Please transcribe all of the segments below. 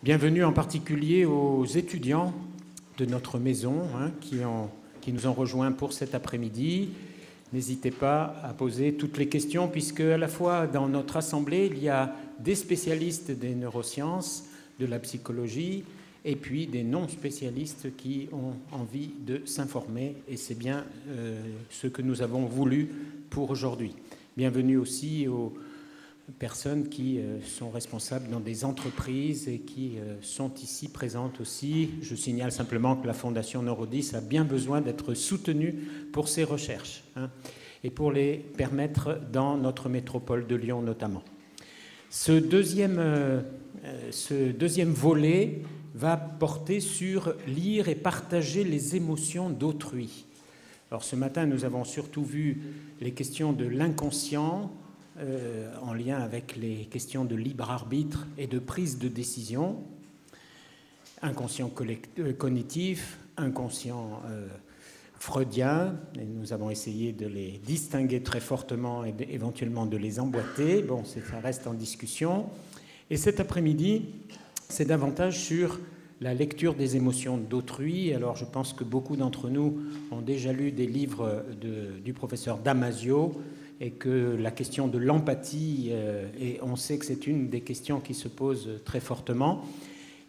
Bienvenue en particulier aux étudiants de notre maison qui nous ont rejoints pour cet après-midi. N'hésitez pas à poser toutes les questions puisque à la fois dans notre assemblée, il y a des spécialistes des neurosciences, de la psychologie et puis des non-spécialistes qui ont envie de s'informer et c'est bien ce que nous avons voulu pour aujourd'hui. Bienvenue aussi aux personnes qui sont responsables dans des entreprises et qui sont ici présentes aussi. Je signale simplement que la Fondation Neurodys a bien besoin d'être soutenue pour ses recherches et pour les permettre dans notre métropole de Lyon notamment. Ce deuxième volet va porter sur lire et partager les émotions d'autrui. Alors ce matin, nous avons surtout vu les questions de l'inconscient, en lien avec les questions de libre arbitre et de prise de décision, inconscient cognitif, inconscient freudien, et nous avons essayé de les distinguer très fortement et éventuellement de les emboîter. Bon, ça reste en discussion. Et cet après-midi, c'est davantage sur la lecture des émotions d'autrui. Alors je pense que beaucoup d'entre nous ont déjà lu des livres du professeur Damasio, et que la question de l'empathie, et on sait que c'est une des questions qui se posent très fortement,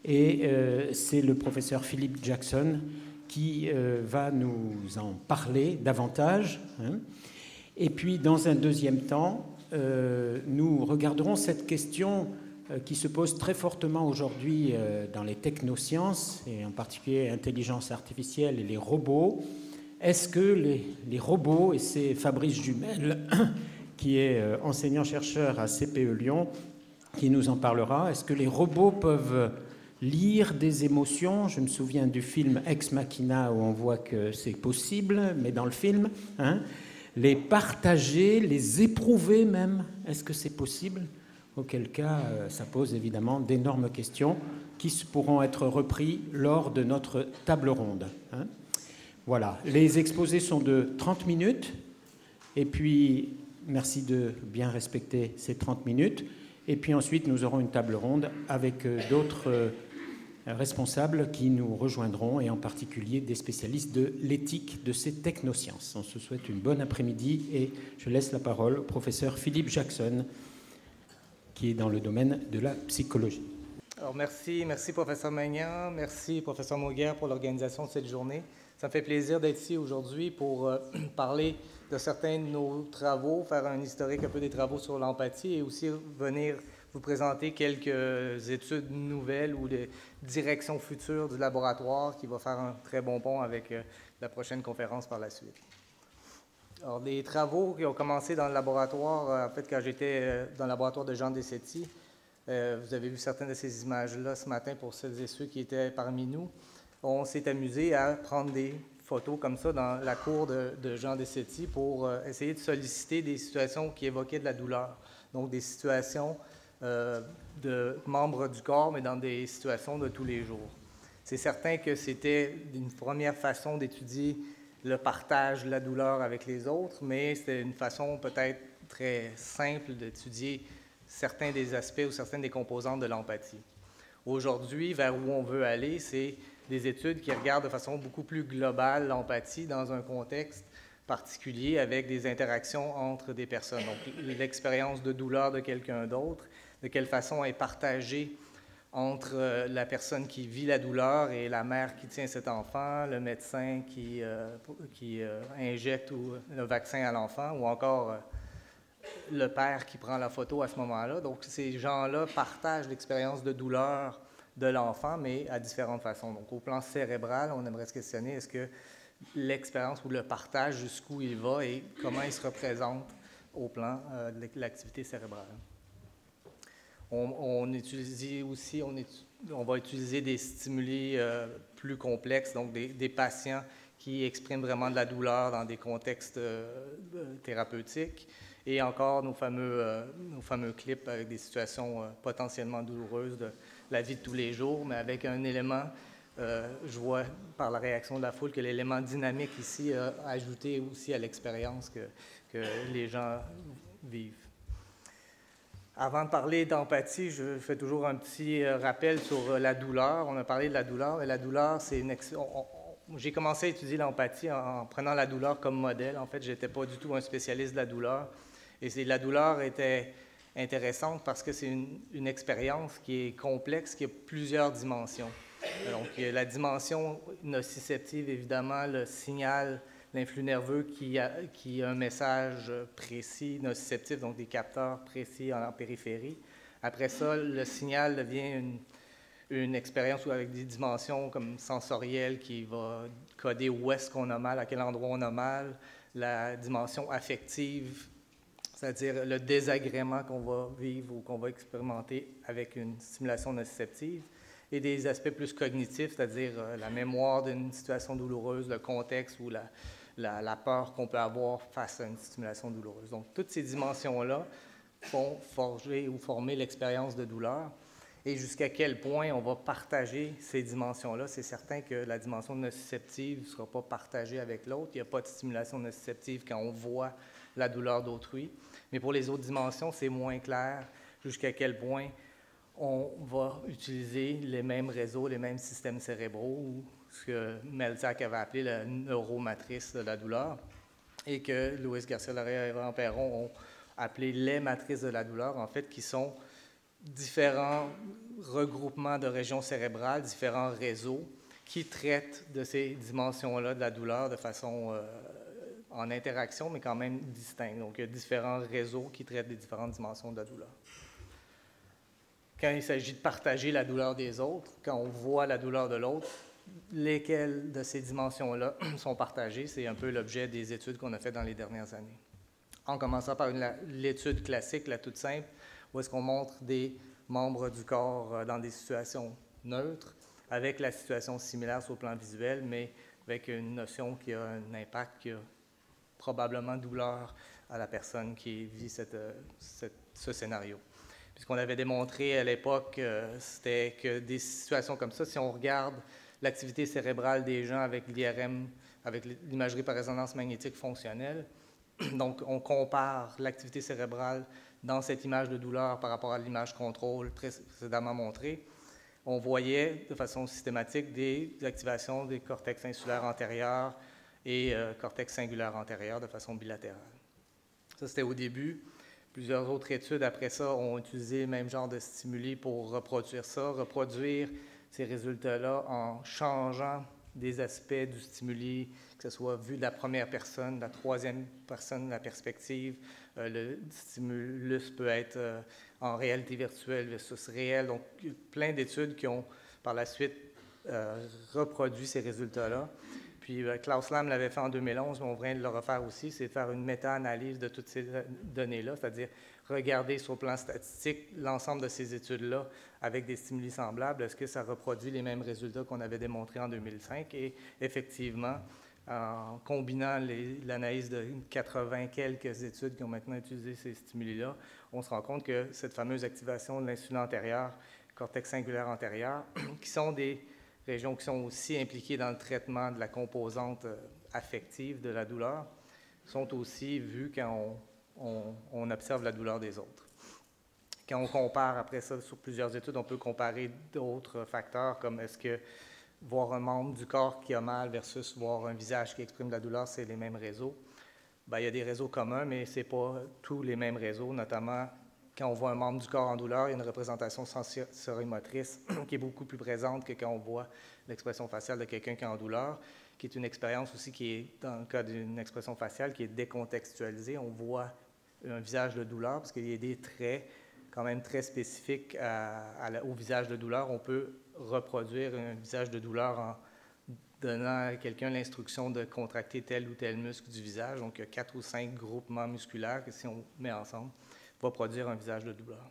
et c'est le professeur Philip Jackson qui va nous en parler davantage. Et puis, dans un deuxième temps, nous regarderons cette question qui se pose très fortement aujourd'hui dans les technosciences, et en particulier l'intelligence artificielle et les robots. Est-ce que les robots, et c'est Fabrice Jumel, qui est enseignant-chercheur à CPE Lyon, qui nous en parlera, est-ce que les robots peuvent lire des émotions? Je me souviens du film Ex Machina où on voit que c'est possible, mais dans le film, les partager, les éprouver même, est-ce que c'est possible? Auquel cas, ça pose évidemment d'énormes questions qui pourront être reprises lors de notre table ronde. Voilà, les exposés sont de 30 minutes, et puis merci de bien respecter ces 30 minutes, et puis ensuite nous aurons une table ronde avec d'autres responsables qui nous rejoindront, et en particulier des spécialistes de l'éthique de ces technosciences. On se souhaite une bonne après-midi, et je laisse la parole au professeur Philip Jackson, qui est dans le domaine de la psychologie. Alors merci professeur Magnan, merci professeur Mauguerre pour l'organisation de cette journée. Ça me fait plaisir d'être ici aujourd'hui pour parler de certains de nos travaux, faire un historique un peu des travaux sur l'empathie et aussi venir vous présenter quelques études nouvelles ou des directions futures du laboratoire qui va faire un très bon pont avec la prochaine conférence par la suite. Alors, des travaux qui ont commencé dans le laboratoire, en fait, quand j'étais dans le laboratoire de Jean Dessetti, vous avez vu certaines de ces images-là ce matin pour celles et ceux qui étaient parmi nous. On s'est amusé à prendre des photos comme ça dans la cour de Jean Dessetti pour essayer de solliciter des situations qui évoquaient de la douleur. Donc, des situations de membres du corps, mais dans des situations de tous les jours. C'est certain que c'était une première façon d'étudier le partage de la douleur avec les autres, mais c'était une façon peut-être très simple d'étudier certains des aspects ou certaines des composantes de l'empathie. Aujourd'hui, vers où on veut aller, c'est des études qui regardent de façon beaucoup plus globale l'empathie dans un contexte particulier avec des interactions entre des personnes. Donc, l'expérience de douleur de quelqu'un d'autre, de quelle façon elle est partagée entre la personne qui vit la douleur et la mère qui tient cet enfant, le médecin qui injecte le vaccin à l'enfant, ou encore le père qui prend la photo à ce moment-là. Donc, ces gens-là partagent l'expérience de douleur de l'enfant, mais à différentes façons. Donc, au plan cérébral, on aimerait se questionner, est-ce que l'expérience ou le partage, jusqu'où il va et comment il se représente au plan de l'activité cérébrale. On va utiliser des stimuli plus complexes, donc des patients qui expriment vraiment de la douleur dans des contextes thérapeutiques, et encore nos fameux clips avec des situations potentiellement douloureuses de la vie de tous les jours, mais avec un élément, je vois par la réaction de la foule que l'élément dynamique ici a ajouté aussi à l'expérience que les gens vivent. Avant de parler d'empathie, je fais toujours un petit rappel sur la douleur. On a parlé de la douleur, et la douleur, c'est j'ai commencé à étudier l'empathie en prenant la douleur comme modèle. En fait, je n'étais pas du tout un spécialiste de la douleur. Et la douleur était intéressante parce que c'est une expérience qui est complexe, qui a plusieurs dimensions. Donc, la dimension nociceptive, évidemment, le signal, l'influx nerveux qui a un message précis, nociceptif, donc des capteurs précis en périphérie. Après ça, le signal devient une expérience avec des dimensions comme sensorielles qui va coder où est-ce qu'on a mal, à quel endroit on a mal, la dimension affective, c'est-à-dire le désagrément qu'on va vivre ou qu'on va expérimenter avec une stimulation nociceptive, et des aspects plus cognitifs, c'est-à-dire la mémoire d'une situation douloureuse, le contexte ou la peur qu'on peut avoir face à une stimulation douloureuse. Donc, toutes ces dimensions-là font forger ou former l'expérience de douleur. Et jusqu'à quel point on va partager ces dimensions-là. C'est certain que la dimension nociceptive ne sera pas partagée avec l'autre. Il n'y a pas de stimulation nociceptive quand on voit la douleur d'autrui. Mais pour les autres dimensions, c'est moins clair jusqu'à quel point on va utiliser les mêmes réseaux, les mêmes systèmes cérébraux, ou ce que Melzack avait appelé la neuromatrice de la douleur, et que Louis Garcia-Loria et Yvan Perron ont appelé les matrices de la douleur, en fait, qui sont différents regroupements de régions cérébrales, différents réseaux qui traitent de ces dimensions-là de la douleur de façon en interaction, mais quand même distincte. Donc, il y a différents réseaux qui traitent des différentes dimensions de la douleur. Quand il s'agit de partager la douleur des autres, quand on voit la douleur de l'autre, lesquelles de ces dimensions-là sont partagées, c'est un peu l'objet des études qu'on a faites dans les dernières années. En commençant par l'étude classique, la toute simple, où est-ce qu'on montre des membres du corps dans des situations neutres, avec la situation similaire sur le plan visuel, mais avec une notion qui a un impact, qui a probablement douleur à la personne qui vit ce scénario. Puis ce qu'on avait démontré à l'époque, c'était que des situations comme ça, si on regarde l'activité cérébrale des gens avec l'IRM, avec l'imagerie par résonance magnétique fonctionnelle, donc on compare l'activité cérébrale dans cette image de douleur par rapport à l'image contrôle précédemment montrée, on voyait de façon systématique des activations des cortex insulaires antérieurs et cortex singulaire antérieur de façon bilatérale. Ça, c'était au début. Plusieurs autres études après ça ont utilisé le même genre de stimuli pour reproduire ça, reproduire ces résultats-là en changeant des aspects du stimuli, que ce soit vu de la première personne, de la troisième personne, la perspective. Le stimulus peut être en réalité virtuelle versus réelle. Donc, il y a plein d'études qui ont par la suite reproduit ces résultats-là. Puis Klaus Lam l'avait fait en 2011, mais on vient de le refaire aussi, c'est de faire une méta-analyse de toutes ces données-là, c'est-à-dire regarder sur le plan statistique l'ensemble de ces études-là avec des stimuli semblables. Est-ce que ça reproduit les mêmes résultats qu'on avait démontrés en 2005? Et effectivement, en combinant l'analyse de 80 quelques études qui ont maintenant utilisé ces stimuli-là, on se rend compte que cette fameuse activation de l'insuline antérieure, cortex singulaire antérieur, qui sont des régions qui sont aussi impliquées dans le traitement de la composante affective de la douleur, sont aussi vues quand on observe la douleur des autres. Quand on compare après ça sur plusieurs études, on peut comparer d'autres facteurs comme est-ce que voir un membre du corps qui a mal versus voir un visage qui exprime la douleur, c'est les mêmes réseaux. Bien, il y a des réseaux communs, mais ce n'est pas tous les mêmes réseaux, notamment quand on voit un membre du corps en douleur, il y a une représentation sensorimotrice qui est beaucoup plus présente que quand on voit l'expression faciale de quelqu'un qui est en douleur, qui est une expérience aussi qui est, dans le cas d'une expression faciale, qui est décontextualisée. On voit un visage de douleur parce qu'il y a des traits quand même très spécifiques au visage de douleur. On peut reproduire un visage de douleur en donnant à quelqu'un l'instruction de contracter tel ou tel muscle du visage. Donc, il y a 4 ou 5 groupements musculaires que si on met ensemble, va produire un visage de douleur.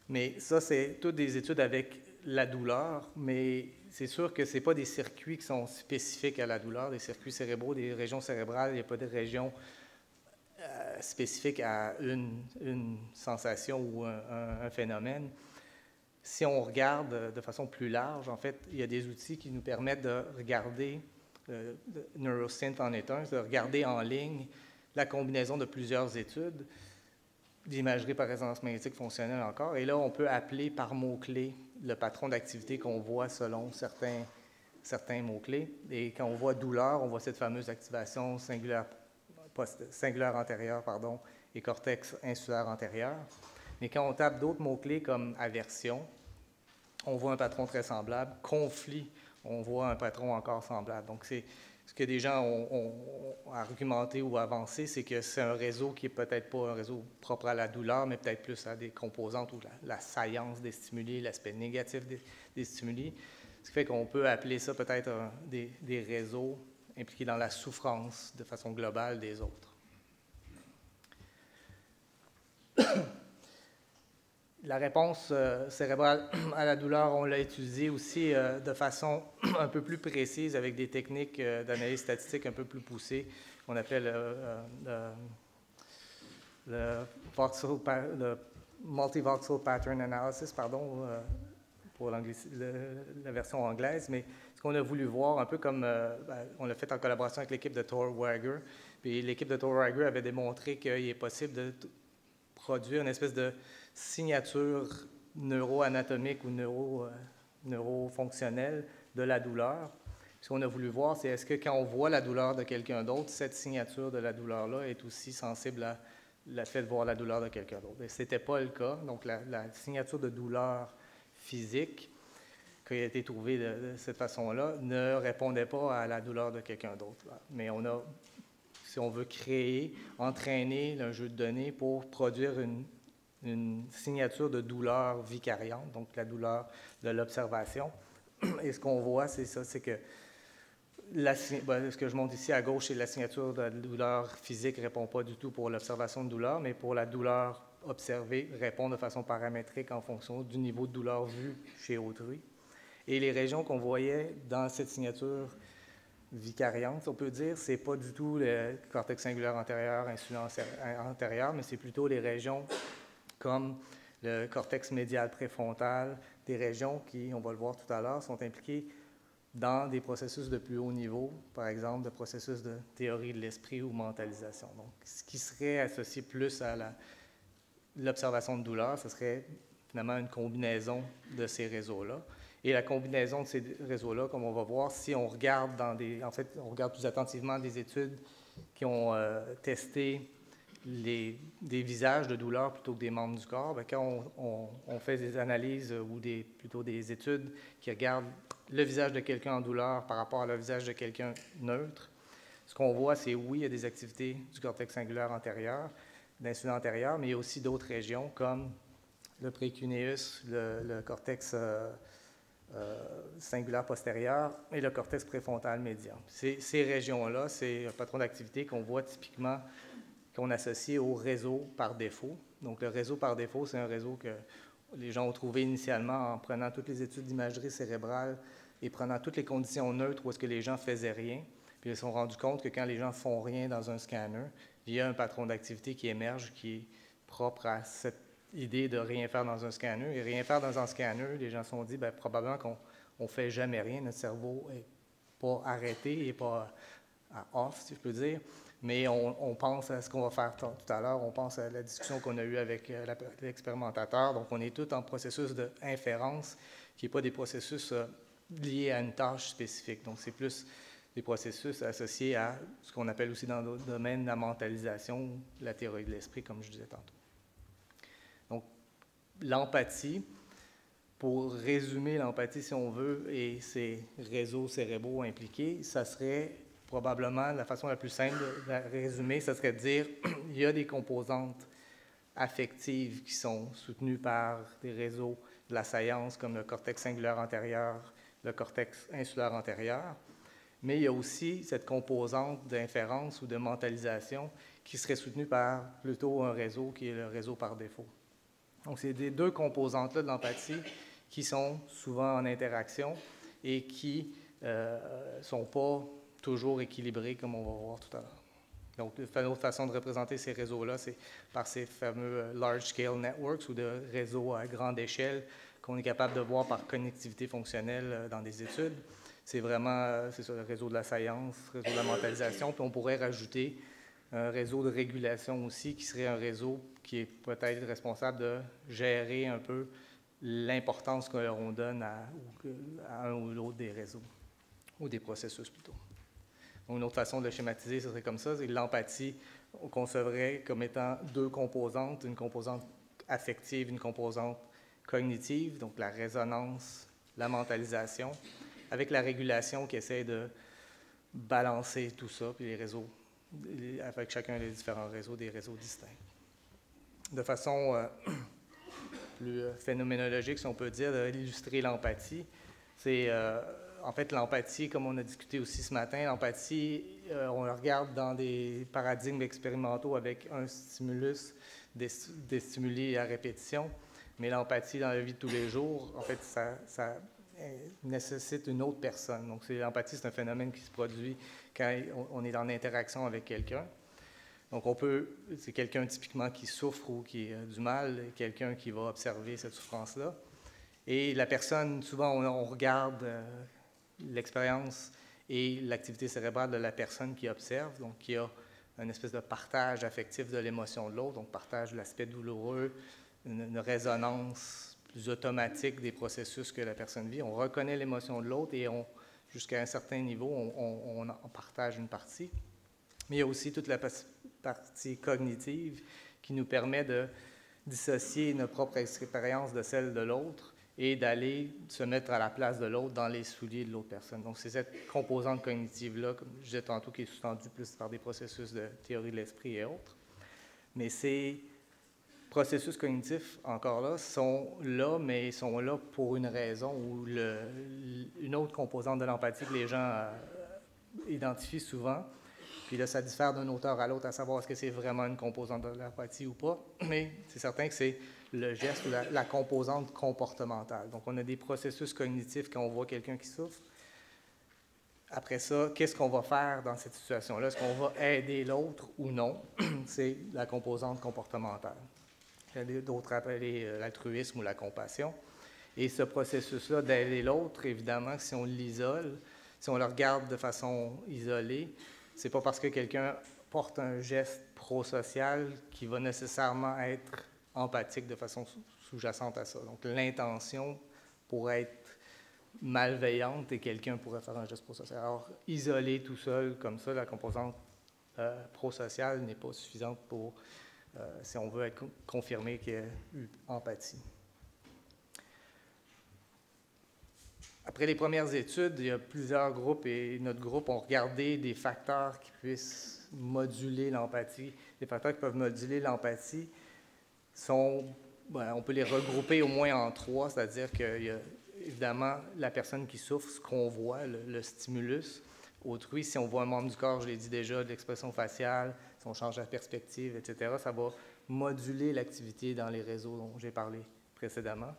Mais ça, c'est toutes des études avec la douleur, mais c'est sûr que ce n'est pas des circuits qui sont spécifiques à la douleur, des circuits cérébraux, des régions cérébrales, il n'y a pas de régions spécifiques à une sensation ou un phénomène. Si on regarde de façon plus large, en fait, il y a des outils qui nous permettent de regarder, NeuroSynth en est un, de regarder en ligne la combinaison de plusieurs études d'imagerie par résonance magnétique fonctionnelle encore. Et là, on peut appeler par mots-clés le patron d'activité qu'on voit selon certains mots-clés. Et quand on voit douleur, on voit cette fameuse activation singulaire antérieure et cortex insulaire antérieur. Mais quand on tape d'autres mots-clés comme aversion, on voit un patron très semblable. Conflit, on voit un patron encore semblable. Donc, ce que des gens ont argumenté ou avancé, c'est que c'est un réseau qui n'est peut-être pas un réseau propre à la douleur, mais peut-être plus à des composantes ou la saillance des stimuli, l'aspect négatif des stimuli. Ce qui fait qu'on peut appeler ça peut-être des réseaux impliqués dans la souffrance de façon globale des autres. La réponse cérébrale à la douleur, on l'a utilisée aussi de façon un peu plus précise avec des techniques d'analyse statistique un peu plus poussées, qu'on appelle le Multivoxel Pattern Analysis, pour la version anglaise. Mais ce qu'on a voulu voir, un peu comme on l'a fait en collaboration avec l'équipe de Thor Wager, puis l'équipe de Thor Wager avait démontré qu'il est possible de produire une espèce de signature neuroanatomique ou neurofonctionnelle de la douleur. Ce qu'on a voulu voir, c'est est-ce que quand on voit la douleur de quelqu'un d'autre, cette signature de la douleur-là est aussi sensible à le fait de voir la douleur de quelqu'un d'autre. Et ce n'était pas le cas. Donc, la signature de douleur physique qui a été trouvée de cette façon-là ne répondait pas à la douleur de quelqu'un d'autre. Mais si on veut entraîner un jeu de données pour produire une signature de douleur vicariante, donc la douleur de l'observation. Et ce qu'on voit, c'est ça, c'est que ce que je montre ici à gauche, c'est la signature de la douleur physique ne répond pas du tout pour l'observation de douleur, mais pour la douleur observée, répond de façon paramétrique en fonction du niveau de douleur vu chez autrui. Et les régions qu'on voyait dans cette signature vicariante, on peut dire, c'est pas du tout le cortex singulaire antérieur, insulaire antérieur, mais c'est plutôt les régions comme le cortex médial préfrontal, des régions qui, on va le voir tout à l'heure, sont impliquées dans des processus de plus haut niveau, par exemple, de processus de théorie de l'esprit ou mentalisation. Donc, ce qui serait associé plus à l'observation de douleur, ce serait finalement une combinaison de ces réseaux-là. Et la combinaison de ces réseaux-là, comme on va voir, si on regarde on regarde plus attentivement des études qui ont testé des visages de douleur plutôt que des membres du corps, bien, quand on fait des analyses ou plutôt des études qui regardent le visage de quelqu'un en douleur par rapport à le visage de quelqu'un neutre, ce qu'on voit, c'est oui, il y a des activités du cortex singulaire antérieur, d'insula antérieur, mais il y a aussi d'autres régions comme le précuneus, le cortex singulaire postérieur et le cortex préfrontal médian. Ces régions-là, c'est un patron d'activité qu'on voit typiquement, qu'on associe au réseau par défaut. Donc, le réseau par défaut, c'est un réseau que les gens ont trouvé initialement en prenant toutes les études d'imagerie cérébrale et prenant toutes les conditions neutres où est-ce que les gens ne faisaient rien. Puis ils se sont rendus compte que quand les gens ne font rien dans un scanner, il y a un patron d'activité qui émerge qui est propre à cette idée de rien faire dans un scanner. Et rien faire dans un scanner, les gens se sont dit, bien, probablement qu'on ne fait jamais rien. Notre cerveau n'est pas arrêté, il n'est pas à off, si je peux dire. Mais on pense à ce qu'on va faire tout à l'heure, on pense à la discussion qu'on a eue avec l'expérimentateur. Donc, on est tout en processus d'inférence, qui n'est pas des processus liés à une tâche spécifique. Donc, c'est plus des processus associés à ce qu'on appelle aussi dans d'autres domaines la mentalisation, la théorie de l'esprit, comme je disais tantôt. Donc, l'empathie, pour résumer l'empathie, si on veut, et ces réseaux cérébraux impliqués, ça serait probablement la façon la plus simple de la résumer, ça serait de dire il y a des composantes affectives qui sont soutenues par des réseaux de la saillance comme le cortex singulaire antérieur, le cortex insulaire antérieur, mais il y a aussi cette composante d'inférence ou de mentalisation qui serait soutenue par plutôt un réseau qui est le réseau par défaut. Donc, c'est des deux composantes-là de l'empathie qui sont souvent en interaction et qui ne sont pas toujours équilibrés, comme on va voir tout à l'heure. Donc, une autre façon de représenter ces réseaux-là, c'est par ces fameux large-scale networks ou de réseaux à grande échelle qu'on est capable de voir par connectivité fonctionnelle dans des études. C'est vraiment, c'est ça, le réseau de la saillance, le réseau de la mentalisation, puis on pourrait rajouter un réseau de régulation aussi, qui serait un réseau qui est peut-être responsable de gérer un peu l'importance qu'on donne à un ou l'autre des réseaux, ou des processus plutôt. Donc, une autre façon de le schématiser, ce serait comme ça, c'est que l'empathie, on concevrait comme étant deux composantes, une composante affective, une composante cognitive, donc la résonance, la mentalisation, avec la régulation qui essaie de balancer tout ça, puis les réseaux, avec chacun des différents réseaux, des réseaux distincts. De façon plus phénoménologique, si on peut dire, d'illustrer l'empathie, c'est en fait l'empathie, comme on a discuté aussi ce matin, l'empathie, on la regarde dans des paradigmes expérimentaux avec un stimulus, des stimuli à répétition, mais l'empathie dans la vie de tous les jours, en fait, ça nécessite une autre personne. Donc, l'empathie, c'est un phénomène qui se produit quand on est en interaction avec quelqu'un. Donc, c'est quelqu'un typiquement qui souffre ou qui a du mal, quelqu'un qui va observer cette souffrance-là. Et la personne, souvent, on regarde l'expérience et l'activité cérébrale de la personne qui observe, donc qui a une espèce de partage affectif de l'émotion de l'autre, donc partage de l'aspect douloureux, une résonance plus automatique des processus que la personne vit. On reconnaît l'émotion de l'autre et jusqu'à un certain niveau, on partage une partie. Mais il y a aussi toute la partie cognitive qui nous permet de dissocier notre propre expérience de celle de l'autre et d'aller se mettre à la place de l'autre dans les souliers de l'autre personne. Donc, c'est cette composante cognitive-là, comme je disais tantôt, qui est sous-tendue plus par des processus de théorie de l'esprit et autres. Mais ces processus cognitifs, encore là, sont là, mais sont là pour une raison ou une autre composante de l'empathie que les gens identifient souvent. Puis là, ça diffère d'un auteur à l'autre, à savoir est-ce que c'est vraiment une composante de l'empathie ou pas, mais c'est certain que c'est le geste ou la composante comportementale. Donc, on a des processus cognitifs quand on voit quelqu'un qui souffre. Après ça, qu'est-ce qu'on va faire dans cette situation-là? Est-ce qu'on va aider l'autre ou non? C'est la composante comportementale. D'autres appellent l'altruisme ou la compassion. Et ce processus-là d'aider l'autre, évidemment, si on l'isole, si on le regarde de façon isolée, c'est pas parce que quelqu'un porte un geste prosocial qui va nécessairement être empathique de façon sous-jacente à ça. Donc, l'intention pourrait être malveillante et quelqu'un pourrait faire un geste prosocial. Alors, isoler tout seul comme ça, la composante prosociale n'est pas suffisante pour, si on veut être confirmé qu'il y a eu empathie. Après les premières études, il y a plusieurs groupes et notre groupe ont regardé des facteurs qui puissent moduler l'empathie. Les facteurs qui peuvent moduler l'empathie on peut les regrouper au moins en trois, c'est-à-dire qu'il y a évidemment la personne qui souffre, ce qu'on voit, le stimulus autrui. Si on voit un membre du corps, je l'ai dit déjà, de l'expression faciale, si on change la perspective, etc., ça va moduler l'activité dans les réseaux dont j'ai parlé précédemment.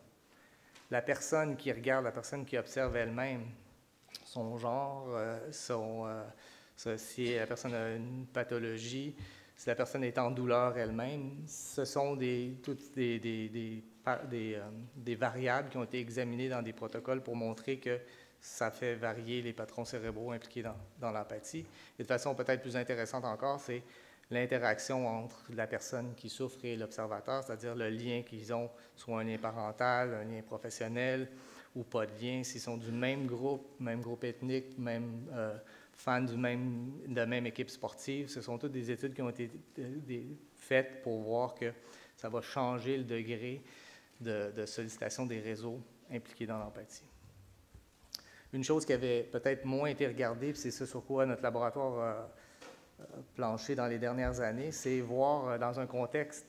La personne qui regarde, la personne qui observe elle-même, son genre, si la personne a une pathologie, si la personne est en douleur elle-même, ce sont toutes des variables qui ont été examinées dans des protocoles pour montrer que ça fait varier les patrons cérébraux impliqués dans l'empathie. Et de façon peut-être plus intéressante encore, c'est l'interaction entre la personne qui souffre et l'observateur, c'est-à-dire le lien qu'ils ont, soit un lien parental, un lien professionnel ou pas de lien, s'ils sont du même groupe ethnique, même fans de même équipe sportive. Ce sont toutes des études qui ont été faites pour voir que ça va changer le degré de sollicitation des réseaux impliqués dans l'empathie. Une chose qui avait peut-être moins été regardée, puis c'est ce sur quoi notre laboratoire planché dans les dernières années, c'est voir dans un contexte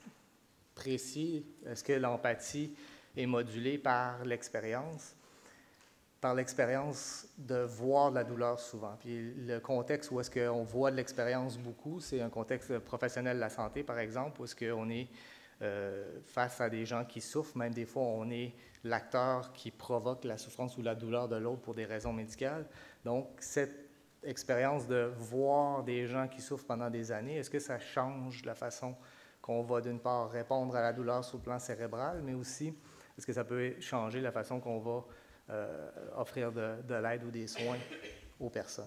précis, est-ce que l'empathie est modulée par l'expérience de voir de la douleur souvent. Puis le contexte où est-ce qu'on voit de l'expérience beaucoup, c'est un contexte professionnel de la santé, par exemple, où est-ce qu'on est face à des gens qui souffrent, même des fois on est l'acteur qui provoque la souffrance ou la douleur de l'autre pour des raisons médicales. Donc, cette expérience de voir des gens qui souffrent pendant des années, est-ce que ça change la façon qu'on va d'une part répondre à la douleur sur le plan cérébral, mais aussi est-ce que ça peut changer la façon qu'on va offrir de l'aide ou des soins aux personnes?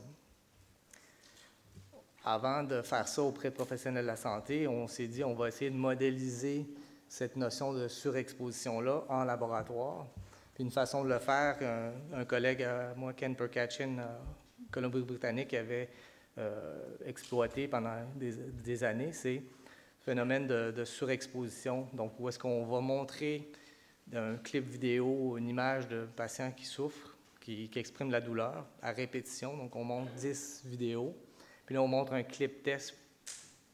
Avant de faire ça auprès de professionnels de la santé, on s'est dit on va essayer de modéliser cette notion de surexposition-là en laboratoire. Puis une façon de le faire, un collègue à moi, Ken Perkachin, Colombie-Britannique, avait exploité pendant des années, c'est le phénomène de surexposition. Donc, où est-ce qu'on va montrer d'un clip vidéo une image de patient qui souffre, qui exprime la douleur à répétition. Donc, on montre 10 vidéos. Puis là, on montre un clip test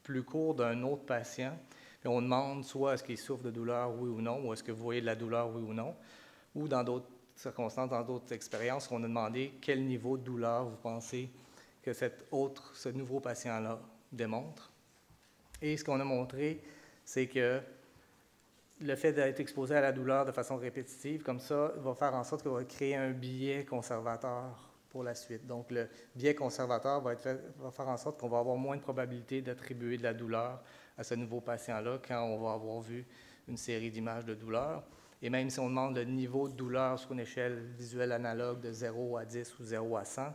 plus court d'un autre patient. Puis on demande soit est-ce qu'il souffre de douleur, oui ou non, ou est-ce que vous voyez de la douleur, oui ou non. Ou dans d'autres circonstances, dans d'autres expériences, on a demandé quel niveau de douleur vous pensez que ce nouveau patient-là démontre. Et ce qu'on a montré, c'est que le fait d'être exposé à la douleur de façon répétitive, comme ça, va faire en sorte qu'on va créer un biais conservateur pour la suite. Donc, le biais conservateur va faire en sorte qu'on va avoir moins de probabilité d'attribuer de la douleur à ce nouveau patient-là quand on va avoir vu une série d'images de douleur. Et même si on demande le niveau de douleur sur une échelle visuelle analogue de 0 à 10 ou 0 à 100,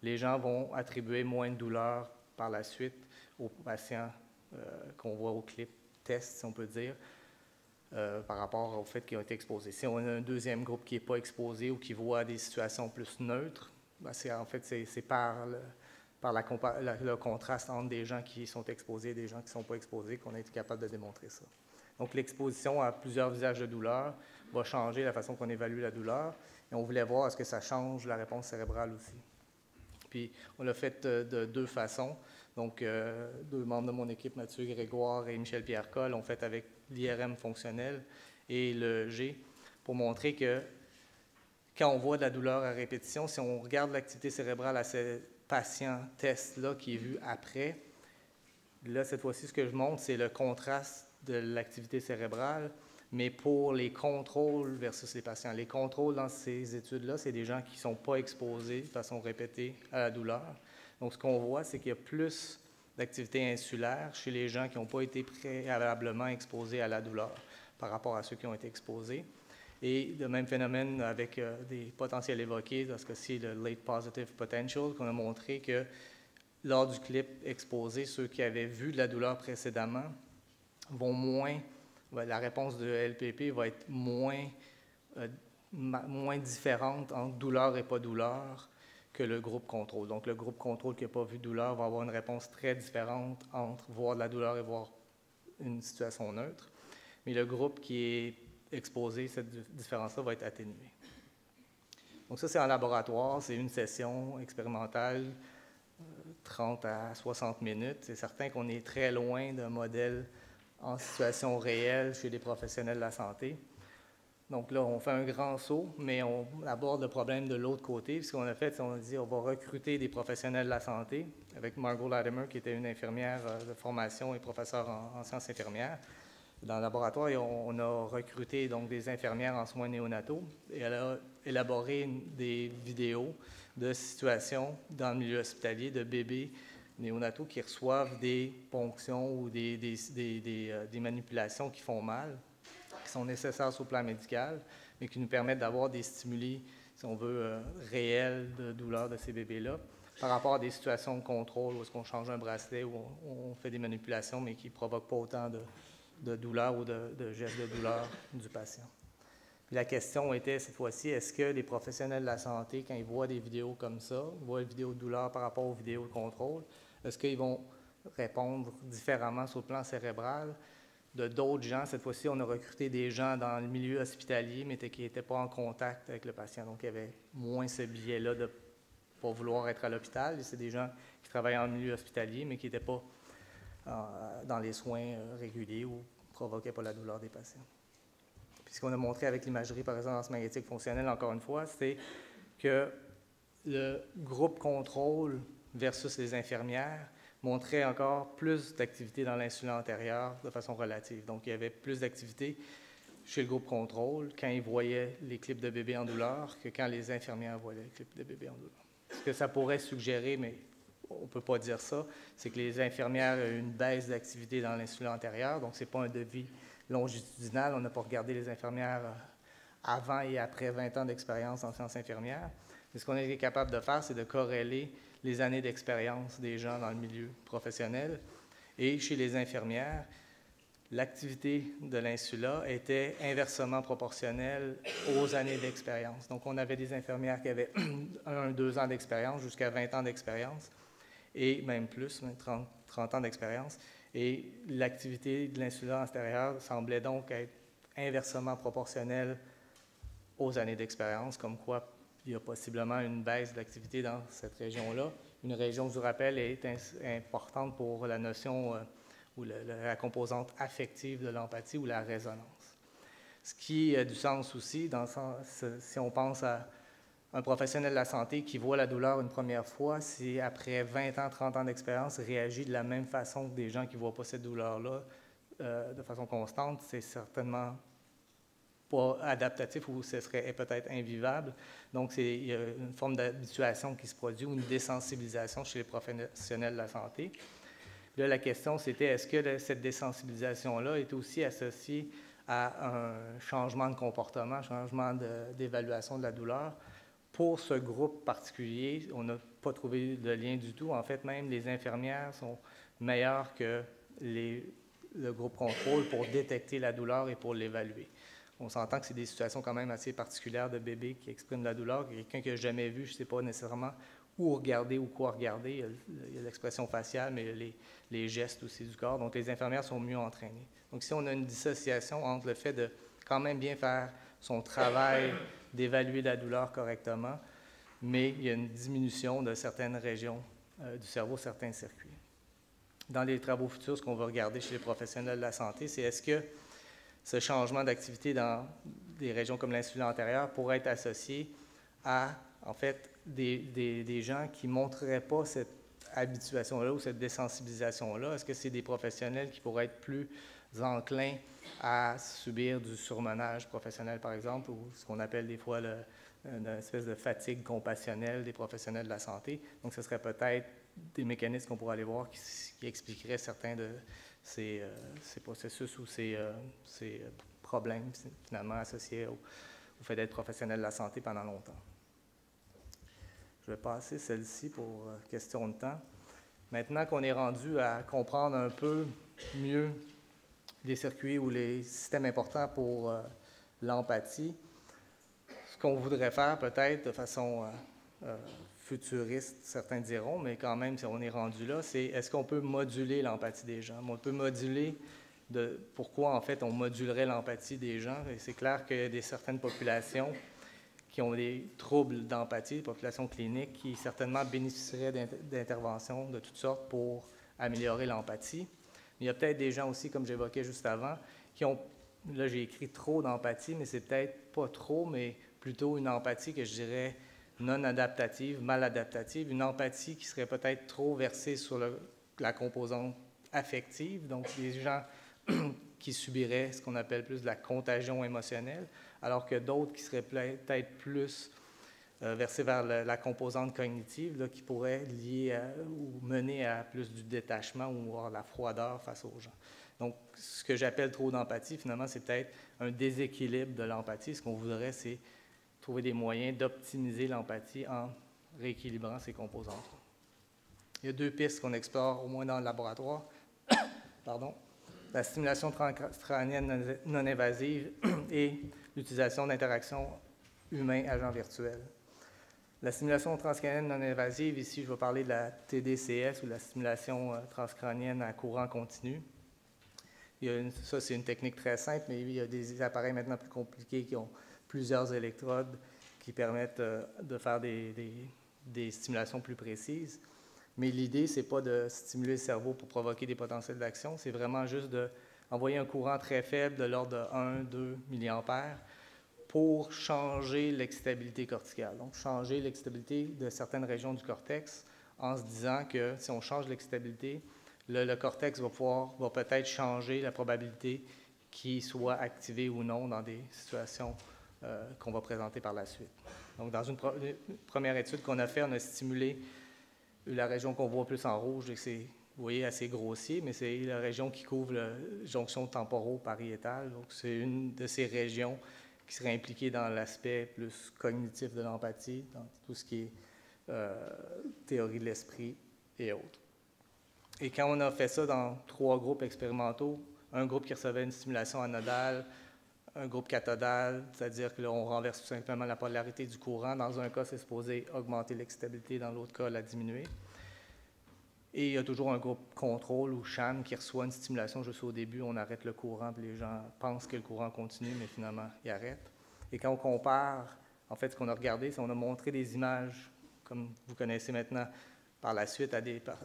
les gens vont attribuer moins de douleur par la suite aux patients qu'on voit au clip test, si on peut dire, par rapport au fait qu'ils ont été exposés. Si on a un deuxième groupe qui n'est pas exposé ou qui voit des situations plus neutres, ben c'est par le contraste entre des gens qui sont exposés et des gens qui ne sont pas exposés qu'on a été capable de démontrer ça. Donc, l'exposition à plusieurs visages de douleur va changer la façon qu'on évalue la douleur. Et on voulait voir est-ce que ça change la réponse cérébrale aussi. Puis, on l'a fait de deux façons. Donc, deux membres de mon équipe, Mathieu Grégoire et Michel Pierre-Coll, l'ont fait avec l'IRM fonctionnel et le G pour montrer que quand on voit de la douleur à répétition, si on regarde l'activité cérébrale à ce patient test-là qui est vu après, là, cette fois-ci, ce que je montre, c'est le contraste de l'activité cérébrale, mais pour les contrôles versus les patients. Les contrôles dans ces études-là, c'est des gens qui ne sont pas exposés de façon répétée à la douleur. Donc, ce qu'on voit, c'est qu'il y a plus d'activité insulaire chez les gens qui n'ont pas été préalablement exposés à la douleur par rapport à ceux qui ont été exposés. Et le même phénomène avec des potentiels évoqués, dans ce cas-ci, le late positive potential, qu'on a montré que lors du clip exposé, ceux qui avaient vu de la douleur précédemment vont moins, la réponse de LPP va être moins différente entre douleur et pas douleur que le groupe contrôle. Donc, le groupe contrôle qui n'a pas vu de douleur va avoir une réponse très différente entre voir de la douleur et voir une situation neutre. Mais le groupe qui est exposé, cette différence-là va être atténuée. Donc, ça, c'est en laboratoire. C'est une session expérimentale, 30 à 60 minutes. C'est certain qu'on est très loin d'un modèle en situation réelle chez des professionnels de la santé. Donc là, on fait un grand saut, mais on aborde le problème de l'autre côté. Ce qu'on a fait, c'est qu'on a dit on va recruter des professionnels de la santé, avec Margot Latimer, qui était une infirmière de formation et professeure en sciences infirmières. Dans le laboratoire, on a recruté donc des infirmières en soins néonataux et elle a élaboré des vidéos de situations dans le milieu hospitalier de bébés néonataux qui reçoivent des ponctions ou des manipulations qui font mal, qui sont nécessaires sur le plan médical, mais qui nous permettent d'avoir des stimuli, si on veut, réels de douleur de ces bébés-là, par rapport à des situations de contrôle où est-ce qu'on change un bracelet ou on fait des manipulations, mais qui ne provoquent pas autant de douleur ou de gestes de douleur du patient. Puis la question était, cette fois-ci, est-ce que les professionnels de la santé, quand ils voient des vidéos comme ça, voient une vidéo de douleur par rapport aux vidéos de contrôle, est-ce qu'ils vont répondre différemment sur le plan cérébral de d'autres gens? Cette fois-ci, on a recruté des gens dans le milieu hospitalier, mais qui n'étaient pas en contact avec le patient. Donc, il y avait moins ce biais-là de ne pas vouloir être à l'hôpital. C'est des gens qui travaillent en milieu hospitalier, mais qui n'étaient pas dans les soins réguliers ou ne provoquaient pas la douleur des patients. Puis, ce qu'on a montré avec l'imagerie par résonance magnétique fonctionnelle, encore une fois, c'est que le groupe contrôle versus les infirmières montrait encore plus d'activité dans l'insuline antérieure de façon relative. Donc, il y avait plus d'activité chez le groupe contrôle quand ils voyaient les clips de bébés en douleur que quand les infirmières voyaient les clips de bébés en douleur. Ce que ça pourrait suggérer, mais on ne peut pas dire ça, c'est que les infirmières ont une baisse d'activité dans l'insuline antérieure, donc ce n'est pas un devis longitudinal. On n'a pas regardé les infirmières avant et après 20 ans d'expérience en sciences infirmières. Et ce qu'on est capable de faire, c'est de corréler les années d'expérience des gens dans le milieu professionnel. Et chez les infirmières, l'activité de l'insula était inversement proportionnelle aux années d'expérience. Donc, on avait des infirmières qui avaient 1-2 ans d'expérience jusqu'à 20 ans d'expérience, et même plus, 30 ans d'expérience. Et l'activité de l'insula antérieure semblait donc être inversement proportionnelle aux années d'expérience, comme quoi il y a possiblement une baisse d'activité dans cette région-là. Une région, je vous rappelle, est importante pour la notion ou la composante affective de l'empathie ou la résonance. Ce qui a du sens aussi, si on pense à un professionnel de la santé qui voit la douleur une première fois, si après 20 ans, 30 ans d'expérience, réagit de la même façon que des gens qui ne voient pas cette douleur-là de façon constante, c'est certainement pas adaptatif ou ce serait peut-être invivable. Donc, il y a une forme d'habituation qui se produit ou une désensibilisation chez les professionnels de la santé. Là, la question, c'était est-ce que cette désensibilisation-là est aussi associée à un changement de comportement, changement d'évaluation de la douleur? Pour ce groupe particulier, on n'a pas trouvé de lien du tout. En fait, même les infirmières sont meilleures que le groupe contrôle pour détecter la douleur et pour l'évaluer. On s'entend que c'est des situations quand même assez particulières de bébés qui expriment la douleur. Quelqu'un qui n'a jamais vu, je ne sais pas nécessairement où regarder ou quoi regarder. Il y a l'expression faciale, mais il y a les gestes aussi du corps. Donc, les infirmières sont mieux entraînées. Donc, si on a une dissociation entre le fait de quand même bien faire son travail, d'évaluer la douleur correctement, mais il y a une diminution de certaines régions du cerveau, certains circuits. Dans les travaux futurs, ce qu'on va regarder chez les professionnels de la santé, c'est est-ce que ce changement d'activité dans des régions comme l'insula antérieure pourrait être associé à, en fait, des gens qui ne montreraient pas cette habituation-là ou cette désensibilisation-là. Est-ce que c'est des professionnels qui pourraient être plus enclins à subir du surmenage professionnel, par exemple, ou ce qu'on appelle des fois une espèce de fatigue compassionnelle des professionnels de la santé. Donc, ce serait peut-être des mécanismes qu'on pourrait aller voir qui expliqueraient certains de ces processus ou ces problèmes, finalement, associés au fait d'être professionnel de la santé pendant longtemps. Je vais passer celle-ci pour question de temps. Maintenant qu'on est rendu à comprendre un peu mieux les circuits ou les systèmes importants pour l'empathie, ce qu'on voudrait faire peut-être de façon futuriste, certains diront, mais quand même, si on est rendu là, c'est est-ce qu'on peut moduler l'empathie des gens? On peut moduler pourquoi, en fait, on modulerait l'empathie des gens. Et c'est clair qu'il y a certaines populations qui ont des troubles d'empathie, des populations cliniques, qui certainement bénéficieraient d'interventions de toutes sortes pour améliorer l'empathie. Mais il y a peut-être des gens aussi, comme j'évoquais juste avant, qui ont, là j'ai écrit trop d'empathie, mais c'est peut-être pas trop, mais plutôt une empathie que je dirais non adaptative, mal adaptative, une empathie qui serait peut-être trop versée sur la composante affective, donc des gens qui subiraient ce qu'on appelle plus de la contagion émotionnelle, alors que d'autres qui seraient peut-être plus versés vers la composante cognitive, là, qui pourrait lier ou mener à plus du détachement ou avoir la froideur face aux gens. Donc, ce que j'appelle trop d'empathie, finalement, c'est peut-être un déséquilibre de l'empathie. Ce qu'on voudrait, c'est trouver des moyens d'optimiser l'empathie en rééquilibrant ces composantes. Il y a 2 pistes qu'on explore, au moins dans le laboratoire. Pardon. La stimulation transcrânienne non invasive et l'utilisation d'interactions humains-agents virtuels. La stimulation transcrânienne non invasive, ici, je vais parler de la TDCS ou la stimulation transcrânienne à courant continu. Ça, c'est une technique très simple, mais il y a des appareils maintenant plus compliqués qui ont plusieurs électrodes qui permettent de faire des stimulations plus précises. Mais l'idée, ce n'est pas de stimuler le cerveau pour provoquer des potentiels d'action, c'est vraiment juste d'envoyer un courant très faible de l'ordre de 1-2 mA pour changer l'excitabilité corticale. Donc, changer l'excitabilité de certaines régions du cortex en se disant que si on change l'excitabilité, le cortex va peut-être changer la probabilité qu'il soit activé ou non dans des situations qu'on va présenter par la suite. Donc, dans une première étude qu'on a faite, on a stimulé la région qu'on voit plus en rouge, et c'est, vous voyez, assez grossier, mais c'est la région qui couvre la jonction temporaux-pariétale. Donc, c'est une de ces régions qui serait impliqué dans l'aspect plus cognitif de l'empathie, dans tout ce qui est théorie de l'esprit et autres. Et quand on a fait ça dans 3 groupes expérimentaux, un groupe qui recevait une stimulation anodale, un groupe cathodal, c'est-à-dire que là, on renverse tout simplement la polarité du courant. Dans un cas, c'est supposé augmenter l'excitabilité, dans l'autre cas, la diminuer. Et il y a toujours un groupe contrôle ou sham qui reçoit une stimulation juste au début. On arrête le courant, puis les gens pensent que le courant continue, mais finalement, il arrête. Et quand on compare, en fait, ce qu'on a regardé, c'est qu'on a montré des images, comme vous connaissez maintenant, par la suite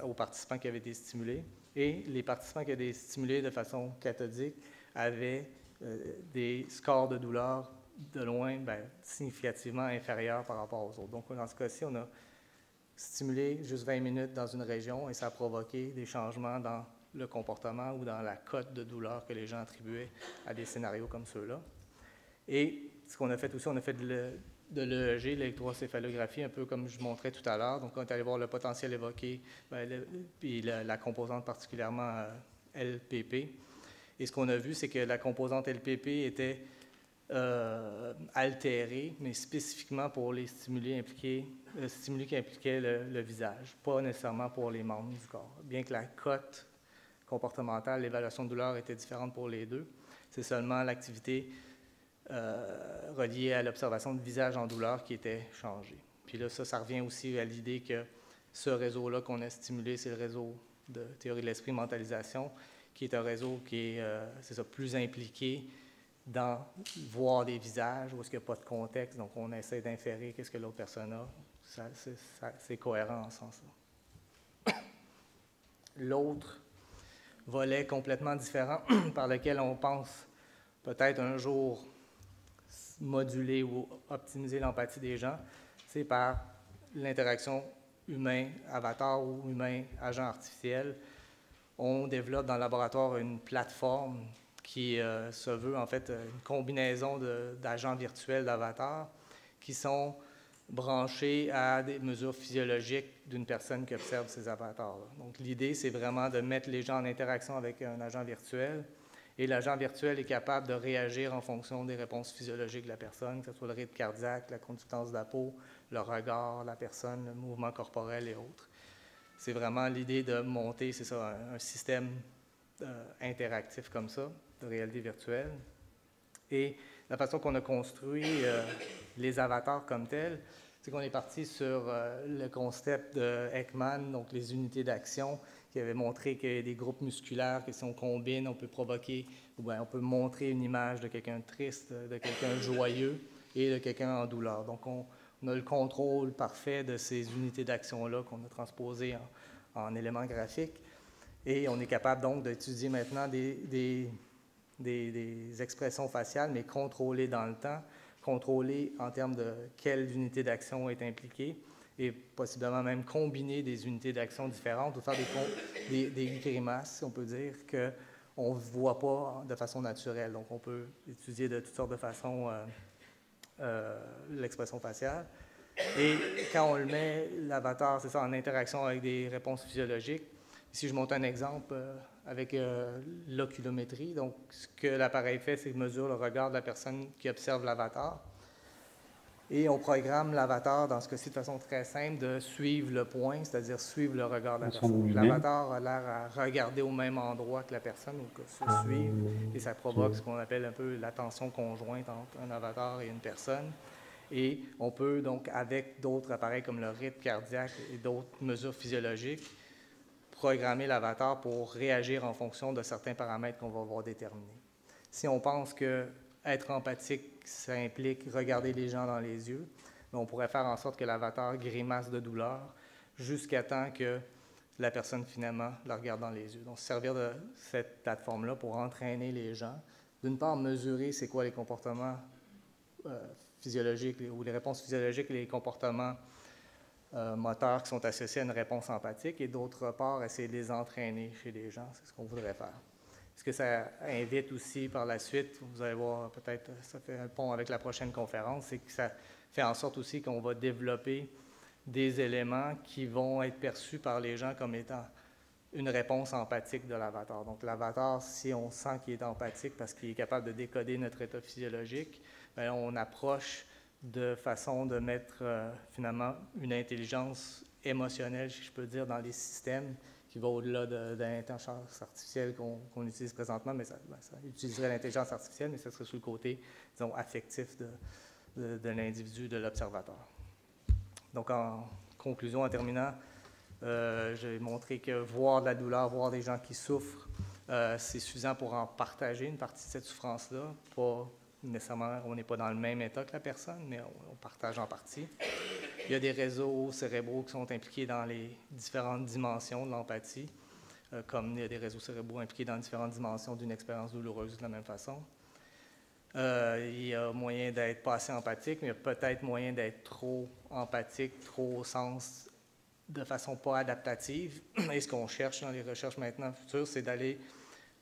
aux participants qui avaient été stimulés. Et les participants qui avaient été stimulés de façon cathodique avaient des scores de douleur de loin significativement inférieurs par rapport aux autres. Donc, dans ce cas-ci, on a stimulé juste 20 minutes dans une région et ça a provoqué des changements dans le comportement ou dans la cote de douleur que les gens attribuaient à des scénarios comme ceux-là. Et ce qu'on a fait aussi, on a fait de l'EEG, l'électroencéphalographie, un peu comme je montrais tout à l'heure. Donc, on est allé voir le potentiel évoqué, puis la composante particulièrement LPP. Et ce qu'on a vu, c'est que la composante LPP était altérée, mais spécifiquement pour les stimuli qui impliquaient le visage, pas nécessairement pour les membres du corps. Bien que la cote comportementale, l'évaluation de douleur était différente pour les deux, c'est seulement l'activité reliée à l'observation de visage en douleur qui était changée. Puis là, ça revient aussi à l'idée que ce réseau-là qu'on a stimulé, c'est le réseau de théorie de l'esprit mentalisation, qui est un réseau qui est plus impliqué dans voir des visages où est-ce qu'il n'y a pas de contexte, donc on essaie d'inférer qu'est-ce que l'autre personne a. C'est cohérent en ce sens-là. L'autre volet complètement différent par lequel on pense peut-être un jour moduler ou optimiser l'empathie des gens, c'est par l'interaction humain-avatar ou humain-agent artificiel. On développe dans le laboratoire une plateforme qui se veut en fait une combinaison d'agents virtuels d'avatars qui sont branchés à des mesures physiologiques d'une personne qui observe ces avatars-là. Donc l'idée, c'est vraiment de mettre les gens en interaction avec un agent virtuel et l'agent virtuel est capable de réagir en fonction des réponses physiologiques de la personne, que ce soit le rythme cardiaque, la conductance de la peau, le regard, la personne, le mouvement corporel et autres. C'est vraiment l'idée de monter, c'est ça, un système interactif comme ça, de réalité virtuelle. Et la façon qu'on a construit les avatars comme tels, c'est qu'on est parti sur le concept de Ekman, donc les unités d'action, qui avait montré qu'il y a des groupes musculaires que si on combine, on peut provoquer, ou bien on peut montrer une image de quelqu'un de triste, de quelqu'un de joyeux et de quelqu'un en douleur. Donc on a le contrôle parfait de ces unités d'action-là qu'on a transposées en éléments graphiques. Et on est capable donc d'étudier maintenant des expressions faciales, mais contrôlées dans le temps, contrôlées en termes de quelle unité d'action est impliquée, et possiblement même combiner des unités d'action différentes ou faire des grimaces, on peut dire, qu'on ne voit pas de façon naturelle. Donc, on peut étudier de toutes sortes de façons l'expression faciale. Et quand on le met, l'avatar, c'est ça, en interaction avec des réponses physiologiques. Ici, je montre un exemple avec l'oculométrie. Donc, ce que l'appareil fait, c'est qu'il mesure le regard de la personne qui observe l'avatar. Et on programme l'avatar, dans ce cas-ci, de façon très simple, de suivre le point, c'est-à-dire suivre le regard de la personne. L'avatar a l'air à regarder au même endroit que la personne, ou que se suivre, et ça provoque ce qu'on appelle un peu l'attention conjointe entre un avatar et une personne. Et on peut donc, avec d'autres appareils comme le rythme cardiaque et d'autres mesures physiologiques, programmer l'avatar pour réagir en fonction de certains paramètres qu'on va avoir déterminés. Si on pense que être empathique, ça implique regarder les gens dans les yeux, mais on pourrait faire en sorte que l'avatar grimace de douleur jusqu'à temps que la personne, finalement, le regarde dans les yeux. Donc, servir de cette plateforme-là pour entraîner les gens, d'une part, mesurer c'est quoi les comportements physiologiques ou les réponses physiologiques et les comportements moteurs qui sont associés à une réponse empathique, et d'autre part, essayer de les entraîner chez les gens. C'est ce qu'on voudrait faire. Ce que ça invite aussi par la suite, vous allez voir, peut-être ça fait un pont avec la prochaine conférence, c'est que ça fait en sorte aussi qu'on va développer des éléments qui vont être perçus par les gens comme étant une réponse empathique de l'avatar. Donc l'avatar, si on sent qu'il est empathique parce qu'il est capable de décoder notre état physiologique, bien, on approche de façon de mettre finalement une intelligence émotionnelle, si je peux dire, dans les systèmes qui va au-delà de l'intelligence artificielle qu'on utilise présentement, mais ça utiliserait l'intelligence artificielle, mais ça serait sur le côté, disons, affectif de l'individu, de l'observateur. Donc, en conclusion, en terminant, j'ai montré que voir de la douleur, voir des gens qui souffrent, c'est suffisant pour en partager une partie de cette souffrance-là. Pas nécessairement, on n'est pas dans le même état que la personne, mais on partage en partie. Il y a des réseaux cérébraux qui sont impliqués dans les différentes dimensions de l'empathie, comme il y a des réseaux cérébraux impliqués dans différentes dimensions d'une expérience douloureuse de la même façon. Il y a moyen d'être pas assez empathique, mais il y a peut-être moyen d'être trop empathique, trop au sens de façon pas adaptative. Et ce qu'on cherche dans les recherches maintenant futures, c'est d'aller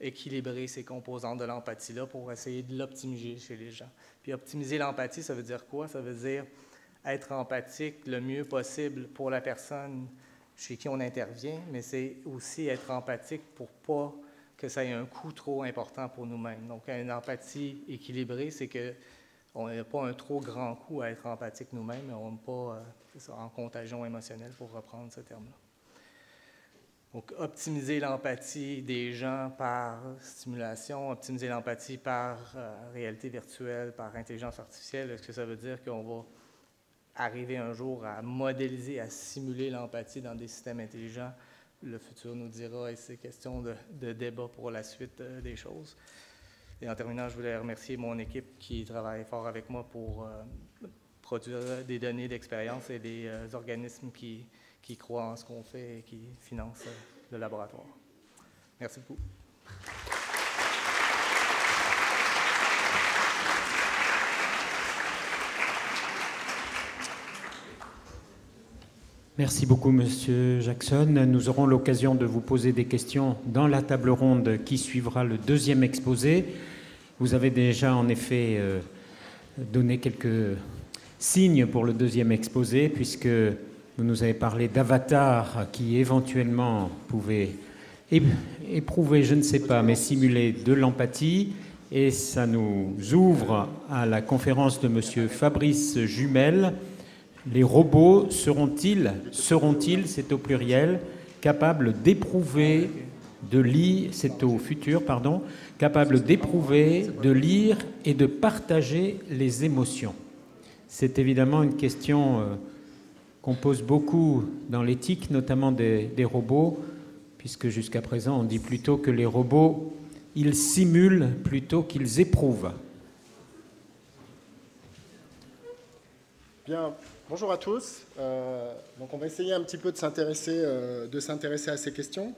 équilibrer ces composantes de l'empathie-là pour essayer de l'optimiser chez les gens. Puis optimiser l'empathie, ça veut dire quoi? Ça veut dire être empathique le mieux possible pour la personne chez qui on intervient, mais c'est aussi être empathique pour pas que ça ait un coût trop important pour nous-mêmes. Donc, une empathie équilibrée, c'est qu'on n'a pas un trop grand coût à être empathique nous-mêmes, mais on n'est pas en contagion émotionnelle, pour reprendre ce terme-là. Donc, optimiser l'empathie des gens par stimulation, optimiser l'empathie par réalité virtuelle, par intelligence artificielle, est-ce que ça veut dire qu'on va arriver un jour à modéliser, à simuler l'empathie dans des systèmes intelligents? Le futur nous dira, et c'est question de débat pour la suite des choses. Et en terminant, je voulais remercier mon équipe qui travaille fort avec moi pour produire des données d'expérience et des organismes qui croient en ce qu'on fait et qui financent le laboratoire. Merci beaucoup. Merci beaucoup, Monsieur Jackson. Nous aurons l'occasion de vous poser des questions dans la table ronde qui suivra le deuxième exposé. Vous avez déjà, en effet, donné quelques signes pour le deuxième exposé, puisque vous nous avez parlé d'avatars qui, éventuellement, pouvaient éprouver, je ne sais pas, mais simuler de l'empathie. Et ça nous ouvre à la conférence de Monsieur Fabrice Jumel. Les robots seront-ils, c'est au pluriel, capables d'éprouver, de lire, c'est au futur, pardon, capables d'éprouver, de lire et de partager les émotions? C'est évidemment une question qu'on pose beaucoup dans l'éthique, notamment des robots, puisque jusqu'à présent on dit plutôt que les robots, ils simulent plutôt qu'ils éprouvent. Bien. Bonjour à tous. Donc on va essayer un petit peu de s'intéresser à ces questions.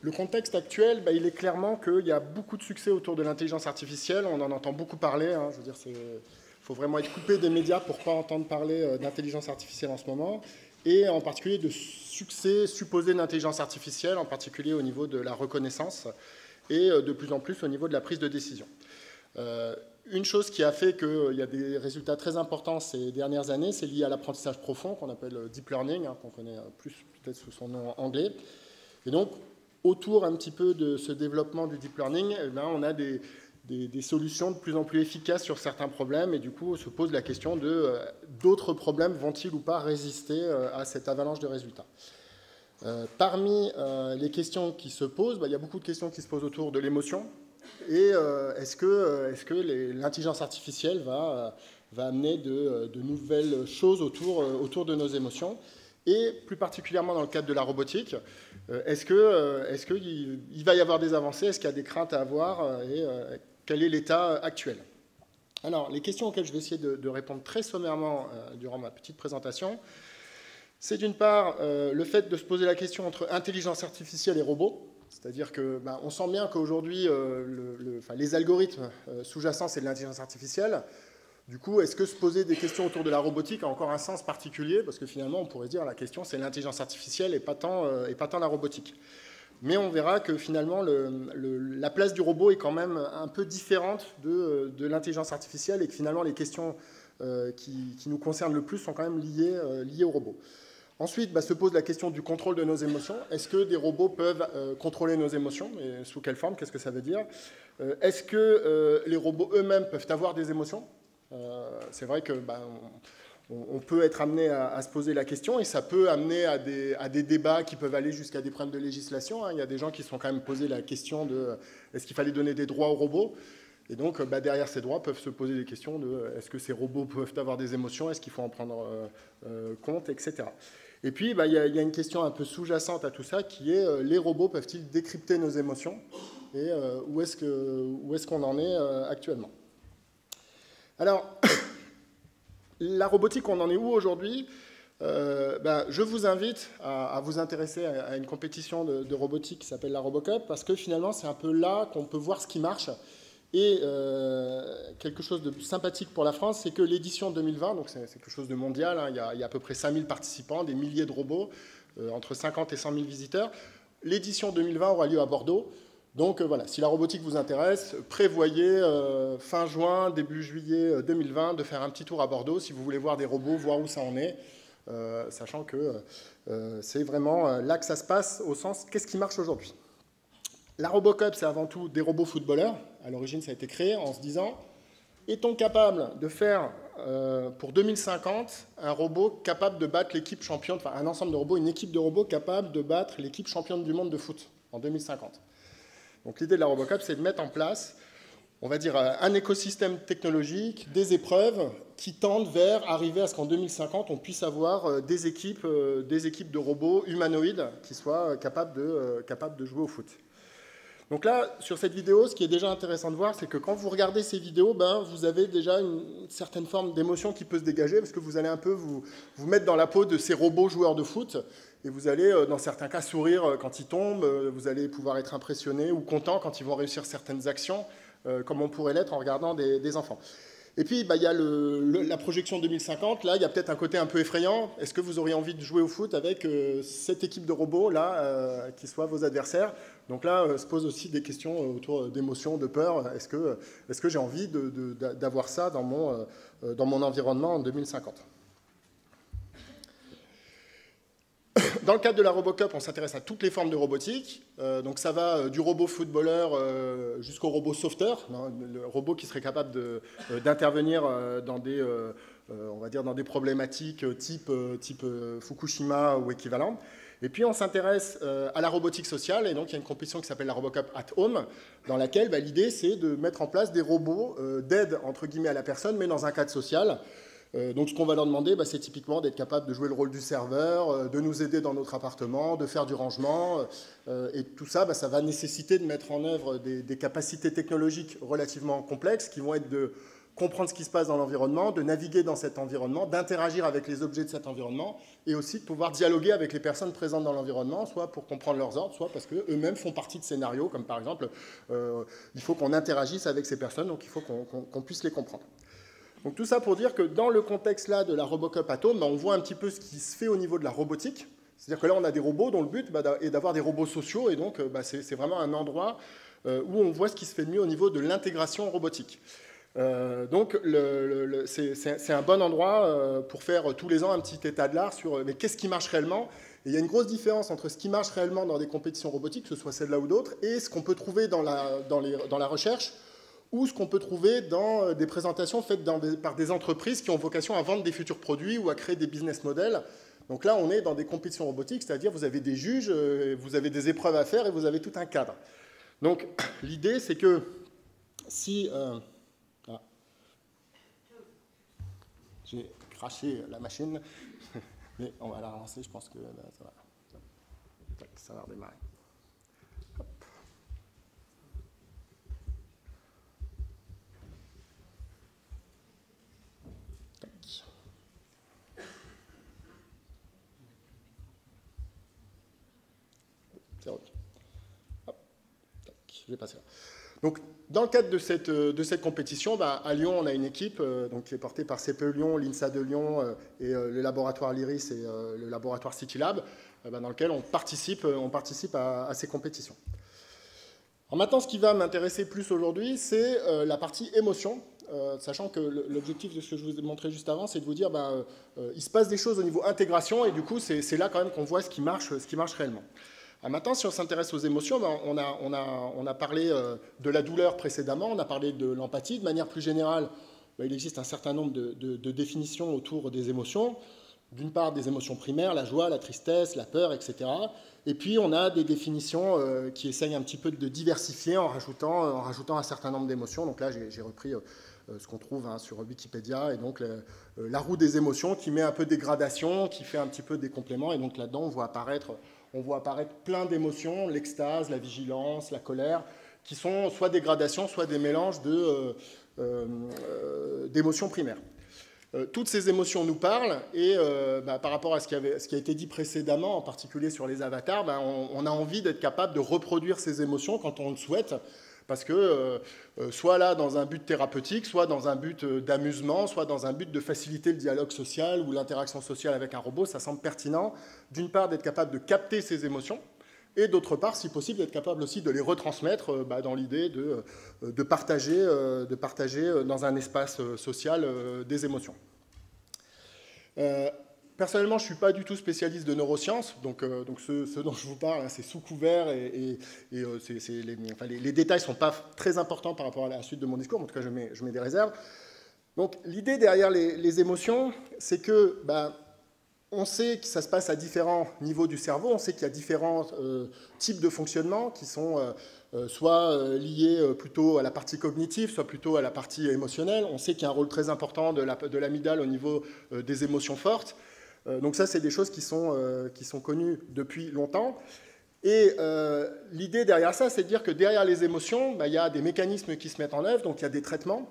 Le contexte actuel, il est clairement qu'il y a beaucoup de succès autour de l'intelligence artificielle. On en entend beaucoup parler. Je veux dire, il faut vraiment être coupé des médias pour ne pas entendre parler d'intelligence artificielle en ce moment. Et en particulier de succès supposé d'intelligence artificielle, en particulier au niveau de la reconnaissance et de plus en plus au niveau de la prise de décision. Une chose qui a fait qu'il y a des résultats très importants ces dernières années, c'est lié à l'apprentissage profond, qu'on appelle deep learning, qu'on connaît plus peut-être sous son nom anglais. Et donc, autour un petit peu de ce développement du deep learning, on a des solutions de plus en plus efficaces sur certains problèmes, et du coup, on se pose la question de d'autres problèmes vont-ils ou pas résister à cette avalanche de résultats. Parmi les questions qui se posent, il y a beaucoup de questions qui se posent autour de l'émotion. Et est-ce que l'intelligence artificielle va amener de nouvelles choses autour de nos émotions? Et plus particulièrement dans le cadre de la robotique, est-ce qu'il va y avoir des avancées? Est-ce qu'il y a des craintes à avoir? Et quel est l'état actuel? Alors, les questions auxquelles je vais essayer de répondre très sommairement durant ma petite présentation, c'est d'une part le fait de se poser la question entre intelligence artificielle et robot. C'est-à-dire qu'on sent bien qu'aujourd'hui, les algorithmes sous-jacents, c'est de l'intelligence artificielle. Du coup, est-ce que se poser des questions autour de la robotique a encore un sens particulier? Parce que finalement, on pourrait dire la question, c'est l'intelligence artificielle et pas tant la robotique. Mais on verra que finalement, la place du robot est quand même un peu différente de l'intelligence artificielle et que finalement, les questions qui nous concernent le plus sont quand même liées au robot. Ensuite, se pose la question du contrôle de nos émotions. Est-ce que des robots peuvent contrôler nos émotions? Et sous quelle forme? Qu'est-ce que ça veut dire? Est-ce que les robots eux-mêmes peuvent avoir des émotions? C'est vrai que on peut être amené à se poser la question et ça peut amener à des débats qui peuvent aller jusqu'à des problèmes de législation. Il y a des gens qui se sont quand même posé la question de est-ce qu'il fallait donner des droits aux robots? Et donc, derrière ces droits peuvent se poser des questions de est-ce que ces robots peuvent avoir des émotions? Est-ce qu'il faut en prendre compte, etc. Et puis, il y a une question un peu sous-jacente à tout ça qui est les robots peuvent-ils décrypter nos émotions? Et où est-ce qu'on en est actuellement? Alors, la robotique, on en est où aujourd'hui? Je vous invite à vous intéresser à une compétition de robotique qui s'appelle la Robocup, parce que finalement, c'est un peu là qu'on peut voir ce qui marche. Et quelque chose de sympathique pour la France, c'est que l'édition 2020, donc c'est quelque chose de mondial, hein, il y a à peu près 5000 participants, des milliers de robots, entre 50 et 100 000 visiteurs. L'édition 2020 aura lieu à Bordeaux. Donc voilà, si la robotique vous intéresse, prévoyez fin juin, début juillet 2020 de faire un petit tour à Bordeaux si vous voulez voir des robots, voir où ça en est, sachant que c'est vraiment là que ça se passe au sens qu'est-ce qui marche aujourd'hui. La Robocup, c'est avant tout des robots footballeurs. À l'origine, ça a été créé en se disant, est-on capable de faire pour 2050 un robot capable de battre l'équipe championne, enfin un ensemble de robots, une équipe de robots capable de battre l'équipe championne du monde de foot en 2050. Donc l'idée de la Robocup, c'est de mettre en place, on va dire, un écosystème technologique, des épreuves qui tendent vers arriver à ce qu'en 2050, on puisse avoir des équipes de robots humanoïdes qui soient capables de jouer au foot. Donc là, sur cette vidéo, ce qui est déjà intéressant de voir, c'est que quand vous regardez ces vidéos, vous avez déjà une certaine forme d'émotion qui peut se dégager, parce que vous allez un peu vous mettre dans la peau de ces robots joueurs de foot, et vous allez, dans certains cas, sourire quand ils tombent, vous allez pouvoir être impressionné ou content quand ils vont réussir certaines actions, comme on pourrait l'être en regardant des enfants. Et puis, il y a la projection 2050. Là, il y a peut-être un côté un peu effrayant. Est-ce que vous auriez envie de jouer au foot avec cette équipe de robots, là, qui soient vos adversaires? Donc là, se posent aussi des questions autour d'émotions, de peur. Est-ce que j'ai envie d'avoir ça dans mon environnement en 2050? Dans le cadre de la Robocup, on s'intéresse à toutes les formes de robotique. Donc ça va du robot footballeur jusqu'au robot sauveteur, le robot qui serait capable d'intervenir dans des problématiques type Fukushima ou équivalent. Et puis on s'intéresse à la robotique sociale, et donc il y a une compétition qui s'appelle la Robocup at Home, dans laquelle l'idée c'est de mettre en place des robots d'aide entre guillemets à la personne, mais dans un cadre social. Donc ce qu'on va leur demander, c'est typiquement d'être capable de jouer le rôle du serveur, de nous aider dans notre appartement, de faire du rangement. Et tout ça, ça va nécessiter de mettre en œuvre des capacités technologiques relativement complexes qui vont être de comprendre ce qui se passe dans l'environnement, de naviguer dans cet environnement, d'interagir avec les objets de cet environnement et aussi de pouvoir dialoguer avec les personnes présentes dans l'environnement, soit pour comprendre leurs ordres, soit parce qu'eux-mêmes font partie de scénarios, comme par exemple, il faut qu'on interagisse avec ces personnes, donc il faut qu'on puisse les comprendre. Donc tout ça pour dire que dans le contexte là de la Robocup at Home, on voit un petit peu ce qui se fait au niveau de la robotique. C'est-à-dire que là, on a des robots dont le but est d'avoir des robots sociaux, et donc c'est vraiment un endroit où on voit ce qui se fait de mieux au niveau de l'intégration robotique. Donc c'est un bon endroit pour faire tous les ans un petit état de l'art sur mais qu'est-ce qui marche réellement. Et il y a une grosse différence entre ce qui marche réellement dans des compétitions robotiques, que ce soit celle-là ou d'autres, et ce qu'on peut trouver dans la recherche, ou ce qu'on peut trouver dans des présentations faites par des entreprises qui ont vocation à vendre des futurs produits ou à créer des business models. Donc là, on est dans des compétitions robotiques, c'est-à-dire vous avez des juges, vous avez des épreuves à faire et vous avez tout un cadre. Donc l'idée, c'est que si... j'ai craché la machine, mais on va la relancer, je pense que ça va redémarrer. Je vais passer là. Donc, dans le cadre de cette compétition, à Lyon, on a une équipe qui est portée par CPE Lyon, l'INSA de Lyon et le laboratoire Lyris et le laboratoire CityLab, dans lequel on participe à ces compétitions. Alors maintenant, ce qui va m'intéresser plus aujourd'hui, c'est la partie émotion, sachant que l'objectif de ce que je vous ai montré juste avant, c'est de vous dire il se passe des choses au niveau intégration, et du coup, c'est là quand même qu'on voit ce qui marche réellement. Maintenant, si on s'intéresse aux émotions, ben, on a parlé de la douleur précédemment, on a parlé de l'empathie. De manière plus générale, ben, il existe un certain nombre de définitions autour des émotions. D'une part, des émotions primaires, la joie, la tristesse, la peur, etc. Et puis, on a des définitions qui essayent un petit peu de diversifier en rajoutant un certain nombre d'émotions. Donc là, j'ai repris ce qu'on trouve sur Wikipédia, et donc la roue des émotions qui met un peu des gradations, qui fait un petit peu des compléments. Et donc là-dedans, on voit apparaître plein d'émotions, l'extase, la vigilance, la colère, qui sont soit des gradations, soit des mélanges d'émotions primaires. Toutes ces émotions nous parlent, et par rapport à ce qui a été dit précédemment, en particulier sur les avatars, on a envie d'être capable de reproduire ces émotions quand on le souhaite, parce que soit là dans un but thérapeutique, soit dans un but d'amusement, soit dans un but de faciliter le dialogue social ou l'interaction sociale avec un robot, ça semble pertinent, d'une part d'être capable de capter ces émotions, et d'autre part, si possible, d'être capable aussi de les retransmettre dans l'idée de partager dans un espace social des émotions. Personnellement, je ne suis pas du tout spécialiste de neurosciences, donc ce dont je vous parle, c'est sous couvert, et les détails ne sont pas très importants par rapport à la suite de mon discours, en tout cas je mets des réserves. Donc l'idée derrière les émotions, c'est que on sait que ça se passe à différents niveaux du cerveau, on sait qu'il y a différents types de fonctionnement qui sont soit liés plutôt à la partie cognitive, soit plutôt à la partie émotionnelle. On sait qu'il y a un rôle très important de l'amygdale au niveau des émotions fortes. Donc ça, c'est des choses qui sont connues depuis longtemps. Et l'idée derrière ça, c'est de dire que derrière les émotions, il y a des mécanismes qui se mettent en œuvre, donc il y a des traitements.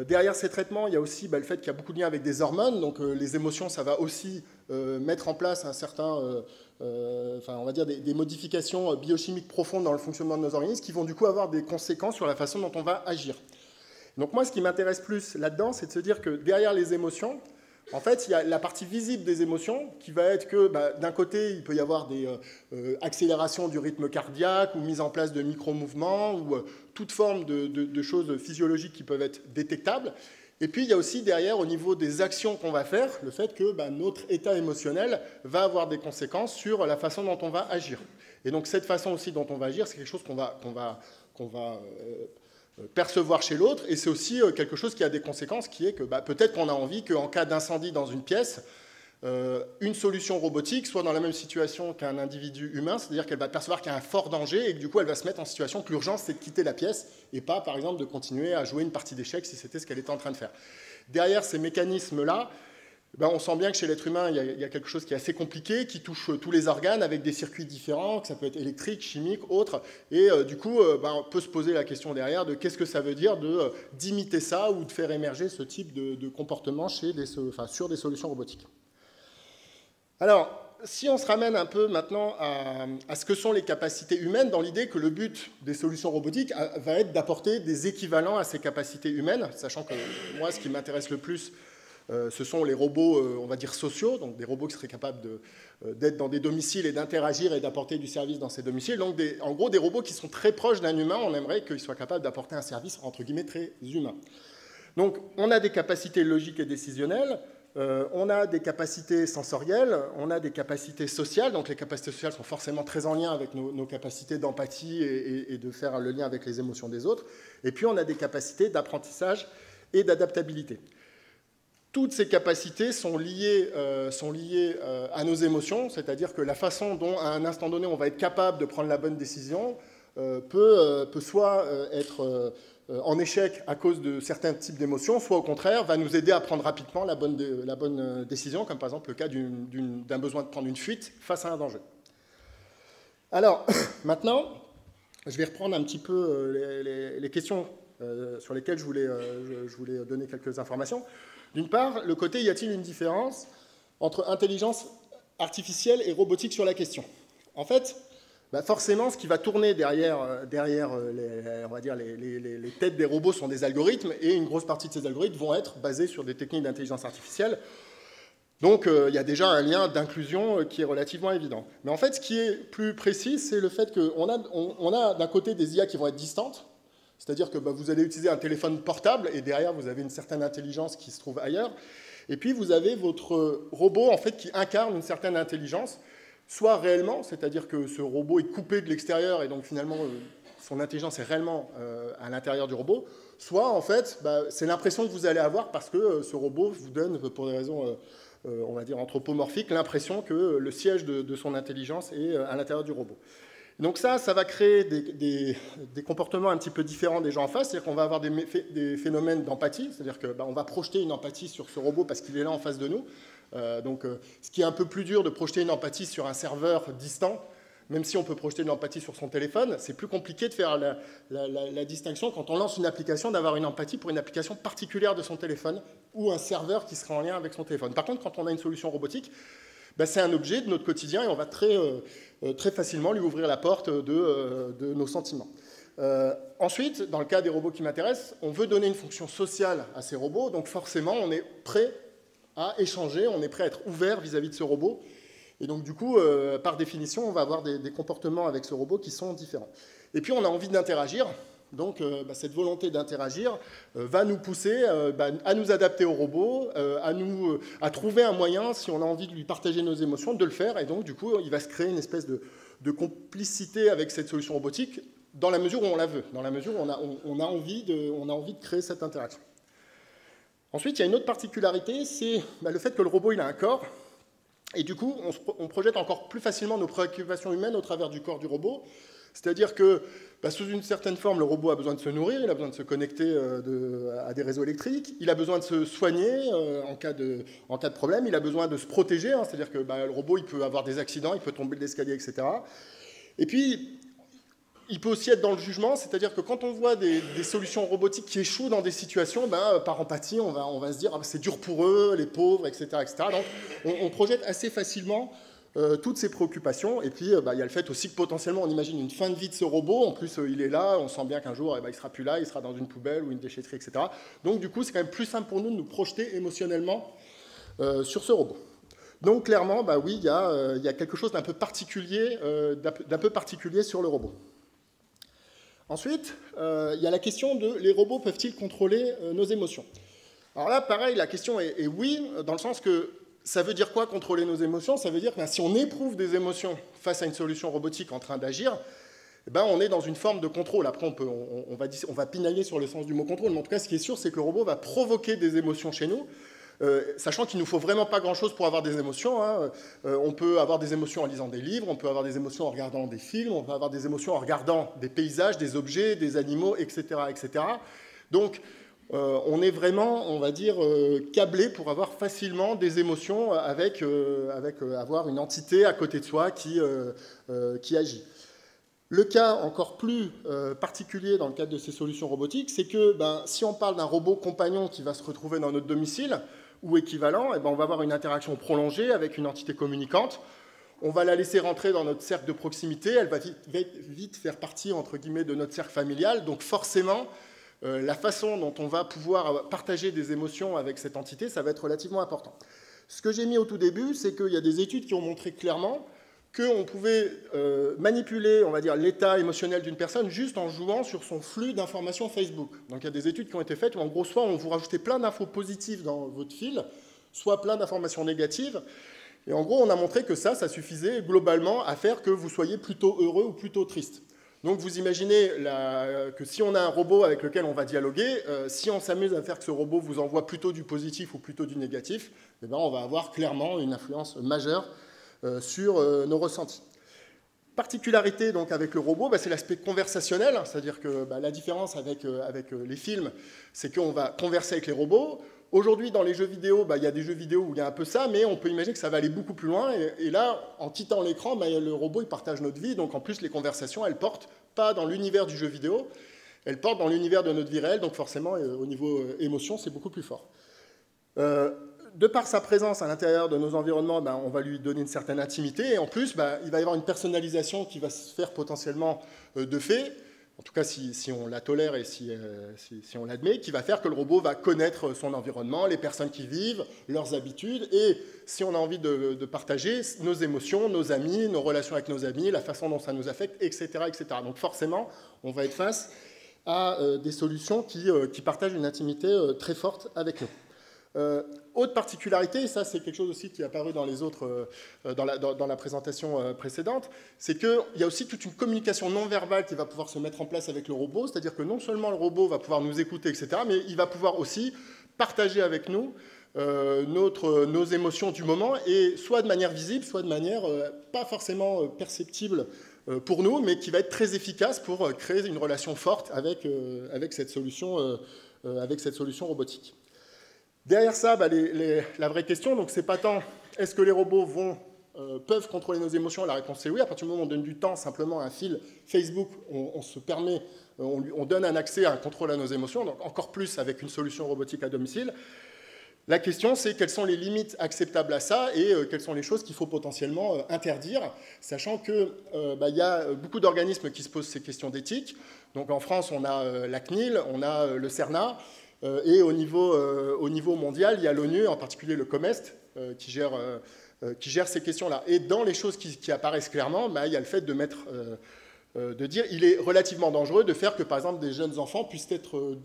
Derrière ces traitements, il y a aussi le fait qu'il y a beaucoup de liens avec des hormones, donc les émotions, ça va aussi mettre en place un certain, on va dire des modifications biochimiques profondes dans le fonctionnement de nos organismes qui vont du coup avoir des conséquences sur la façon dont on va agir. Donc moi, ce qui m'intéresse plus là-dedans, c'est de se dire que derrière les émotions, en fait, il y a la partie visible des émotions qui va être que, d'un côté, il peut y avoir des accélérations du rythme cardiaque ou mise en place de micro-mouvements ou toute forme de choses physiologiques qui peuvent être détectables. Et puis, il y a aussi derrière, au niveau des actions qu'on va faire, le fait que notre état émotionnel va avoir des conséquences sur la façon dont on va agir. Et donc, cette façon aussi dont on va agir, c'est quelque chose qu'on va percevoir chez l'autre, et c'est aussi quelque chose qui a des conséquences, qui est que peut-être qu'on a envie qu'en cas d'incendie dans une pièce, une solution robotique soit dans la même situation qu'un individu humain, c'est-à-dire qu'elle va percevoir qu'il y a un fort danger et que du coup elle va se mettre en situation que l'urgence c'est de quitter la pièce et pas par exemple de continuer à jouer une partie d'échecs si c'était ce qu'elle était en train de faire. Derrière ces mécanismes-là, on sent bien que chez l'être humain, il y a quelque chose qui est assez compliqué, qui touche tous les organes avec des circuits différents, que ça peut être électrique, chimique, autre. Et du coup, on peut se poser la question derrière de qu'est-ce que ça veut dire d'imiter ça ou de faire émerger ce type de comportement sur des solutions robotiques. Alors, si on se ramène un peu maintenant à ce que sont les capacités humaines, dans l'idée que le but des solutions robotiques va être d'apporter des équivalents à ces capacités humaines, sachant que moi, ce qui m'intéresse le plus, ce sont les robots, on va dire, sociaux, donc des robots qui seraient capables d'être dans des domiciles et d'interagir et d'apporter du service dans ces domiciles. Donc, en gros, des robots qui sont très proches d'un humain, on aimerait qu'ils soient capables d'apporter un service, entre guillemets, très humain. Donc, on a des capacités logiques et décisionnelles, on a des capacités sensorielles, on a des capacités sociales, donc les capacités sociales sont forcément très en lien avec nos capacités d'empathie et de faire le lien avec les émotions des autres, et puis on a des capacités d'apprentissage et d'adaptabilité. Toutes ces capacités sont liées à nos émotions, c'est-à-dire que la façon dont, à un instant donné, on va être capable de prendre la bonne décision peut soit être en échec à cause de certains types d'émotions, soit au contraire, va nous aider à prendre rapidement la bonne décision, comme par exemple le cas d'un besoin de prendre une fuite face à un danger. Alors, maintenant, je vais reprendre un petit peu les questions sur lesquelles je voulais donner quelques informations. D'une part, le côté, y a-t-il une différence entre intelligence artificielle et robotique sur la question? En fait, forcément, ce qui va tourner derrière on va dire les têtes des robots sont des algorithmes, et une grosse partie de ces algorithmes vont être basés sur des techniques d'intelligence artificielle. Donc, il y a déjà un lien d'inclusion qui est relativement évident. Mais en fait, ce qui est plus précis, c'est le fait qu'on a d'un côté des IA qui vont être distantes, c'est-à-dire que vous allez utiliser un téléphone portable et derrière, vous avez une certaine intelligence qui se trouve ailleurs. Et puis, vous avez votre robot en fait, qui incarne une certaine intelligence soit réellement, c'est-à-dire que ce robot est coupé de l'extérieur et donc finalement son intelligence est réellement à l'intérieur du robot, soit en fait c'est l'impression que vous allez avoir parce que ce robot vous donne, pour des raisons on va dire anthropomorphiques, l'impression que le siège de son intelligence est à l'intérieur du robot. Donc ça va créer des comportements un petit peu différents des gens en face, c'est-à-dire qu'on va avoir des phénomènes d'empathie, c'est-à-dire qu'on va projeter une empathie sur ce robot parce qu'il est là en face de nous. Ce qui est un peu plus dur de projeter une empathie sur un serveur distant, même si on peut projeter une empathie sur son téléphone, c'est plus compliqué de faire la distinction quand on lance une application, d'avoir une empathie pour une application particulière de son téléphone ou un serveur qui sera en lien avec son téléphone. Par contre, quand on a une solution robotique, c'est un objet de notre quotidien et on va très facilement lui ouvrir la porte de nos sentiments. Ensuite, dans le cas des robots qui m'intéressent, on veut donner une fonction sociale à ces robots, donc forcément on est prêt à échanger, on est prêt à être ouvert vis-à-vis de ce robot. Et donc du coup, par définition, on va avoir des comportements avec ce robot qui sont différents. Et puis on a envie d'interagir. Donc cette volonté d'interagir va nous pousser à nous adapter au robot, à trouver un moyen, si on a envie de lui partager nos émotions, de le faire. Et donc du coup, il va se créer une espèce de complicité avec cette solution robotique dans la mesure où on la veut, dans la mesure où on a envie de créer cette interaction. Ensuite, il y a une autre particularité, c'est le fait que le robot il a un corps. Et du coup, on projette encore plus facilement nos préoccupations humaines au travers du corps du robot. C'est-à-dire que, sous une certaine forme, le robot a besoin de se nourrir, il a besoin de se connecter à des réseaux électriques, il a besoin de se soigner en cas de problème, il a besoin de se protéger, c'est-à-dire que le robot il peut avoir des accidents, il peut tomber de l'escalier, etc. Et puis, il peut aussi être dans le jugement, c'est-à-dire que quand on voit des solutions robotiques qui échouent dans des situations, par empathie, on va se dire c'est dur pour eux, les pauvres, etc. etc. Donc, on projette assez facilement toutes ces préoccupations. Et puis, il y a le fait aussi que potentiellement, on imagine une fin de vie de ce robot. En plus, il est là, on sent bien qu'un jour, il ne sera plus là, il sera dans une poubelle ou une déchetterie, etc. Donc, du coup, c'est quand même plus simple pour nous de nous projeter émotionnellement sur ce robot. Donc, clairement, oui, il y a quelque chose d'un peu particulier sur le robot. Ensuite, il y a la question de les robots peuvent-ils contrôler nos émotions? Alors là, pareil, la question est oui, dans le sens que ça veut dire quoi contrôler nos émotions? Ça veut dire que si on éprouve des émotions face à une solution robotique en train d'agir, on est dans une forme de contrôle. Après, on va pinailler sur le sens du mot contrôle, mais en tout cas, ce qui est sûr, c'est que le robot va provoquer des émotions chez nous, sachant qu'il ne nous faut vraiment pas grand-chose pour avoir des émotions. On peut avoir des émotions en lisant des livres, on peut avoir des émotions en regardant des films, on peut avoir des émotions en regardant des paysages, des objets, des animaux, etc. etc. Donc, on est vraiment, on va dire, câblé pour avoir facilement des émotions avec avoir une entité à côté de soi qui agit. Le cas encore plus particulier dans le cadre de ces solutions robotiques, c'est que si on parle d'un robot compagnon qui va se retrouver dans notre domicile, ou équivalent, on va avoir une interaction prolongée avec une entité communicante. On va la laisser rentrer dans notre cercle de proximité, elle va vite faire partie, entre guillemets, de notre cercle familial. Donc forcément, la façon dont on va pouvoir partager des émotions avec cette entité, ça va être relativement important. Ce que j'ai mis au tout début, c'est qu'il y a des études qui ont montré clairement qu'on pouvait manipuler, on va dire, l'état émotionnel d'une personne juste en jouant sur son flux d'informations Facebook. Donc il y a des études qui ont été faites où en gros, soit on vous rajoutait plein d'infos positives dans votre fil, soit plein d'informations négatives. Et en gros, on a montré que ça suffisait globalement à faire que vous soyez plutôt heureux ou plutôt triste. Donc vous imaginez que si on a un robot avec lequel on va dialoguer, si on s'amuse à faire que ce robot vous envoie plutôt du positif ou plutôt du négatif, on va avoir clairement une influence majeure sur nos ressentis. Particularité donc avec le robot, c'est l'aspect conversationnel, c'est-à-dire que la différence avec les films, c'est qu'on va converser avec les robots. Aujourd'hui, dans les jeux vidéo, il y a des jeux vidéo où il y a un peu ça, mais on peut imaginer que ça va aller beaucoup plus loin. Et là, en quittant l'écran, le robot il partage notre vie, donc en plus les conversations, elles portent pas dans l'univers du jeu vidéo, elles portent dans l'univers de notre vie réelle, donc forcément, au niveau émotion, c'est beaucoup plus fort. De par sa présence à l'intérieur de nos environnements, on va lui donner une certaine intimité, et en plus, il va y avoir une personnalisation qui va se faire potentiellement de fait, en tout cas si on la tolère et si on l'admet, qui va faire que le robot va connaître son environnement, les personnes qui vivent, leurs habitudes, et si on a envie de partager nos émotions, nos amis, nos relations avec nos amis, la façon dont ça nous affecte, etc. etc. Donc forcément, on va être face à des solutions qui partagent une intimité très forte avec nous. Autre particularité, et ça c'est quelque chose aussi qui est apparu dans les autres, dans la présentation précédente, c'est qu'il y a aussi toute une communication non verbale qui va pouvoir se mettre en place avec le robot, c'est-à-dire que non seulement le robot va pouvoir nous écouter, etc., mais il va pouvoir aussi partager avec nous nos émotions du moment, et soit de manière visible, soit de manière pas forcément perceptible pour nous, mais qui va être très efficace pour créer une relation forte avec cette solution robotique. Derrière ça, la vraie question, donc c'est pas tant est-ce que les robots peuvent contrôler nos émotions. La réponse est oui. À partir du moment où on donne du temps simplement à un fil Facebook, on donne un accès à un contrôle à nos émotions, donc encore plus avec une solution robotique à domicile. La question, c'est quelles sont les limites acceptables à ça et quelles sont les choses qu'il faut potentiellement interdire, sachant qu'il y a beaucoup d'organismes qui se posent ces questions d'éthique. Donc en France, on a la CNIL, on a le CERNA, et au niveau mondial, il y a l'ONU, en particulier le COMEST, qui gère ces questions-là. Et dans les choses qui apparaissent clairement, il y a le fait de dire qu'il est relativement dangereux de faire que, par exemple, des jeunes enfants puissent être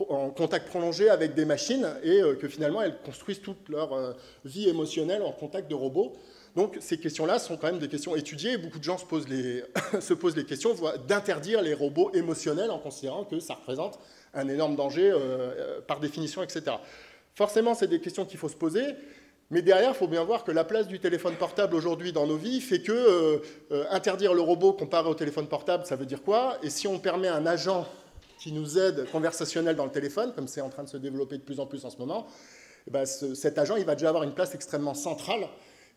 en contact prolongé avec des machines et que finalement elles construisent toute leur vie émotionnelle en contact de robots. Donc ces questions-là sont quand même des questions étudiées et beaucoup de gens se posent les questions d'interdire les robots émotionnels en considérant que ça représente un énorme danger par définition, etc. Forcément, c'est des questions qu'il faut se poser, mais derrière, il faut bien voir que la place du téléphone portable aujourd'hui dans nos vies fait que interdire le robot comparé au téléphone portable, ça veut dire quoi? Et si on permet un agent qui nous aide conversationnel dans le téléphone, comme c'est en train de se développer de plus en plus en ce moment, cet agent, il va déjà avoir une place extrêmement centrale,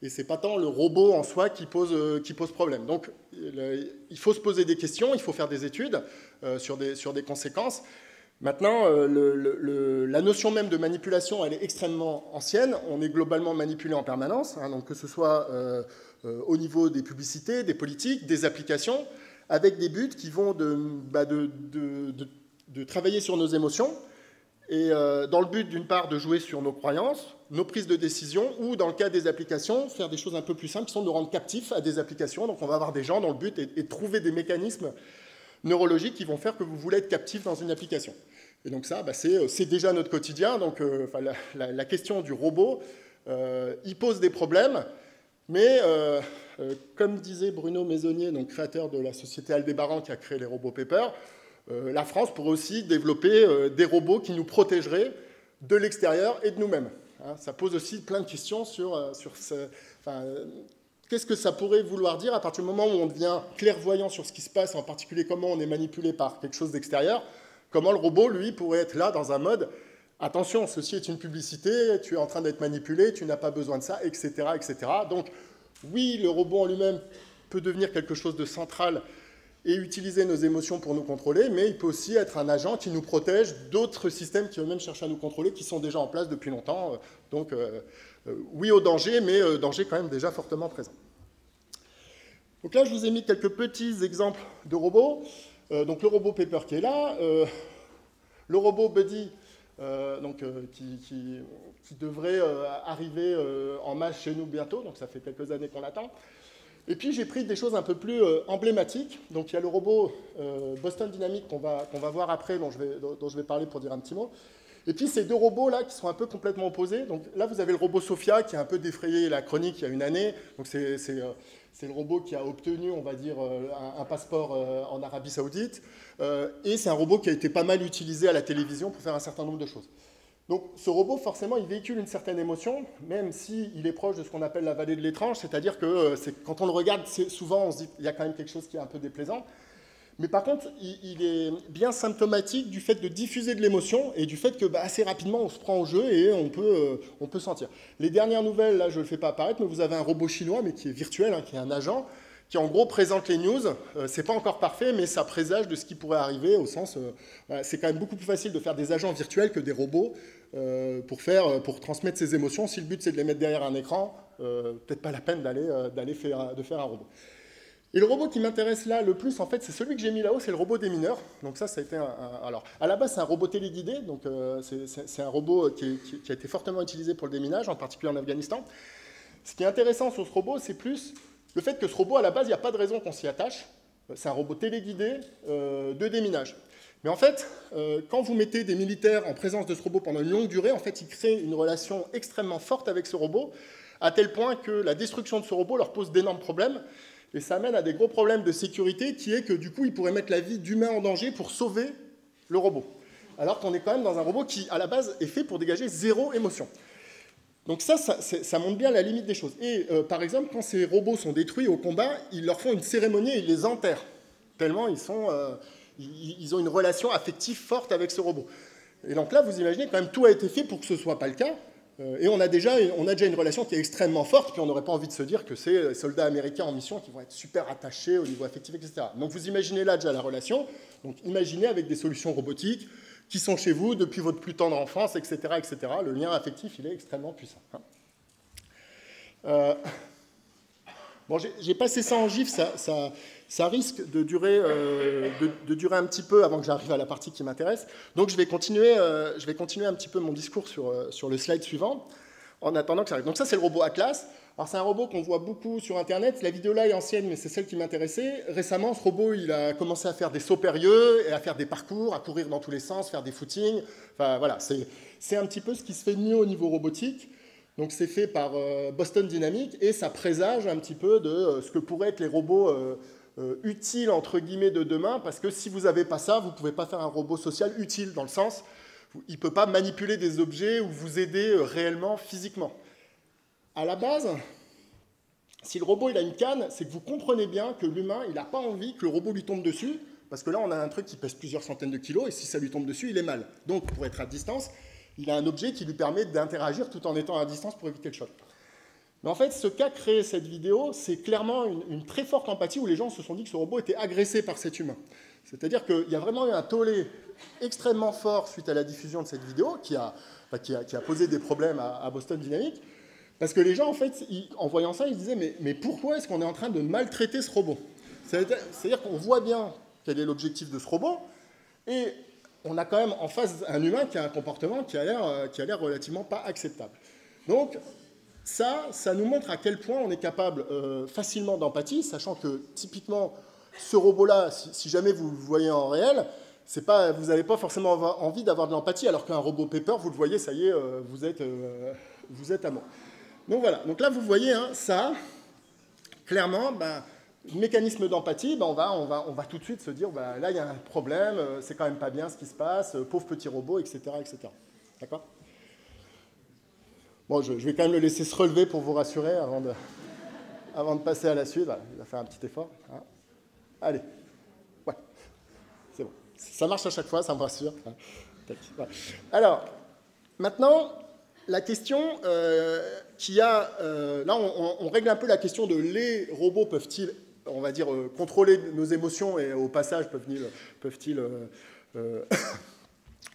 et ce n'est pas tant le robot en soi qui pose problème. Donc, il faut se poser des questions, il faut faire des études sur des conséquences. Maintenant, la notion même de manipulation, elle est extrêmement ancienne. On est globalement manipulé en permanence, hein, donc que ce soit au niveau des publicités, des politiques, des applications, avec des buts qui vont de travailler sur nos émotions, et dans le but, d'une part, de jouer sur nos croyances, nos prises de décision, ou dans le cas des applications, faire des choses un peu plus simples, qui sont de nous rendre captifs à des applications. Donc on va avoir des gens dont le but est de trouver des mécanismes neurologiques qui vont faire que vous voulez être captif dans une application. Et donc ça, c'est déjà notre quotidien. Donc la question du robot, il pose des problèmes, mais comme disait Bruno Maisonnier, donc créateur de la société Aldébaran qui a créé les robots Pepper, la France pourrait aussi développer des robots qui nous protégeraient de l'extérieur et de nous-mêmes. Hein, ça pose aussi plein de questions sur qu'est-ce que ça pourrait vouloir dire à partir du moment où on devient clairvoyant sur ce qui se passe, en particulier comment on est manipulé par quelque chose d'extérieur, comment le robot, lui, pourrait être là dans un mode « attention, ceci est une publicité, tu es en train d'être manipulé, tu n'as pas besoin de ça, etc. etc. » Donc, oui, le robot en lui-même peut devenir quelque chose de central et utiliser nos émotions pour nous contrôler, mais il peut aussi être un agent qui nous protège d'autres systèmes qui eux-mêmes cherchent à nous contrôler, qui sont déjà en place depuis longtemps. Donc, oui au danger, mais danger quand même déjà fortement présent. Donc là, je vous ai mis quelques petits exemples de robots. Donc le robot Pepper qui est là, le robot Buddy qui devrait arriver en masse chez nous bientôt, donc ça fait quelques années qu'on l'attend. Et puis j'ai pris des choses un peu plus emblématiques. Donc il y a le robot Boston Dynamics qu'on va voir après, dont je vais parler pour dire un petit mot. Et puis ces deux robots-là qui sont un peu complètement opposés. Donc là, vous avez le robot Sophia qui a un peu défrayé la chronique il y a une année. Donc c'est le robot qui a obtenu, on va dire, un passeport en Arabie Saoudite. Et c'est un robot qui a été pas mal utilisé à la télévision pour faire un certain nombre de choses. Donc ce robot, forcément, il véhicule une certaine émotion, même s'il est proche de ce qu'on appelle la vallée de l'étrange, c'est-à-dire que quand on le regarde, souvent on se dit qu'il y a quand même quelque chose qui est un peu déplaisant. Mais par contre, il est bien symptomatique du fait de diffuser de l'émotion et du fait que assez rapidement on se prend au jeu et on peut sentir. Les dernières nouvelles, là je ne le fais pas apparaître, mais vous avez un robot chinois, mais qui est virtuel, hein, qui est un agent, qui en gros présente les news. C'est pas encore parfait, mais ça présage de ce qui pourrait arriver au sens... c'est quand même beaucoup plus facile de faire des agents virtuels que des robots pour transmettre ses émotions. Si le but c'est de les mettre derrière un écran, peut-être pas la peine de faire un robot. Et le robot qui m'intéresse là le plus, en fait, c'est celui que j'ai mis là-haut, c'est le robot démineur. Donc ça a été alors, à la base, c'est un robot téléguidé, donc c'est un robot qui a été fortement utilisé pour le déminage, en particulier en Afghanistan. Ce qui est intéressant sur ce robot, c'est plus le fait que ce robot, à la base, il n'y a pas de raison qu'on s'y attache. C'est un robot téléguidé de déminage. Mais en fait, quand vous mettez des militaires en présence de ce robot pendant une longue durée, en fait, ils créent une relation extrêmement forte avec ce robot, à tel point que la destruction de ce robot leur pose d'énormes problèmes, et ça amène à des gros problèmes de sécurité, qui est que du coup, ils pourraient mettre la vie d'humains en danger pour sauver le robot. Alors qu'on est quand même dans un robot qui, à la base, est fait pour dégager 0 émotion. Donc ça montre bien la limite des choses. Et par exemple, quand ces robots sont détruits au combat, ils leur font une cérémonie et ils les enterrent, tellement ils ont une relation affective forte avec ce robot. Et donc là, vous imaginez, quand même, tout a été fait pour que ce ne soit pas le cas. Et on a déjà une relation qui est extrêmement forte, puis on n'aurait pas envie de se dire que c'est les soldats américains en mission qui vont être super attachés au niveau affectif, etc. Donc vous imaginez là déjà la relation. Donc imaginez avec des solutions robotiques qui sont chez vous depuis votre plus tendre enfance, etc., etc. Le lien affectif, il est extrêmement puissant. Bon, j'ai passé ça en gif, ça risque de durer un petit peu avant que j'arrive à la partie qui m'intéresse. Donc je vais continuer un petit peu mon discours sur le slide suivant, en attendant que ça arrive. Donc ça, c'est le robot Atlas. Alors c'est un robot qu'on voit beaucoup sur Internet. La vidéo là est ancienne, mais c'est celle qui m'intéressait. Récemment, ce robot, il a commencé à faire des sauts périlleux, et à faire des parcours, à courir dans tous les sens, faire des footings. Enfin voilà, c'est un petit peu ce qui se fait de mieux au niveau robotique. Donc c'est fait par Boston Dynamics, et ça présage un petit peu de ce que pourraient être les robots utiles, entre guillemets, de demain, parce que si vous n'avez pas ça, vous ne pouvez pas faire un robot social utile, dans le sens où il ne peut pas manipuler des objets ou vous aider réellement, physiquement. À la base, si le robot il a une canne, c'est que vous comprenez bien que l'humain, il n'a pas envie que le robot lui tombe dessus, parce que là, on a un truc qui pèse plusieurs centaines de kilos, et si ça lui tombe dessus, il est mal. Donc, pour être à distance, il a un objet qui lui permet d'interagir tout en étant à distance pour éviter le choc. Mais en fait, ce qu'a créé cette vidéo, c'est clairement une très forte empathie où les gens se sont dit que ce robot était agressé par cet humain. C'est-à-dire qu'il y a vraiment eu un tollé extrêmement fort suite à la diffusion de cette vidéo qui a posé des problèmes à Boston Dynamics. Parce que les gens, en fait, en voyant ça, ils se disaient mais pourquoi est-ce qu'on est en train de maltraiter ce robot? C'est-à-dire qu'on voit bien quel est l'objectif de ce robot, et on a quand même en face un humain qui a un comportement qui a l'air relativement pas acceptable. Donc, ça nous montre à quel point on est capable facilement d'empathie, sachant que, typiquement, ce robot-là, si jamais vous le voyez en réel, vous n'avez pas forcément envie d'avoir de l'empathie, alors qu'un robot Pepper, vous le voyez, ça y est, vous êtes à mort. Donc voilà, donc là vous voyez, hein, ça, clairement, mécanisme d'empathie, on va tout de suite se dire, là il y a un problème, c'est quand même pas bien ce qui se passe, pauvre petit robot, etc. etc. D'accord? Bon, je vais quand même le laisser se relever pour vous rassurer avant de passer à la suite. Voilà, il va faire un petit effort. Hein. Allez, ouais, c'est bon. Ça marche à chaque fois, ça me rassure. Hein. Voilà. Alors, maintenant... La question qu'il y a, là on règle un peu la question de les robots peuvent-ils, on va dire, contrôler nos émotions et au passage peuvent-ils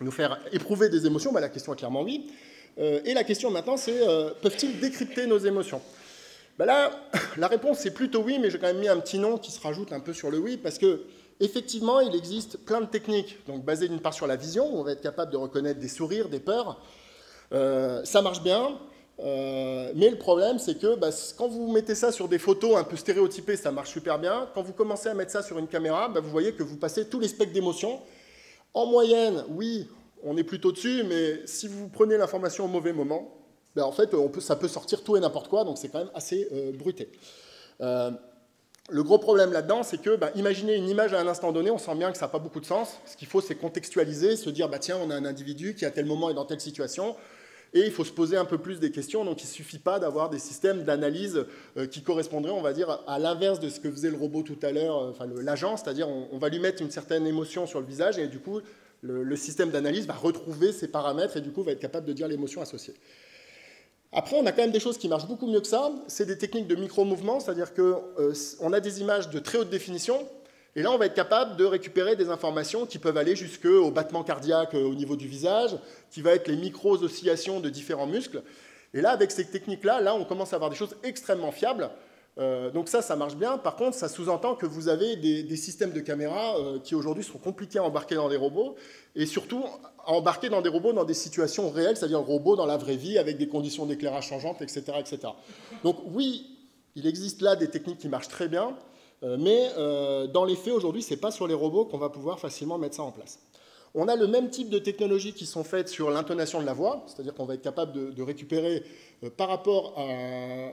nous faire éprouver des émotions? La question est clairement oui. Et la question maintenant c'est peuvent-ils décrypter nos émotions? Là, la réponse c'est plutôt oui, mais j'ai quand même mis un petit nom qui se rajoute un peu sur le oui, parce que effectivement il existe plein de techniques, donc basées d'une part sur la vision, où on va être capable de reconnaître des sourires, des peurs. Ça marche bien, mais le problème, c'est que quand vous mettez ça sur des photos un peu stéréotypées, ça marche super bien. Quand vous commencez à mettre ça sur une caméra, vous voyez que vous passez tous les spectres d'émotions. En moyenne, oui, on est plutôt dessus, mais si vous prenez l'information au mauvais moment, en fait, ça peut sortir tout et n'importe quoi, donc c'est quand même assez bruté. Le gros problème là-dedans, c'est que, imaginez une image à un instant donné, on sent bien que ça n'a pas beaucoup de sens. Ce qu'il faut, c'est contextualiser, se dire, tiens, on a un individu qui à tel moment est dans telle situation, et il faut se poser un peu plus des questions, donc il ne suffit pas d'avoir des systèmes d'analyse qui correspondraient, on va dire, à l'inverse de ce que faisait le robot tout à l'heure, l'agent, c'est-à-dire on va lui mettre une certaine émotion sur le visage, et du coup, le système d'analyse va retrouver ses paramètres, et du coup, va être capable de dire l'émotion associée. Après, on a quand même des choses qui marchent beaucoup mieux que ça, c'est des techniques de micro-mouvement, c'est-à-dire qu'on a des images de très haute définition, et là, on va être capable de récupérer des informations qui peuvent aller jusqu'au battement cardiaque au niveau du visage, qui va être les micro-oscillations de différents muscles. Et là, avec ces techniques-là, on commence à avoir des choses extrêmement fiables. Donc ça marche bien. Par contre, ça sous-entend que vous avez des systèmes de caméra qui aujourd'hui sont compliqués à embarquer dans des robots, et surtout à embarquer dans des robots dans des situations réelles, c'est-à-dire robots dans la vraie vie, avec des conditions d'éclairage changeantes, etc., etc. Donc oui, il existe là des techniques qui marchent très bien, mais dans les faits, aujourd'hui, ce n'est pas sur les robots qu'on va pouvoir facilement mettre ça en place. On a le même type de technologies qui sont faites sur l'intonation de la voix, c'est-à-dire qu'on va être capable de récupérer, par rapport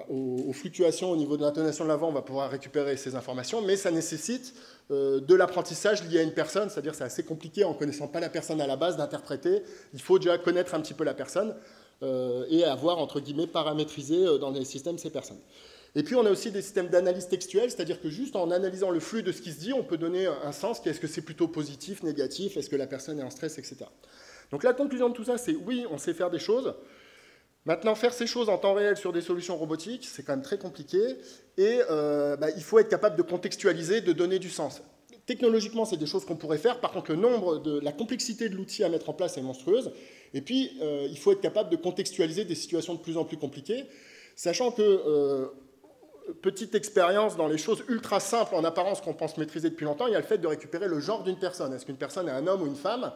aux fluctuations au niveau de l'intonation de la voix, on va pouvoir récupérer ces informations, mais ça nécessite de l'apprentissage lié à une personne, c'est-à-dire c'est assez compliqué en ne connaissant pas la personne à la base d'interpréter. Il faut déjà connaître un petit peu la personne et avoir, entre guillemets, paramétrisé dans les systèmes ces personnes. Et puis, on a aussi des systèmes d'analyse textuelle, c'est-à-dire que juste en analysant le flux de ce qui se dit, on peut donner un sens. Est-ce que c'est plutôt positif, négatif? Est-ce que la personne est en stress, etc. Donc, la conclusion de tout ça, c'est oui, on sait faire des choses. Maintenant, faire ces choses en temps réel sur des solutions robotiques, c'est quand même très compliqué. Et il faut être capable de contextualiser, de donner du sens. Technologiquement, c'est des choses qu'on pourrait faire. Par contre, la complexité de l'outil à mettre en place est monstrueuse. Et puis, il faut être capable de contextualiser des situations de plus en plus compliquées, sachant que... petite expérience dans les choses ultra simples en apparence qu'on pense maîtriser depuis longtemps, il y a le fait de récupérer le genre d'une personne. Est-ce qu'une personne est un homme ou une femme?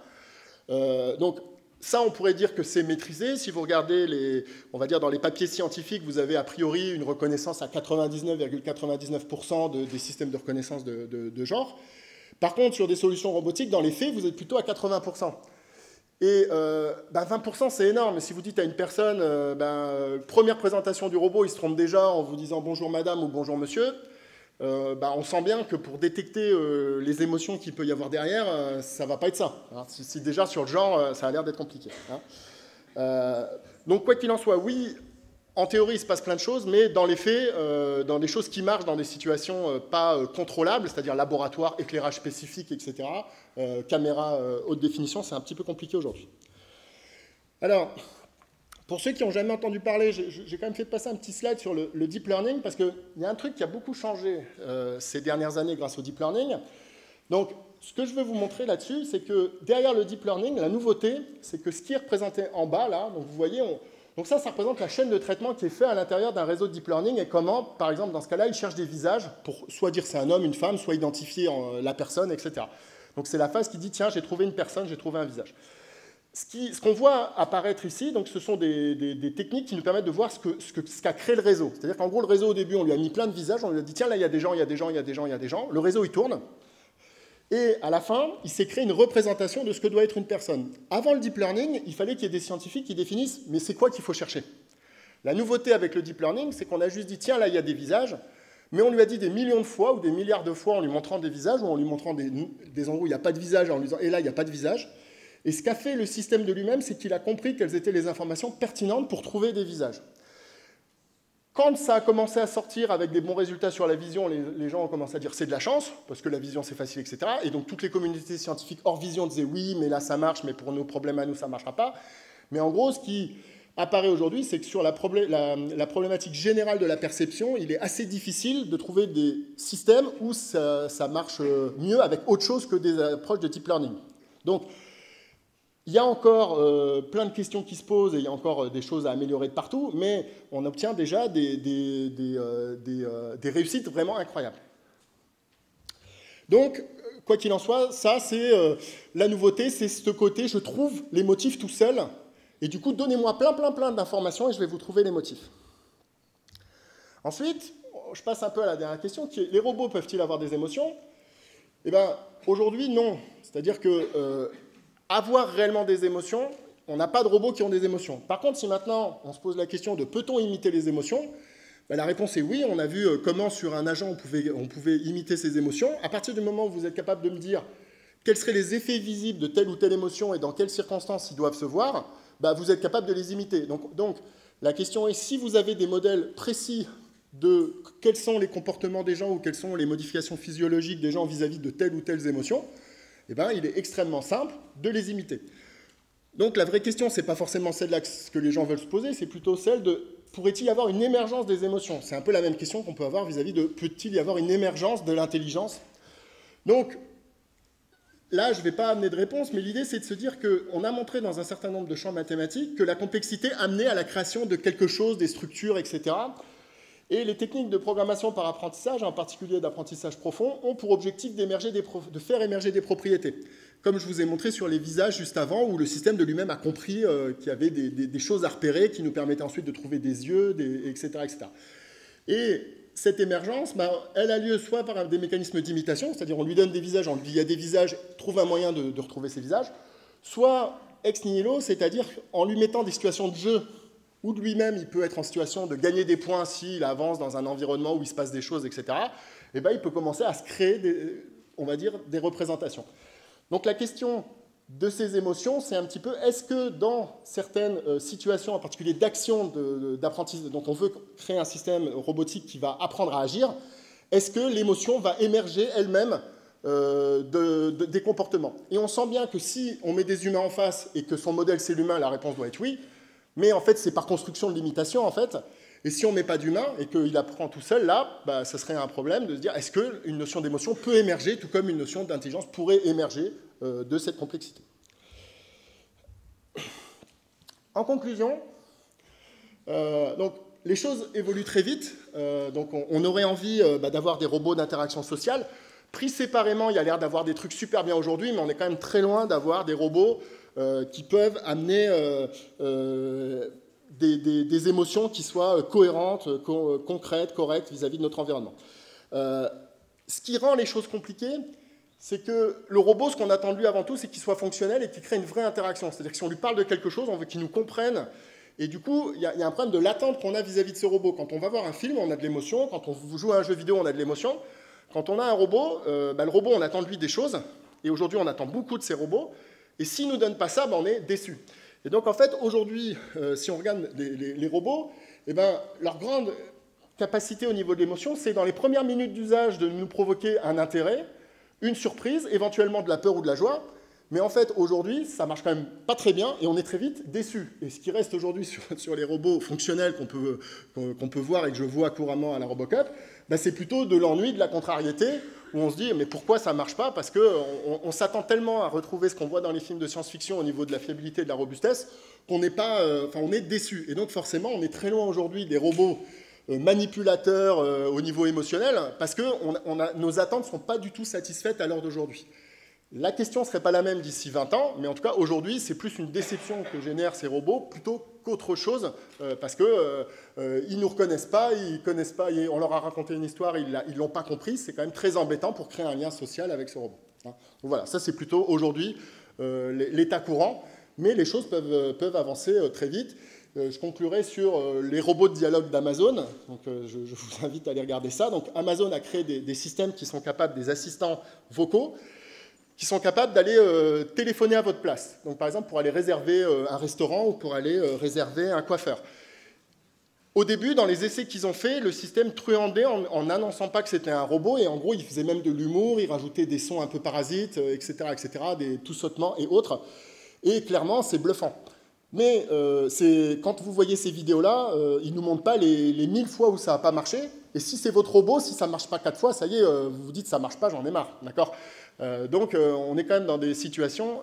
Donc ça, on pourrait dire que c'est maîtrisé. Si vous regardez, on va dire dans les papiers scientifiques, vous avez a priori une reconnaissance à 99,99% des systèmes de reconnaissance de genre. Par contre, sur des solutions robotiques, dans les faits, vous êtes plutôt à 80%. Et 20%, c'est énorme. Si vous dites à une personne, première présentation du robot, il se trompe déjà en vous disant bonjour madame ou bonjour monsieur, on sent bien que pour détecter les émotions qu'il peut y avoir derrière, ça ne va pas être ça. Alors, si déjà sur le genre, ça a l'air d'être compliqué. Donc quoi qu'il en soit, oui, en théorie, il se passe plein de choses, mais dans les faits, dans des choses qui marchent, dans des situations pas contrôlables, c'est-à-dire laboratoire, éclairage spécifique, etc., caméra haute définition, c'est un petit peu compliqué aujourd'hui. Alors, pour ceux qui n'ont jamais entendu parler, j'ai quand même fait passer un petit slide sur le deep learning, parce qu'il y a un truc qui a beaucoup changé ces dernières années grâce au deep learning. Donc, ce que je veux vous montrer là-dessus, c'est que derrière le deep learning, la nouveauté, c'est que ce qui est représenté en bas, là, donc vous voyez, donc ça représente la chaîne de traitement qui est faite à l'intérieur d'un réseau de deep learning et comment, par exemple, dans ce cas-là, il cherche des visages pour soit dire c'est un homme, une femme, soit identifier la personne, etc. Donc c'est la phase qui dit, tiens, j'ai trouvé une personne, j'ai trouvé un visage. Ce qu'on voit apparaître ici, donc, ce sont des techniques qui nous permettent de voir ce qu'a créé le réseau. C'est-à-dire qu'en gros, le réseau, au début, on lui a mis plein de visages, on lui a dit, tiens, là, il y a des gens, il y a des gens, il y a des gens, il y a des gens. Le réseau, il tourne. Et à la fin, il s'est créé une représentation de ce que doit être une personne. Avant le deep learning, il fallait qu'il y ait des scientifiques qui définissent, mais c'est quoi qu'il faut chercher? La nouveauté avec le deep learning, c'est qu'on a juste dit, tiens, là, il y a des visages, mais on lui a dit des millions de fois ou des milliards de fois en lui montrant des visages ou en lui montrant des endroits où il n'y a pas de visage, en lui disant, et là, il n'y a pas de visage. Et ce qu'a fait le système de lui-même, c'est qu'il a compris quelles étaient les informations pertinentes pour trouver des visages. Quand ça a commencé à sortir avec des bons résultats sur la vision, les gens ont commencé à dire c'est de la chance, parce que la vision c'est facile, etc. Et donc toutes les communautés scientifiques hors vision disaient oui, mais là ça marche, mais pour nos problèmes à nous ça ne marchera pas. Mais en gros, ce qui apparaît aujourd'hui, c'est que sur la problématique générale de la perception, il est assez difficile de trouver des systèmes où ça marche mieux avec autre chose que des approches de deep learning. Donc, il y a encore plein de questions qui se posent et il y a encore des choses à améliorer de partout, mais on obtient déjà des réussites vraiment incroyables. Donc, quoi qu'il en soit, ça, c'est la nouveauté, c'est ce côté, je trouve les motifs tout seul, et du coup, donnez-moi plein d'informations et je vais vous trouver les motifs. Ensuite, je passe un peu à la dernière question, qui est, les robots peuvent-ils avoir des émotions? Eh bien, aujourd'hui, non. C'est-à-dire que... avoir réellement des émotions, on n'a pas de robots qui ont des émotions. Par contre, si maintenant on se pose la question de peut-on imiter les émotions, la réponse est oui. On a vu comment sur un agent on pouvait imiter ses émotions. À partir du moment où vous êtes capable de me dire quels seraient les effets visibles de telle ou telle émotion et dans quelles circonstances ils doivent se voir, vous êtes capable de les imiter. Donc la question est, si vous avez des modèles précis de quels sont les comportements des gens ou quelles sont les modifications physiologiques des gens vis-à-vis de telles ou telles émotions, il est extrêmement simple de les imiter. Donc la vraie question, ce n'est pas forcément celle-là que les gens veulent se poser, c'est plutôt celle de pourrait-il y avoir une émergence des émotions? C'est un peu la même question qu'on peut avoir vis-à-vis de peut-il y avoir une émergence de l'intelligence? Donc là, je ne vais pas amener de réponse, mais l'idée c'est de se dire qu'on a montré dans un certain nombre de champs mathématiques que la complexité amenait à la création de quelque chose, des structures, etc. Et les techniques de programmation par apprentissage, en particulier d'apprentissage profond, ont pour objectif de faire émerger des propriétés. Comme je vous ai montré sur les visages juste avant, où le système de lui-même a compris qu'il y avait des choses à repérer qui nous permettaient ensuite de trouver des yeux, etc., etc. Et cette émergence, elle a lieu soit par des mécanismes d'imitation, c'est-à-dire on lui donne des visages, on lui dit il y a des visages, trouve un moyen de retrouver ces visages, soit ex nihilo, c'est-à-dire en lui mettant des situations de jeu où de lui-même il peut être en situation de gagner des points s'il avance dans un environnement où il se passe des choses, etc., et ben, il peut commencer à se créer, on va dire, des représentations. Donc la question de ces émotions, c'est un petit peu, est-ce que dans certaines situations, en particulier d'action d'apprentissage, donc on veut créer un système robotique qui va apprendre à agir, est-ce que l'émotion va émerger elle-même des comportements? Et on sent bien que si on met des humains en face et que son modèle c'est l'humain, la réponse doit être oui, mais en fait c'est par construction de l'imitation en fait. Et si on ne met pas d'humain et qu'il apprend tout seul, là, bah, ça serait un problème de se dire est-ce qu'une notion d'émotion peut émerger, tout comme une notion d'intelligence pourrait émerger de cette complexité. En conclusion, donc, les choses évoluent très vite, donc on aurait envie d'avoir des robots d'interaction sociale. Pris séparément, il y a l'air d'avoir des trucs super bien aujourd'hui, mais on est quand même très loin d'avoir des robots qui peuvent amener des émotions qui soient cohérentes, concrètes, correctes vis-à-vis de notre environnement. Ce qui rend les choses compliquées, c'est que le robot, ce qu'on attend de lui avant tout, c'est qu'il soit fonctionnel et qu'il crée une vraie interaction. C'est-à-dire que si on lui parle de quelque chose, on veut qu'il nous comprenne. Et du coup, il y a un problème de l'attente qu'on a vis-à-vis de ce robot. Quand on va voir un film, on a de l'émotion. Quand on joue à un jeu vidéo, on a de l'émotion. Quand on a un robot, le robot, on attend de lui des choses. Et aujourd'hui, on attend beaucoup de ces robots. Et s'il ne nous donne pas ça, on est déçu. Et donc, en fait, aujourd'hui, si on regarde les robots, leur grande capacité au niveau de l'émotion, c'est dans les premières minutes d'usage de nous provoquer un intérêt, une surprise, éventuellement de la peur ou de la joie. Mais en fait, aujourd'hui, ça marche quand même pas très bien et on est très vite déçu. Et ce qui reste aujourd'hui sur les robots fonctionnels qu'on peut voir et que je vois couramment à la Robocup, c'est plutôt de l'ennui, de la contrariété, où on se dit mais pourquoi ça marche pas? Parce qu'on s'attend tellement à retrouver ce qu'on voit dans les films de science-fiction au niveau de la fiabilité et de la robustesse qu'on on est déçu. Et donc forcément, on est très loin aujourd'hui des robots manipulateurs au niveau émotionnel, parce que nos attentes ne sont pas du tout satisfaites à l'heure d'aujourd'hui. La question ne serait pas la même d'ici 20 ans, mais en tout cas, aujourd'hui, c'est plus une déception que génèrent ces robots plutôt qu'autre chose, parce qu'ils ne nous reconnaissent pas, on leur a raconté une histoire, ils ne l'ont pas compris, c'est quand même très embêtant pour créer un lien social avec ce robot. Donc voilà, ça c'est plutôt aujourd'hui l'état courant, mais les choses peuvent avancer très vite. Je conclurai sur les robots de dialogue d'Amazon. Donc, je vous invite à aller regarder ça. Donc, Amazon a créé des systèmes qui sont capables, des assistants vocaux, qui sont capables d'aller téléphoner à votre place. Donc, par exemple, pour aller réserver un restaurant ou pour aller réserver un coiffeur. Au début, dans les essais qu'ils ont fait, le système truandait en n'annonçant pas que c'était un robot. Et en gros, il faisait même de l'humour, il rajoutait des sons un peu parasites, etc., des tout-sautements et autres. Et clairement, c'est bluffant. Mais quand vous voyez ces vidéos-là, ils ne nous montrent pas les 1000 fois où ça n'a pas marché. Et si c'est votre robot, si ça ne marche pas 4 fois, ça y est, vous vous dites ça ne marche pas, j'en ai marre. D'accord ? Donc on est quand même dans des situations,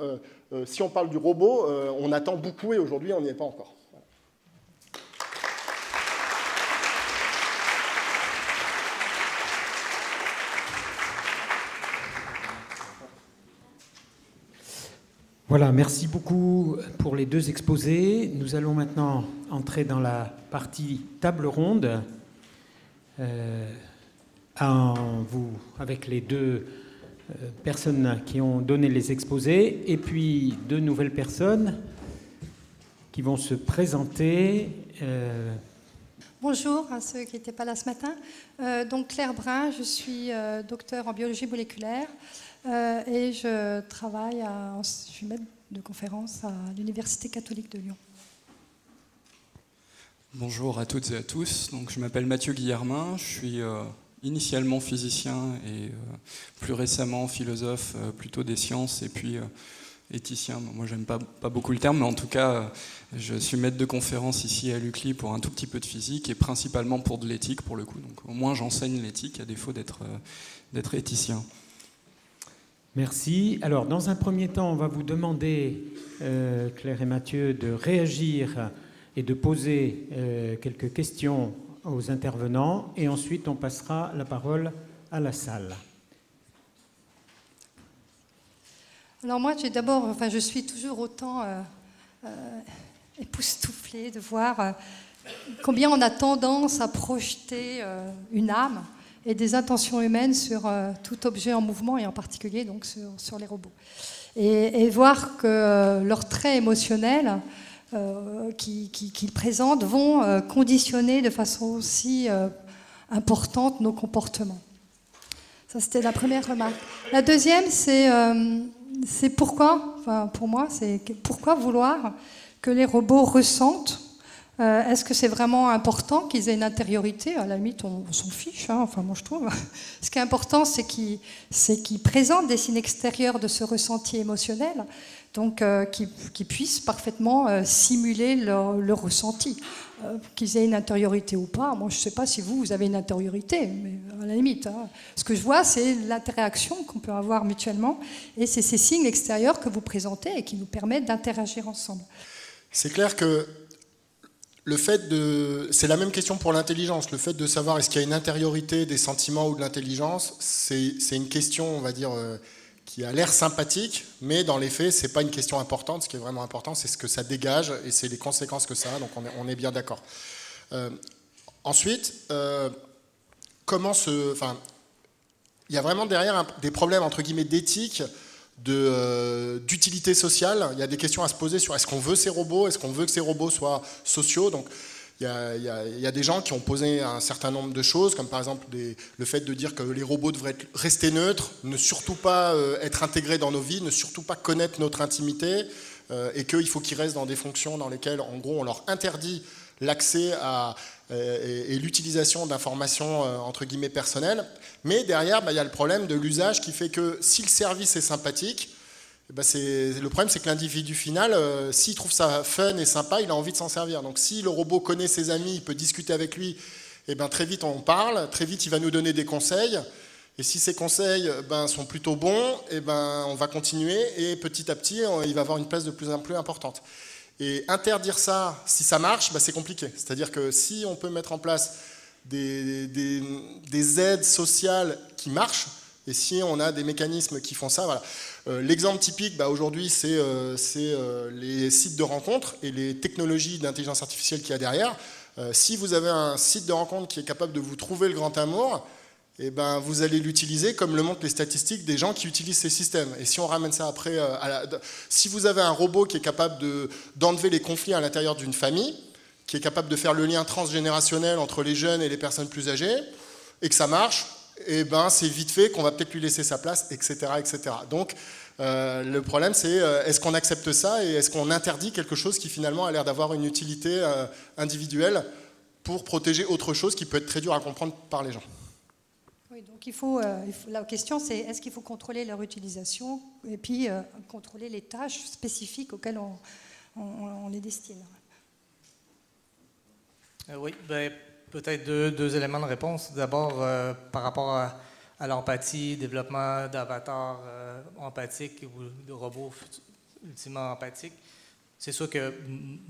si on parle du robot, on attend beaucoup et aujourd'hui on n'y est pas encore. Voilà, merci beaucoup pour les deux exposés. Nous allons maintenant entrer dans la partie table ronde avec les deux personnes qui ont donné les exposés et puis deux nouvelles personnes qui vont se présenter. Bonjour à ceux qui n'étaient pas là ce matin. Donc Claire Brun, je suis docteur en biologie moléculaire. Et je suis maître de conférence à l'Université catholique de Lyon. Bonjour à toutes et à tous. Donc, je m'appelle Mathieu Guillermin, je suis initialement physicien et plus récemment philosophe plutôt des sciences et puis éthicien. Moi, j'aime pas beaucoup le terme, mais en tout cas, je suis maître de conférence ici à l'UCLI pour un tout petit peu de physique et principalement pour de l'éthique pour le coup. Donc, au moins, j'enseigne l'éthique à défaut d'être éthicien. Merci. Alors, dans un premier temps, on va vous demander, Claire et Mathieu, de réagir et de poser quelques questions aux intervenants. Et ensuite, on passera la parole à la salle. Alors moi, je suis toujours autant époustouflée de voir combien on a tendance à projeter une âme et des intentions humaines sur tout objet en mouvement, et en particulier donc sur les robots. et voir que leurs traits émotionnels qu'ils présentent vont conditionner de façon aussi importante nos comportements. Ça, c'était la première remarque. La deuxième, c'est pourquoi, enfin pour moi, c'est pourquoi vouloir que les robots ressentent. Est-ce que c'est vraiment important qu'ils aient une intériorité? À la limite, on s'en fiche, hein, enfin moi je trouve. Ce qui est important, c'est qu'ils présentent des signes extérieurs de ce ressenti émotionnel, donc qu'ils puissent parfaitement simuler leur ressenti. Qu'ils aient une intériorité ou pas, moi je ne sais pas si vous avez une intériorité, mais à la limite. Hein. Ce que je vois, c'est l'interaction qu'on peut avoir mutuellement, et c'est ces signes extérieurs que vous présentez et qui nous permettent d'interagir ensemble. C'est clair que c'est la même question pour l'intelligence. Le fait de savoir est-ce qu'il y a une intériorité, des sentiments ou de l'intelligence, c'est une question, on va dire, qui a l'air sympathique, mais dans les faits, c'est pas une question importante. Ce qui est vraiment important, c'est ce que ça dégage et c'est les conséquences que ça a. Donc on est bien d'accord. Ensuite, il y a vraiment derrière des problèmes entre guillemets d'éthique, d'utilité sociale. Il y a des questions à se poser sur est-ce qu'on veut ces robots, est-ce qu'on veut que ces robots soient sociaux. Donc il y a des gens qui ont posé un certain nombre de choses, comme par exemple le fait de dire que les robots devraient rester neutres, ne surtout pas être intégrés dans nos vies, ne surtout pas connaître notre intimité, et qu'il faut qu'ils restent dans des fonctions dans lesquelles, en gros, on leur interdit l'accès et l'utilisation d'informations entre guillemets personnelles. Mais derrière, il y a le problème de l'usage qui fait que si le service est sympathique, le problème c'est que l'individu final, s'il trouve ça fun et sympa, il a envie de s'en servir. Donc si le robot connaît ses amis, il peut discuter avec lui, très vite on parle, très vite il va nous donner des conseils. Et si ces conseils sont plutôt bons, on va continuer et petit à petit il va avoir une place de plus en plus importante. Et interdire ça, si ça marche, c'est compliqué. C'est-à-dire que si on peut mettre en place des aides sociales qui marchent, et si on a des mécanismes qui font ça, voilà. L'exemple typique aujourd'hui, c'est les sites de rencontres et les technologies d'intelligence artificielle qu'il y a derrière. Si vous avez un site de rencontre qui est capable de vous trouver le grand amour, vous allez l'utiliser comme le montrent les statistiques des gens qui utilisent ces systèmes. Et si on ramène ça après, si vous avez un robot qui est capable d'enlever les conflits à l'intérieur d'une famille, qui est capable de faire le lien transgénérationnel entre les jeunes et les personnes plus âgées, et que ça marche, c'est vite fait qu'on va peut-être lui laisser sa place, etc. etc. Donc le problème c'est est-ce qu'on accepte ça et est-ce qu'on interdit quelque chose qui finalement a l'air d'avoir une utilité individuelle pour protéger autre chose qui peut être très dur à comprendre par les gens. Oui, donc la question c'est est-ce qu'il faut contrôler leur utilisation et puis contrôler les tâches spécifiques auxquelles on les destine. Oui, peut-être deux éléments de réponse. D'abord, par rapport à l'empathie, développement d'avatars empathiques ou de robots ultimement empathiques. C'est sûr que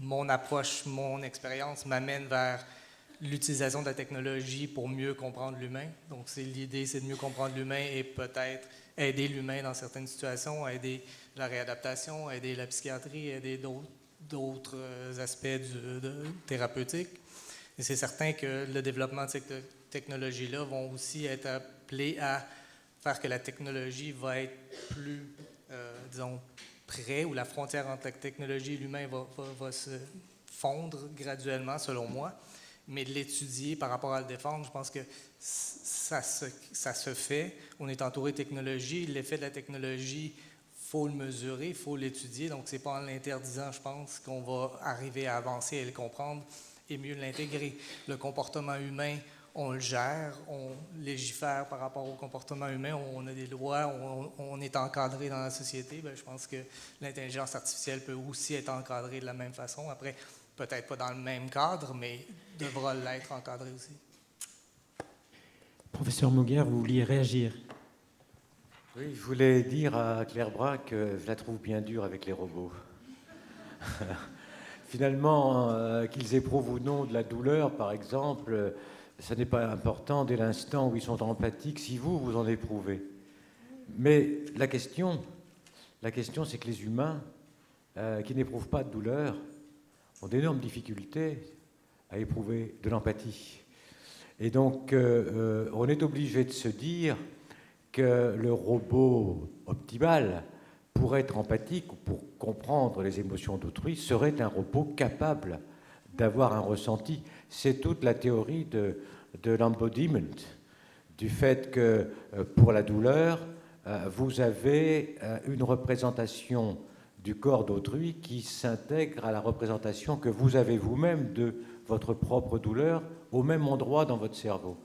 mon approche, mon expérience m'amène vers l'utilisation de la technologie pour mieux comprendre l'humain. Donc, l'idée, c'est de mieux comprendre l'humain et peut-être aider l'humain dans certaines situations, aider la réadaptation, aider la psychiatrie, aider d'autres aspects thérapeutiques. Et c'est certain que le développement de cette technologie-là vont aussi être appelés à faire que la technologie va être plus, disons, près, où la frontière entre la technologie et l'humain va se fondre graduellement, selon moi. Mais de l'étudier par rapport à le défendre, je pense que ça se fait. On est entouré de technologie. L'effet de la technologie, il faut le mesurer, il faut l'étudier. Donc, ce n'est pas en l'interdisant, je pense, qu'on va arriver à avancer et le comprendre et mieux l'intégrer. Le comportement humain, on le gère, on légifère par rapport au comportement humain, on a des lois, on est encadré dans la société. Je pense que l'intelligence artificielle peut aussi être encadrée de la même façon. Après, peut-être pas dans le même cadre, mais devra l'être encadrée aussi. Professeur Mauguière, vous vouliez réagir? Oui, je voulais dire à Claire Bras que je la trouve bien dure avec les robots. Finalement, qu'ils éprouvent ou non de la douleur, par exemple, ce n'est pas important dès l'instant où ils sont empathiques, si vous en éprouvez. Mais la question, c'est que les humains qui n'éprouvent pas de douleur ont d'énormes difficultés à éprouver de l'empathie. Et donc, on est obligé de se dire que le robot optimal pour être empathique ou pour comprendre les émotions d'autrui, serait un robot capable d'avoir un ressenti. C'est toute la théorie de l'embodiment, du fait que pour la douleur, vous avez une représentation du corps d'autrui qui s'intègre à la représentation que vous avez vous-même de votre propre douleur au même endroit dans votre cerveau.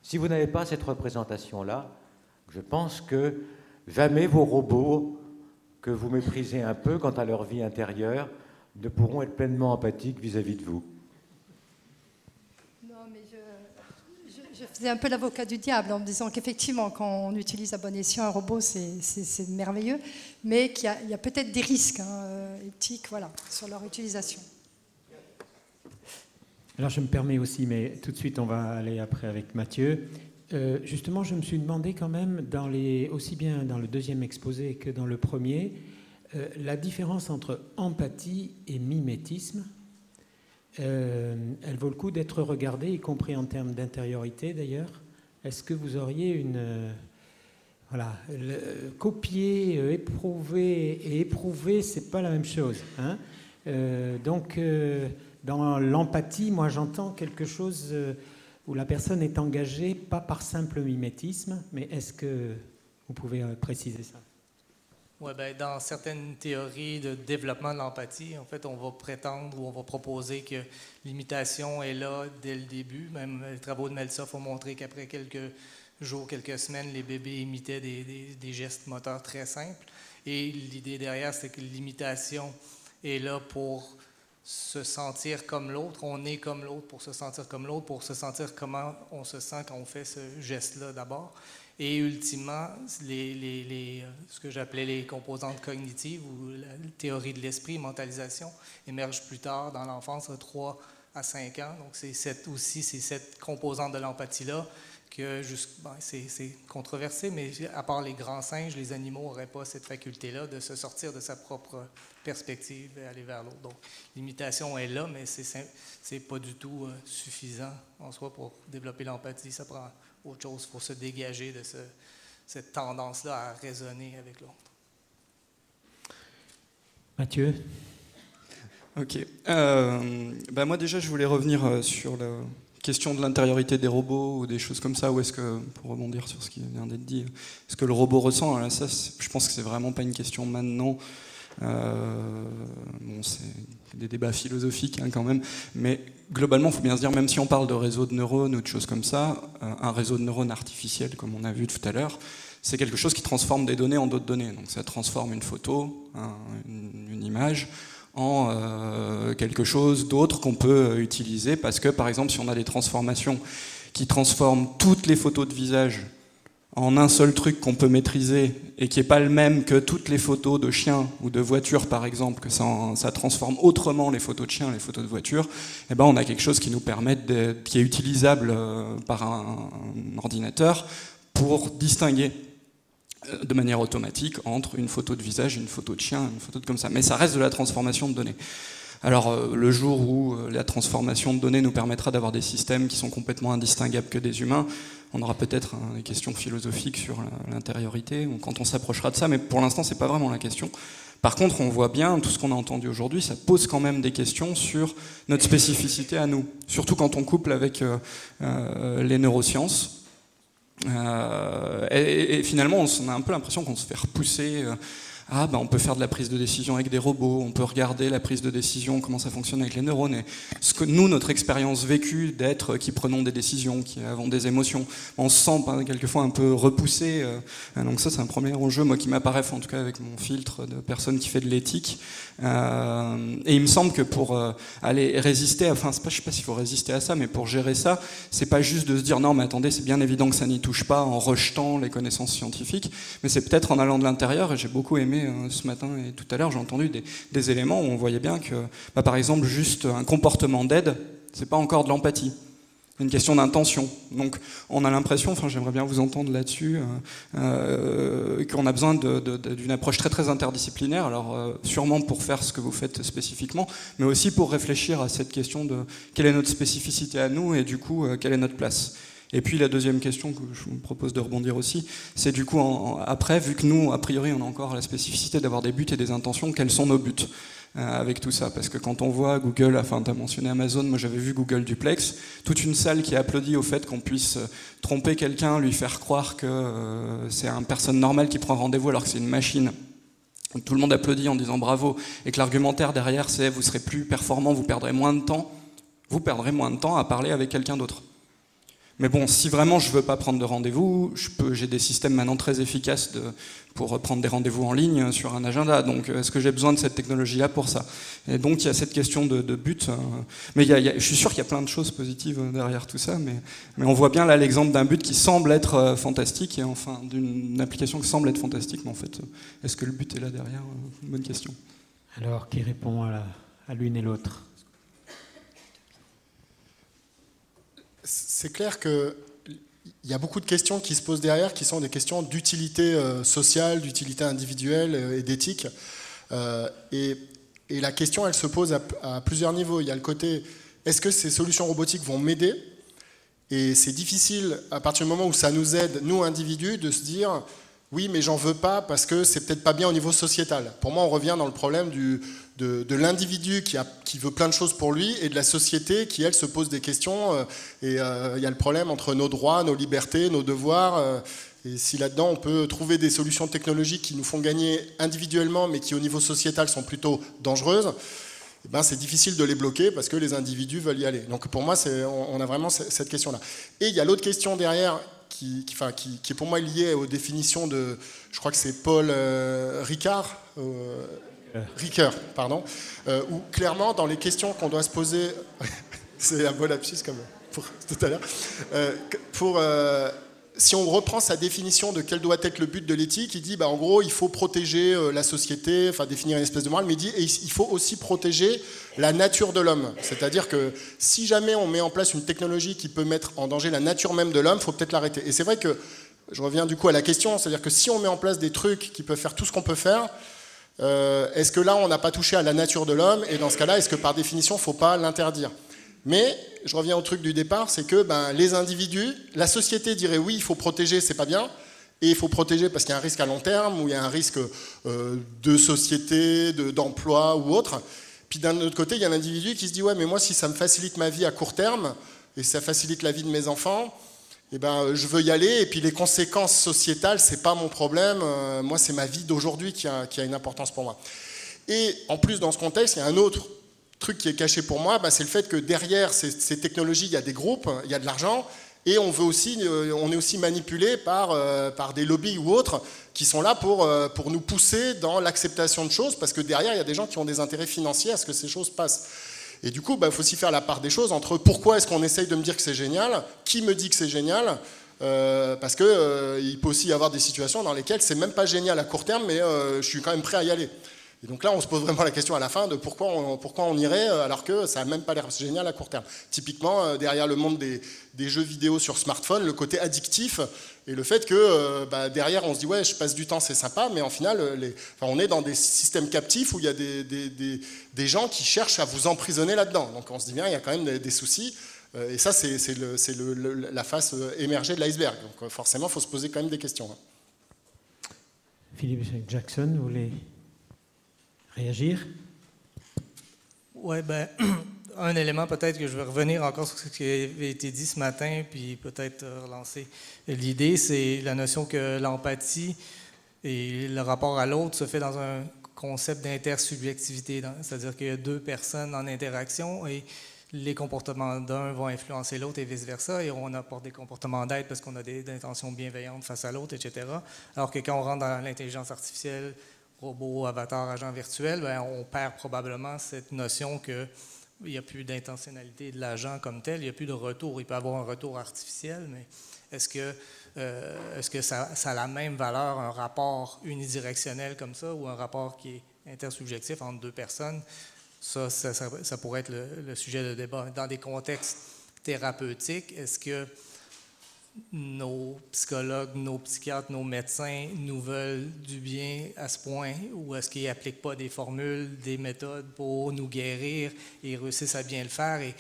Si vous n'avez pas cette représentation-là, je pense que jamais vos robots, que vous méprisez un peu quant à leur vie intérieure, ne pourront être pleinement empathiques vis-à-vis de vous. Non, mais je faisais un peu l'avocat du diable en me disant qu'effectivement, quand on utilise à bon escient un robot, c'est merveilleux, mais qu'il y a peut-être des risques éthiques, voilà, sur leur utilisation. Alors je me permets aussi, mais tout de suite on va aller après avec Mathieu. Justement, je me suis demandé quand même, aussi bien dans le deuxième exposé que dans le premier, la différence entre empathie et mimétisme. Elle vaut le coup d'être regardée, y compris en termes d'intériorité d'ailleurs. Est-ce que vous auriez copier, éprouver et éprouver, c'est pas la même chose, hein. Donc, dans l'empathie, moi j'entends quelque chose où la personne est engagée, pas par simple mimétisme, mais est-ce que vous pouvez préciser ça? Oui, bien, dans certaines théories de développement de l'empathie, en fait, on va prétendre ou on va proposer que l'imitation est là dès le début. Même les travaux de Meltzoff ont montré qu'après quelques jours, quelques semaines, les bébés imitaient des gestes moteurs très simples. Et l'idée derrière, c'est que l'imitation est là pour se sentir comme l'autre. On est comme l'autre pour se sentir comme l'autre, pour se sentir comment on se sent quand on fait ce geste-là d'abord. Et ultimement, ce que j'appelais les composantes cognitives ou la théorie de l'esprit, mentalisation, émerge plus tard dans l'enfance, à 3 à 5 ans. Donc c'est cette composante de l'empathie-là que c'est controversé, mais à part les grands singes, les animaux n'auraient pas cette faculté-là de se sortir de sa propre perspective et aller vers l'autre. Donc l'imitation est là, mais c'est pas du tout suffisant en soi pour développer l'empathie. Ça prend autre chose, il faut se dégager de cette tendance-là à raisonner avec l'autre. Mathieu? Ok. Moi déjà, je voulais revenir sur la question de l'intériorité des robots ou des choses comme ça, ou est-ce que, pour rebondir sur ce qui vient d'être dit, est-ce que le robot ressent? Alors ça, je pense que c'est vraiment pas une question maintenant. C'est des débats philosophiques quand même, mais globalement, il faut bien se dire, même si on parle de réseau de neurones ou de choses comme ça, un réseau de neurones artificiel, comme on a vu tout à l'heure, c'est quelque chose qui transforme des données en d'autres données. Donc ça transforme une photo, une image, en quelque chose d'autre qu'on peut utiliser, parce que, par exemple, si on a des transformations qui transforment toutes les photos de visage en un seul truc qu'on peut maîtriser et qui n'est pas le même que toutes les photos de chiens ou de voitures, par exemple, que ça transforme autrement les photos de chiens, les photos de voitures, eh ben on a quelque chose qui nous permet qui est utilisable par un ordinateur pour distinguer de manière automatique entre une photo de visage, une photo de chien, une photo comme ça. Mais ça reste de la transformation de données. Alors, le jour où la transformation de données nous permettra d'avoir des systèmes qui sont complètement indistinguables que des humains, on aura peut-être des questions philosophiques sur l'intériorité, ou quand on s'approchera de ça, mais pour l'instant, c'est pas vraiment la question. Par contre, on voit bien, tout ce qu'on a entendu aujourd'hui, ça pose quand même des questions sur notre spécificité à nous, surtout quand on couple avec les neurosciences. Et finalement, on a un peu l'impression qu'on se fait repousser. On peut faire de la prise de décision avec des robots, on peut regarder la prise de décision, comment ça fonctionne avec les neurones. Et ce que nous, notre expérience vécue d'être qui prenons des décisions, qui avons des émotions, on se sent quelquefois un peu repoussé. Donc ça, c'est un premier enjeu, moi, qui m'apparaît, en tout cas avec mon filtre de personne qui fait de l'éthique. Et il me semble que pour aller résister, je sais pas s'il faut résister à ça, mais pour gérer ça, c'est pas juste de se dire non, mais attendez, c'est bien évident que ça n'y touche pas en rejetant les connaissances scientifiques, mais c'est peut-être en allant de l'intérieur. Et j'ai beaucoup aimé ce matin et tout à l'heure, j'ai entendu des éléments où on voyait bien que, par exemple, juste un comportement d'aide, c'est pas encore de l'empathie. C'est une question d'intention. Donc, on a l'impression, j'aimerais bien vous entendre là-dessus, qu'on a besoin d'une approche très très interdisciplinaire. Alors, sûrement pour faire ce que vous faites spécifiquement, mais aussi pour réfléchir à cette question de quelle est notre spécificité à nous et du coup, quelle est notre place. Et puis la deuxième question que je vous propose de rebondir aussi, c'est du coup, après, vu que nous, a priori, on a encore la spécificité d'avoir des buts et des intentions, quels sont nos buts avec tout ça? Parce que quand on voit Google, enfin tu as mentionné Amazon, moi j'avais vu Google Duplex, toute une salle qui applaudit au fait qu'on puisse tromper quelqu'un, lui faire croire que c'est une personne normale qui prend rendez-vous alors que c'est une machine. Tout le monde applaudit en disant bravo, et que l'argumentaire derrière c'est vous serez plus performant, vous perdrez moins de temps à parler avec quelqu'un d'autre. Mais bon, si vraiment je ne veux pas prendre de rendez-vous, j'ai des systèmes maintenant très efficaces pour prendre des rendez-vous en ligne sur un agenda. Donc est-ce que j'ai besoin de cette technologie-là pour ça? Et donc il y a cette question de but. Mais je suis sûr qu'il y a plein de choses positives derrière tout ça. Mais on voit bien là l'exemple d'un but qui semble être fantastique, et enfin d'une application qui semble être fantastique. Mais en fait, est-ce que le but est là derrière? Une bonne question. Alors, qui répond à l'une et l'autre? C'est clair qu'il y a beaucoup de questions qui se posent derrière, qui sont des questions d'utilité sociale, d'utilité individuelle et d'éthique. Et la question, elle se pose à plusieurs niveaux. Il y a le côté, est-ce que ces solutions robotiques vont m'aider? Et c'est difficile, à partir du moment où ça nous aide, nous individus, de se dire, oui, mais j'en veux pas parce que c'est peut-être pas bien au niveau sociétal. Pour moi, on revient dans le problème de l'individu qui veut plein de choses pour lui, et de la société qui, elle, se pose des questions. Et il y a le problème entre nos droits, nos libertés, nos devoirs. Et si là-dedans, on peut trouver des solutions technologiques qui nous font gagner individuellement, mais qui, au niveau sociétal, sont plutôt dangereuses, eh ben, c'est difficile de les bloquer parce que les individus veulent y aller. Donc pour moi, on a vraiment cette question-là. Et il y a l'autre question derrière qui est pour moi liée aux définitions de, je crois que c'est Paul Ricoeur, pardon, où clairement, dans les questions qu'on doit se poser, c'est un beau lapsus comme pour tout à l'heure, si on reprend sa définition de quel doit être le but de l'éthique, il dit en gros il faut protéger la société, enfin définir une espèce de morale, mais il dit et il faut aussi protéger la nature de l'homme. C'est-à-dire que si jamais on met en place une technologie qui peut mettre en danger la nature même de l'homme, il faut peut-être l'arrêter. Et c'est vrai que, je reviens du coup à la question, c'est-à-dire que si on met en place des trucs qui peuvent faire tout ce qu'on peut faire, est-ce que là on n'a pas touché à la nature de l'homme? Et dans ce cas-là, est-ce que par définition il ne faut pas l'interdire? Mais je reviens au truc du départ, c'est que les individus, la société dirait oui, il faut protéger, c'est pas bien, et il faut protéger parce qu'il y a un risque à long terme, ou il y a un risque de société, d'emploi ou autre. Puis d'un autre côté, il y a l'individu qui se dit ouais, mais moi si ça me facilite ma vie à court terme, et ça facilite la vie de mes enfants, eh ben, je veux y aller, et puis les conséquences sociétales, c'est pas mon problème, moi c'est ma vie d'aujourd'hui qui a une importance pour moi. Et en plus, dans ce contexte, il y a un autre truc qui est caché pour moi, c'est le fait que derrière ces technologies, il y a des groupes, il y a de l'argent, et on est aussi manipulé par des lobbies ou autres qui sont là pour nous pousser dans l'acceptation de choses, parce que derrière, il y a des gens qui ont des intérêts financiers à ce que ces choses passent. Et du coup, il faut aussi faire la part des choses entre pourquoi est-ce qu'on essaye de me dire que c'est génial, qui me dit que c'est génial, parce qu'il peut aussi y avoir des situations dans lesquelles c'est même pas génial à court terme, mais je suis quand même prêt à y aller. Et donc là, on se pose vraiment la question à la fin de pourquoi on irait alors que ça n'a même pas l'air génial à court terme. Typiquement, derrière le monde des jeux vidéo sur smartphone, le côté addictif et le fait que derrière, on se dit ouais, je passe du temps, c'est sympa, mais en final, on est dans des systèmes captifs où il y a des gens qui cherchent à vous emprisonner là-dedans. Donc on se dit bien, il y a quand même des soucis. Et ça, c'est la face émergée de l'iceberg. Donc forcément, il faut se poser quand même des questions. Philippe Jackson, vous voulez réagir? Oui, un élément peut-être que je vais revenir encore sur ce qui avait été dit ce matin, puis peut-être relancer l'idée, c'est la notion que l'empathie et le rapport à l'autre se fait dans un concept d'intersubjectivité, c'est-à-dire qu'il y a deux personnes en interaction et les comportements d'un vont influencer l'autre et vice-versa, et on apporte des comportements d'aide parce qu'on a des intentions bienveillantes face à l'autre, etc. Alors que quand on rentre dans l'intelligence artificielle, robot, avatar, agent virtuel, on perd probablement cette notion qu'il n'y a plus d'intentionnalité de l'agent comme tel, il n'y a plus de retour. Il peut y avoir un retour artificiel, mais est-ce que ça a la même valeur, un rapport unidirectionnel comme ça, ou un rapport qui est intersubjectif entre deux personnes? Ça pourrait être le sujet de débat. Dans des contextes thérapeutiques, est-ce que nos psychologues, nos psychiatres, nos médecins nous veulent du bien à ce point, ou est-ce qu'ils n'appliquent pas des formules, des méthodes pour nous guérir et réussissent à bien le faire? Et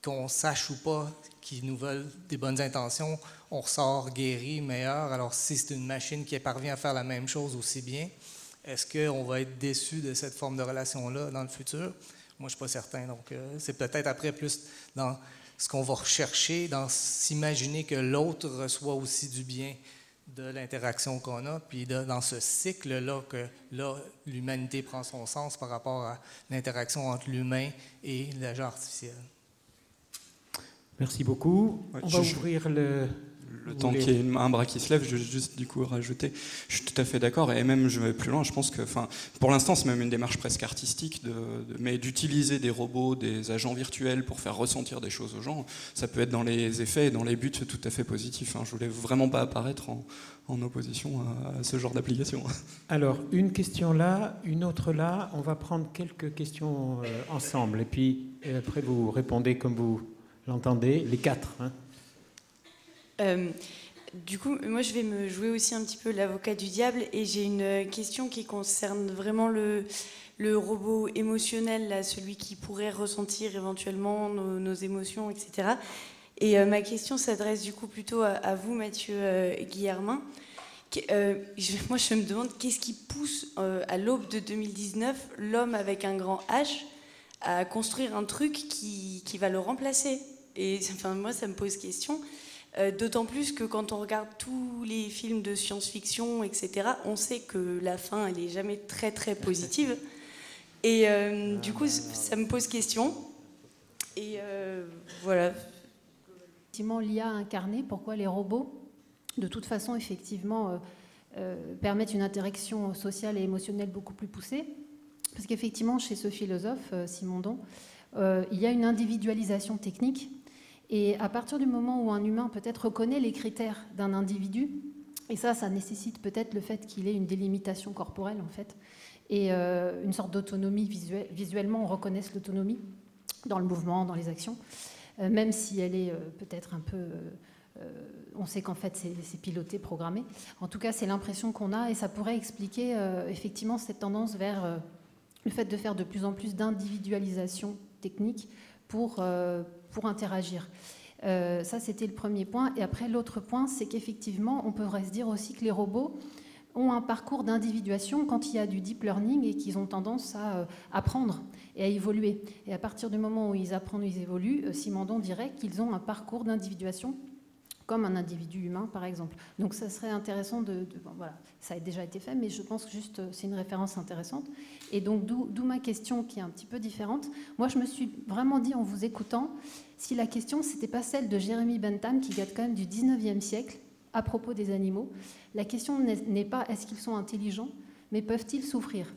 qu'on sache ou pas qu'ils nous veulent des bonnes intentions, on ressort guéri, meilleur. Alors si c'est une machine qui parvient à faire la même chose aussi bien, est-ce qu'on va être déçu de cette forme de relation-là dans le futur? Moi, je ne suis pas certain. Donc, c'est peut-être après plus dans ce qu'on va rechercher, dans s'imaginer que l'autre reçoit aussi du bien de l'interaction qu'on a, puis dans ce cycle-là que là, l'humanité prend son sens par rapport à l'interaction entre l'humain et l'agent artificiel. Merci beaucoup. Ouais, on va ouvrir le temps qu'il y ait un bras qui se lève, je vais juste du coup rajouter. Je suis tout à fait d'accord, et même je vais plus loin. Je pense que, pour l'instant, c'est même une démarche presque artistique, mais d'utiliser des robots, des agents virtuels pour faire ressentir des choses aux gens. Ça peut être dans les effets et dans les buts tout à fait positif. Je voulais vraiment pas apparaître en opposition à ce genre d'application. Alors, une question là, une autre là. On va prendre quelques questions ensemble, et puis après vous répondez comme vous l'entendez, les quatre. Du coup, moi je vais me jouer aussi un petit peu l'avocat du diable, et j'ai une question qui concerne vraiment le robot émotionnel, là, celui qui pourrait ressentir éventuellement nos émotions, etc. Et ma question s'adresse du coup plutôt à vous, Mathieu Guillermin. Moi je me demande qu'est-ce qui pousse à l'aube de 2019 l'homme avec un grand H à construire un truc qui va le remplacer. Et enfin, moi ça me pose question. D'autant plus que quand on regarde tous les films de science-fiction, etc., on sait que la fin, elle n'est jamais très très positive. Et du coup, ça me pose question. Et voilà. Effectivement, l'IA incarnée, pourquoi les robots, de toute façon, effectivement, permettent une interaction sociale et émotionnelle beaucoup plus poussée. Parce qu'effectivement, chez ce philosophe, Simondon, il y a une individualisation technique. Et à partir du moment où un humain peut-être reconnaît les critères d'un individu, et ça nécessite peut-être le fait qu'il ait une délimitation corporelle en fait, et une sorte d'autonomie visuellement, on reconnaisse l'autonomie dans le mouvement, dans les actions, même si elle est peut-être un peu... on sait qu'en fait c'est piloté, programmé. En tout cas, c'est l'impression qu'on a, et ça pourrait expliquer effectivement cette tendance vers le fait de faire de plus en plus d'individualisation technique pour interagir. Ça, c'était le premier point. Et après, l'autre point, c'est qu'effectivement, on pourrait se dire aussi que les robots ont un parcours d'individuation quand il y a du deep learning et qu'ils ont tendance à apprendre et à évoluer. Et à partir du moment où ils apprennent, ils évoluent, Simondon dirait qu'ils ont un parcours d'individuation comme un individu humain, par exemple. Donc ça serait intéressant bon, voilà, ça a déjà été fait, mais je pense que juste c'est une référence intéressante. Et donc d'où ma question qui est un petit peu différente. Moi, je me suis vraiment dit en vous écoutant, si la question, c'était pas celle de Jeremy Bentham, qui date quand même du 19e siècle, à propos des animaux. La question n'est pas est-ce qu'ils sont intelligents, mais peuvent-ils souffrir?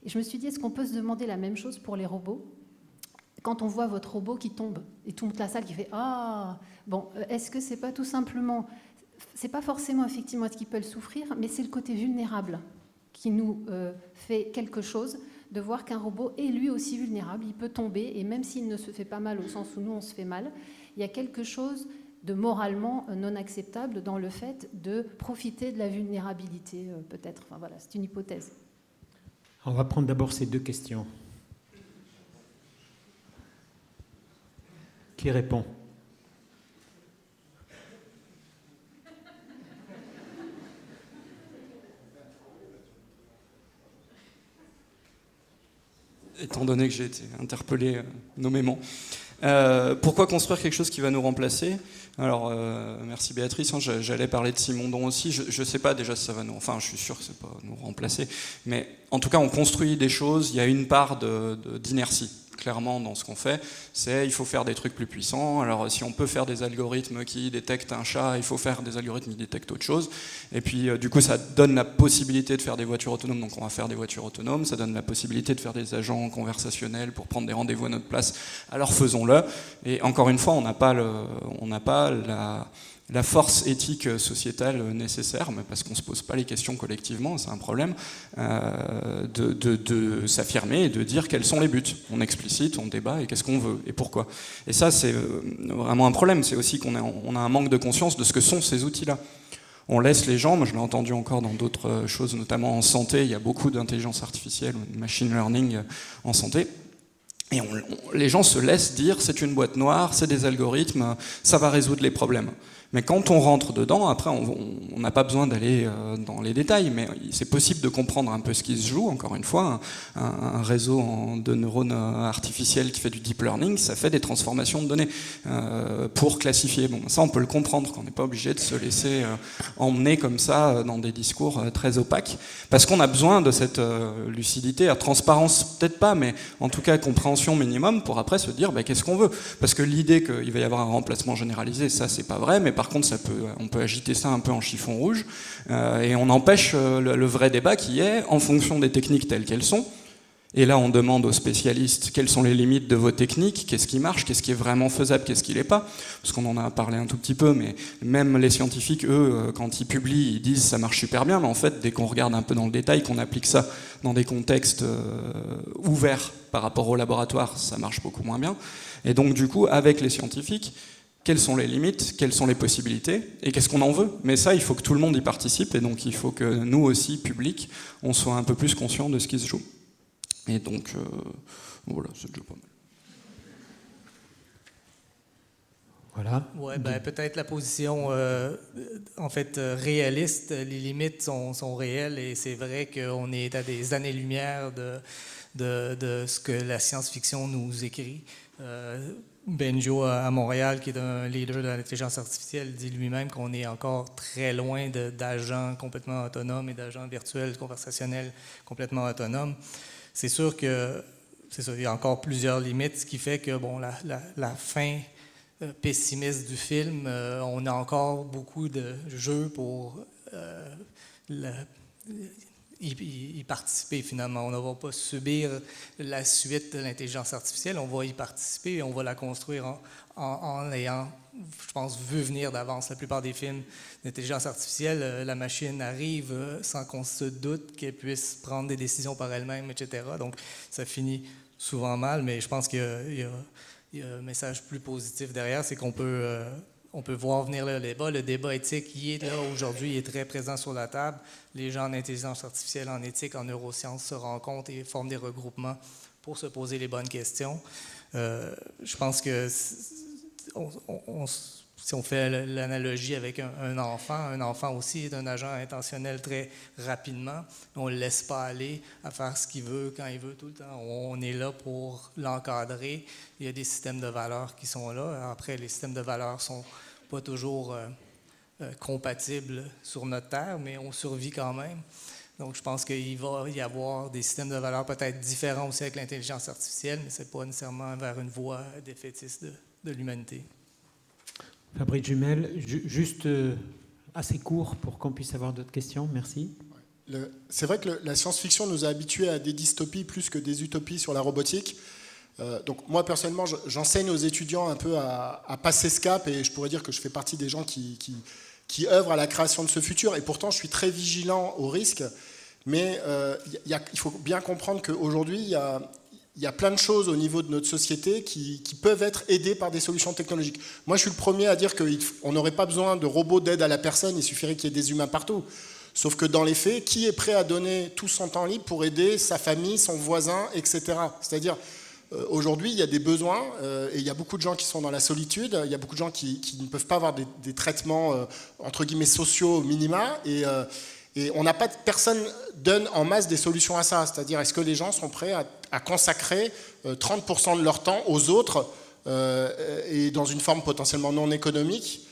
Et je me suis dit, est-ce qu'on peut se demander la même chose pour les robots? Quand on voit votre robot qui tombe, et toute la salle qui fait « Ah !» Bon, est-ce que c'est pas tout simplement... C'est pas forcément effectivement est-ce qu'il peut le souffrir, mais c'est le côté vulnérable qui nous fait quelque chose, de voir qu'un robot est lui aussi vulnérable, il peut tomber, et même s'il ne se fait pas mal au sens où nous on se fait mal, il y a quelque chose de moralement non acceptable dans le fait de profiter de la vulnérabilité, peut-être. Enfin voilà, c'est une hypothèse. On va prendre d'abord ces deux questions. Qui répond? Étant donné que j'ai été interpellé nommément. Pourquoi construire quelque chose qui va nous remplacer? Alors, merci Béatrice, hein, j'allais parler de Simondon aussi. Je ne sais pas déjà si ça va nous... Enfin, je suis sûr que ce n'est pas nous remplacer. Mais en tout cas, on construit des choses, il y a une part d'inertie. Clairement, dans ce qu'on fait, il faut faire des trucs plus puissants. Alors, si on peut faire des algorithmes qui détectent un chat, il faut faire des algorithmes qui détectent autre chose. Et puis, du coup, ça donne la possibilité de faire des voitures autonomes. Donc, on va faire des voitures autonomes. Ça donne la possibilité de faire des agents conversationnels pour prendre des rendez-vous à notre place. Alors, faisons-le. Et encore une fois, on n'a pas la force éthique sociétale nécessaire, mais parce qu'on ne se pose pas les questions collectivement, c'est un problème, de s'affirmer et de dire quels sont les buts. On explicite, on débat, et qu'est-ce qu'on veut, et pourquoi. Et ça, c'est vraiment un problème. C'est aussi qu'on a un manque de conscience de ce que sont ces outils-là. On laisse les gens, moi je l'ai entendu encore dans d'autres choses, notamment en santé, il y a beaucoup d'intelligence artificielle ou de machine learning en santé. Et les gens se laissent dire c'est une boîte noire, c'est des algorithmes, ça va résoudre les problèmes. Mais quand on rentre dedans, après, on n'a pas besoin d'aller dans les détails, mais c'est possible de comprendre un peu ce qui se joue. Encore une fois, un réseau de neurones artificiels qui fait du deep learning, ça fait des transformations de données pour classifier. Bon, ça, on peut le comprendre, qu'on n'est pas obligé de se laisser emmener comme ça dans des discours très opaques, parce qu'on a besoin de cette lucidité, transparence peut-être pas, mais en tout cas compréhension minimum pour après se dire qu'est-ce qu'on veut. Parce que l'idée qu'il va y avoir un remplacement généralisé, ça, c'est pas vrai, mais par contre, on peut agiter ça un peu en chiffon rouge, et on empêche le vrai débat qui est, en fonction des techniques telles qu'elles sont, et là on demande aux spécialistes quelles sont les limites de vos techniques, qu'est-ce qui marche, qu'est-ce qui est vraiment faisable, qu'est-ce qui l'est pas, parce qu'on en a parlé un tout petit peu, mais même les scientifiques, eux, quand ils publient, ils disent ça marche super bien, mais en fait, dès qu'on regarde un peu dans le détail, qu'on applique ça dans des contextes ouverts par rapport au laboratoire, ça marche beaucoup moins bien. Et donc du coup, avec les scientifiques, quelles sont les limites, quelles sont les possibilités, et qu'est-ce qu'on en veut. Mais ça, il faut que tout le monde y participe, et donc il faut que nous aussi, public, on soit un peu plus conscients de ce qui se joue. Et donc, voilà, c'est déjà pas mal. Voilà. Ouais, peut-être la position, en fait, réaliste. Les limites sont réelles, et c'est vrai qu'on est à des années-lumière de ce que la science-fiction nous écrit. Benjo à Montréal, qui est un leader de l'intelligence artificielle, dit lui-même qu'on est encore très loin d'agents complètement autonomes et d'agents virtuels conversationnels complètement autonomes. C'est sûr que il y a encore plusieurs limites, ce qui fait que la fin pessimiste du film, on a encore beaucoup de jeux pour y participer finalement. On ne va pas subir la suite de l'intelligence artificielle, on va y participer et on va la construire en ayant, je pense, vu venir d'avance. La plupart des films d'intelligence artificielle, la machine arrive sans qu'on se doute qu'elle puisse prendre des décisions par elle-même, etc. Donc ça finit souvent mal, mais je pense qu'il y a un message plus positif derrière, c'est qu'on peut... on peut voir venir le débat. Le débat éthique, il est là aujourd'hui, il est très présent sur la table. Les gens en intelligence artificielle, en éthique, en neurosciences se rencontrent et forment des regroupements pour se poser les bonnes questions. Je pense que si on fait l'analogie avec un enfant aussi est un agent intentionnel très rapidement. On ne le laisse pas aller à faire ce qu'il veut, quand il veut, tout le temps. On est là pour l'encadrer. Il y a des systèmes de valeurs qui sont là. Après, les systèmes de valeurs sont pas toujours compatibles sur notre Terre, mais on survit quand même. Donc, je pense qu'il va y avoir des systèmes de valeurs peut-être différents aussi avec l'intelligence artificielle, mais ce n'est pas nécessairement vers une voie défaitiste de l'humanité. Fabrice Jumel, juste assez court pour qu'on puisse avoir d'autres questions. Merci. C'est vrai que la science-fiction nous a habitués à des dystopies plus que des utopies sur la robotique. Donc moi, personnellement, j'enseigne aux étudiants un peu à passer ce cap, et je pourrais dire que je fais partie des gens qui œuvrent à la création de ce futur. Et pourtant, je suis très vigilant aux risques. Mais il faut bien comprendre qu'aujourd'hui, il y a plein de choses au niveau de notre société qui peuvent être aidées par des solutions technologiques. Moi, je suis le premier à dire qu'on n'aurait pas besoin de robots d'aide à la personne, il suffirait qu'il y ait des humains partout. Sauf que dans les faits, qui est prêt à donner tout son temps libre pour aider sa famille, son voisin, etc. C'est-à-dire, aujourd'hui, il y a des besoins, et il y a beaucoup de gens qui sont dans la solitude, il y a beaucoup de gens qui ne peuvent pas avoir des traitements, entre guillemets, sociaux minima, et on n'a pas, personne donne en masse des solutions à ça. C'est-à-dire, est-ce que les gens sont prêts à consacrer 30% de leur temps aux autres, et dans une forme potentiellement non économique?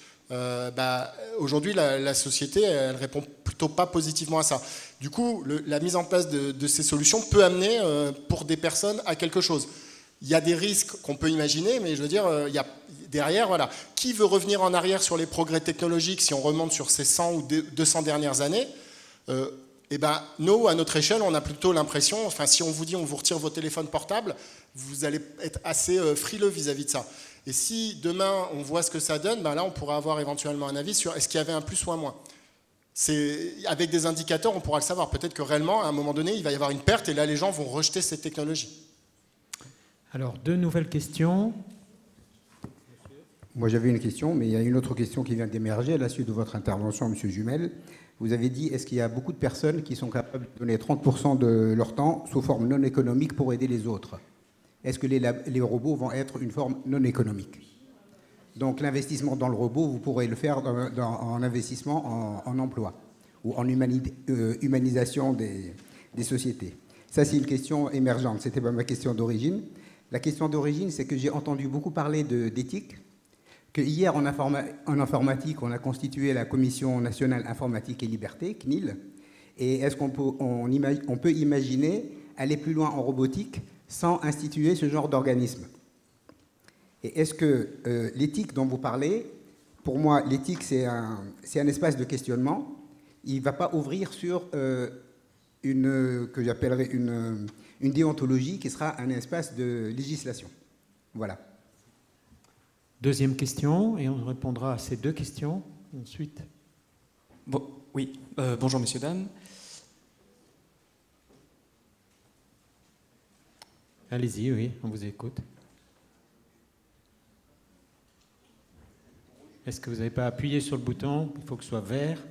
Aujourd'hui, la société, elle répond plutôt pas positivement à ça. Du coup, la mise en place de ces solutions peut amener, pour des personnes, à quelque chose. Il y a des risques qu'on peut imaginer, mais je veux dire, il y a derrière, voilà. Qui veut revenir en arrière sur les progrès technologiques si on remonte sur ces 100 ou 200 dernières années? Nous, à notre échelle, on a plutôt l'impression, enfin, si on vous dit on vous retire vos téléphones portables, vous allez être assez frileux vis-à-vis de ça. Et si demain on voit ce que ça donne, là on pourra avoir éventuellement un avis sur est-ce qu'il y avait un plus ou un moins. Avec des indicateurs, on pourra le savoir. Peut-être que réellement, à un moment donné, il va y avoir une perte et là les gens vont rejeter cette technologie. Alors, 2 nouvelles questions. Moi j'avais une question, mais il y a une autre question qui vient d'émerger à la suite de votre intervention, M. Jumel. Vous avez dit, est-ce qu'il y a beaucoup de personnes qui sont capables de donner 30% de leur temps sous forme non économique pour aider les autres? est-ce que les robots vont être une forme non économique? Donc l'investissement dans le robot, vous pourrez le faire en investissement en emploi ou en humanisation des sociétés. Ça, c'est une question émergente. Ce n'était pas ma question d'origine. La question d'origine, c'est que j'ai entendu beaucoup parler d'éthique, que hier en informatique, on a constitué la Commission nationale informatique et liberté, CNIL, et est-ce qu'on peut imaginer aller plus loin en robotique sans instituer ce genre d'organisme? Et est-ce que l'éthique dont vous parlez, pour moi, l'éthique, c'est un espace de questionnement. Il ne va pas ouvrir sur que j'appellerais une déontologie qui sera un espace de législation. Voilà. Deuxième question, et on répondra à ces deux questions ensuite. Bon, oui, bonjour messieurs, dames. Allez-y, oui, on vous écoute. Est-ce que vous n'avez pas appuyé sur le bouton? Il faut que ce soit vert.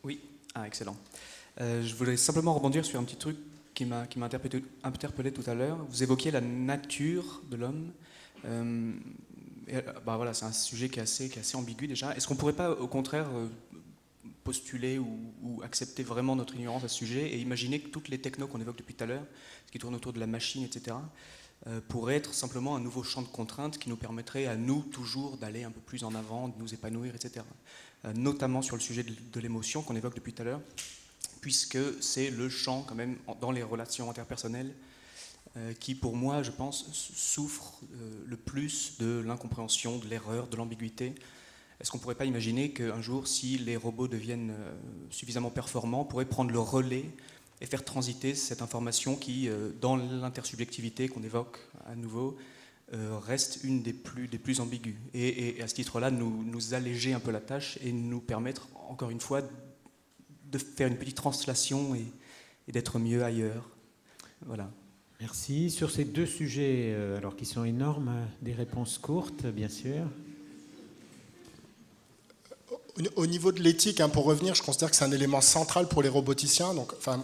Oui, excellent. Je voulais simplement rebondir sur un petit truc qui m'a interpellé tout à l'heure. Vous évoquiez la nature de l'homme. Voilà, c'est un sujet qui est assez ambigu déjà. Est-ce qu'on ne pourrait pas, au contraire, postuler ou accepter vraiment notre ignorance à ce sujet et imaginer que toutes les technos qu'on évoque depuis tout à l'heure, ce qui tourne autour de la machine, etc., pourrait être simplement un nouveau champ de contraintes qui nous permettrait à nous toujours d'aller un peu plus en avant, de nous épanouir, etc. Notamment sur le sujet de l'émotion qu'on évoque depuis tout à l'heure, puisque c'est le champ quand même dans les relations interpersonnelles qui, pour moi, je pense, souffre le plus de l'incompréhension, de l'erreur, de l'ambiguïté. Est-ce qu'on ne pourrait pas imaginer qu'un jour, si les robots deviennent suffisamment performants, pourraient prendre le relais et faire transiter cette information qui, dans l'intersubjectivité qu'on évoque à nouveau, reste une des plus ambiguës. Et à ce titre-là, nous alléger un peu la tâche et nous permettre, encore une fois, de faire une petite translation et d'être mieux ailleurs. Voilà. Merci. Sur ces deux sujets, alors qui sont énormes, des réponses courtes, bien sûr. Au niveau de l'éthique, pour revenir, je considère que c'est un élément central pour les roboticiens. Donc, par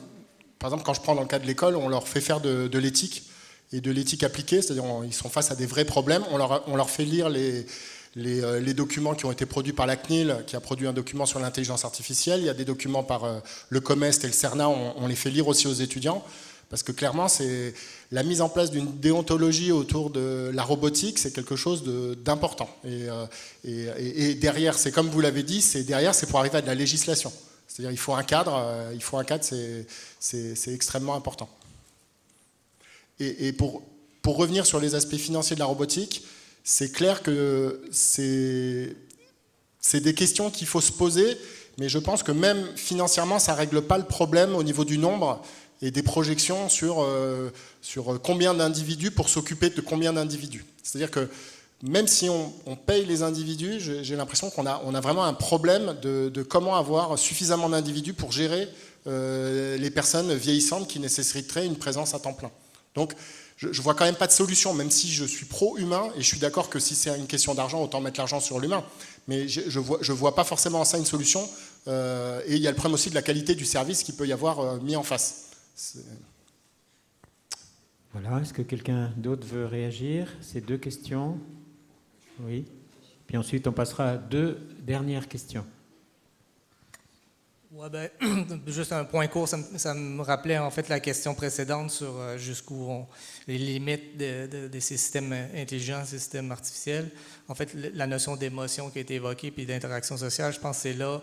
exemple, quand je prends dans le cas de l'école, on leur fait faire de l'éthique et de l'éthique appliquée, c'est-à-dire ils sont face à des vrais problèmes. On leur fait lire les documents qui ont été produits par la CNIL, qui a produit un document sur l'intelligence artificielle. Il y a des documents par le COMEST et le CERNA, on les fait lire aussi aux étudiants. Parce que clairement, c'est la mise en place d'une déontologie autour de la robotique, c'est quelque chose d'important. Et derrière, c'est comme vous l'avez dit, derrière, c'est pour arriver à de la législation. C'est-à-dire il faut un cadre, c'est extrêmement important. Et pour revenir sur les aspects financiers de la robotique, c'est clair que c'est des questions qu'il faut se poser, mais je pense que même financièrement, ça ne règle pas le problème au niveau du nombre et des projections sur combien d'individus pour s'occuper de combien d'individus. C'est-à-dire que même si on paye les individus, j'ai l'impression qu'on a vraiment un problème de comment avoir suffisamment d'individus pour gérer les personnes vieillissantes qui nécessiteraient une présence à temps plein. Donc je ne vois quand même pas de solution, même si je suis pro-humain, et je suis d'accord que si c'est une question d'argent, autant mettre l'argent sur l'humain. Mais je vois pas forcément en ça une solution. Et il y a le problème aussi de la qualité du service qu'il peut y avoir mis en face. Voilà, est-ce que quelqu'un d'autre veut réagir? Ces deux questions? Oui. Puis ensuite, on passera à deux dernières questions. Ouais, juste un point court, ça me rappelait en fait la question précédente sur jusqu'où les limites de ces systèmes intelligents, ces systèmes artificiels. En fait, la notion d'émotion qui a été évoquée puis d'interaction sociale, je pense que c'est là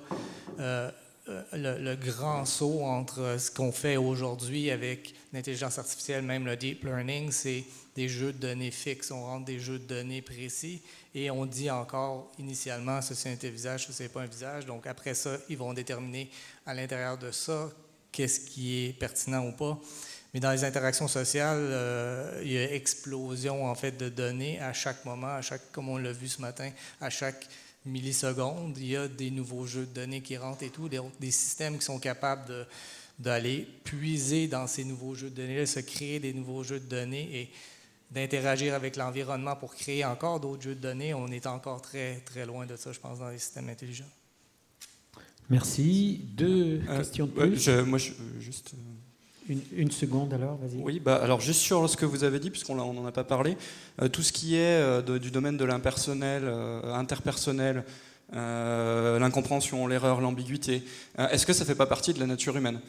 le grand saut entre ce qu'on fait aujourd'hui avec l'intelligence artificielle, même le deep learning, c'est des jeux de données fixes. On rentre des jeux de données précis et on dit encore initialement ça c'est un visage, ça c'est pas un visage. Donc après ça, ils vont déterminer à l'intérieur de ça qu'est-ce qui est pertinent ou pas. Mais dans les interactions sociales, il y a explosion en fait de données à chaque moment, comme on l'a vu ce matin, à chaque millisecondes, il y a des nouveaux jeux de données qui rentrent et tout, des systèmes qui sont capables d'aller puiser dans ces nouveaux jeux de données, se créer des nouveaux jeux de données et d'interagir avec l'environnement pour créer encore d'autres jeux de données. On est encore très, très loin de ça, je pense, dans les systèmes intelligents. Merci. Deux questions de plus. Une seconde alors, vas-y. Oui, alors juste sur ce que vous avez dit, puisqu'on n'en a pas parlé, tout ce qui est du domaine de l'impersonnel, interpersonnel, l'incompréhension, l'erreur, l'ambiguïté, est-ce que ça ne fait pas partie de la nature humaine ?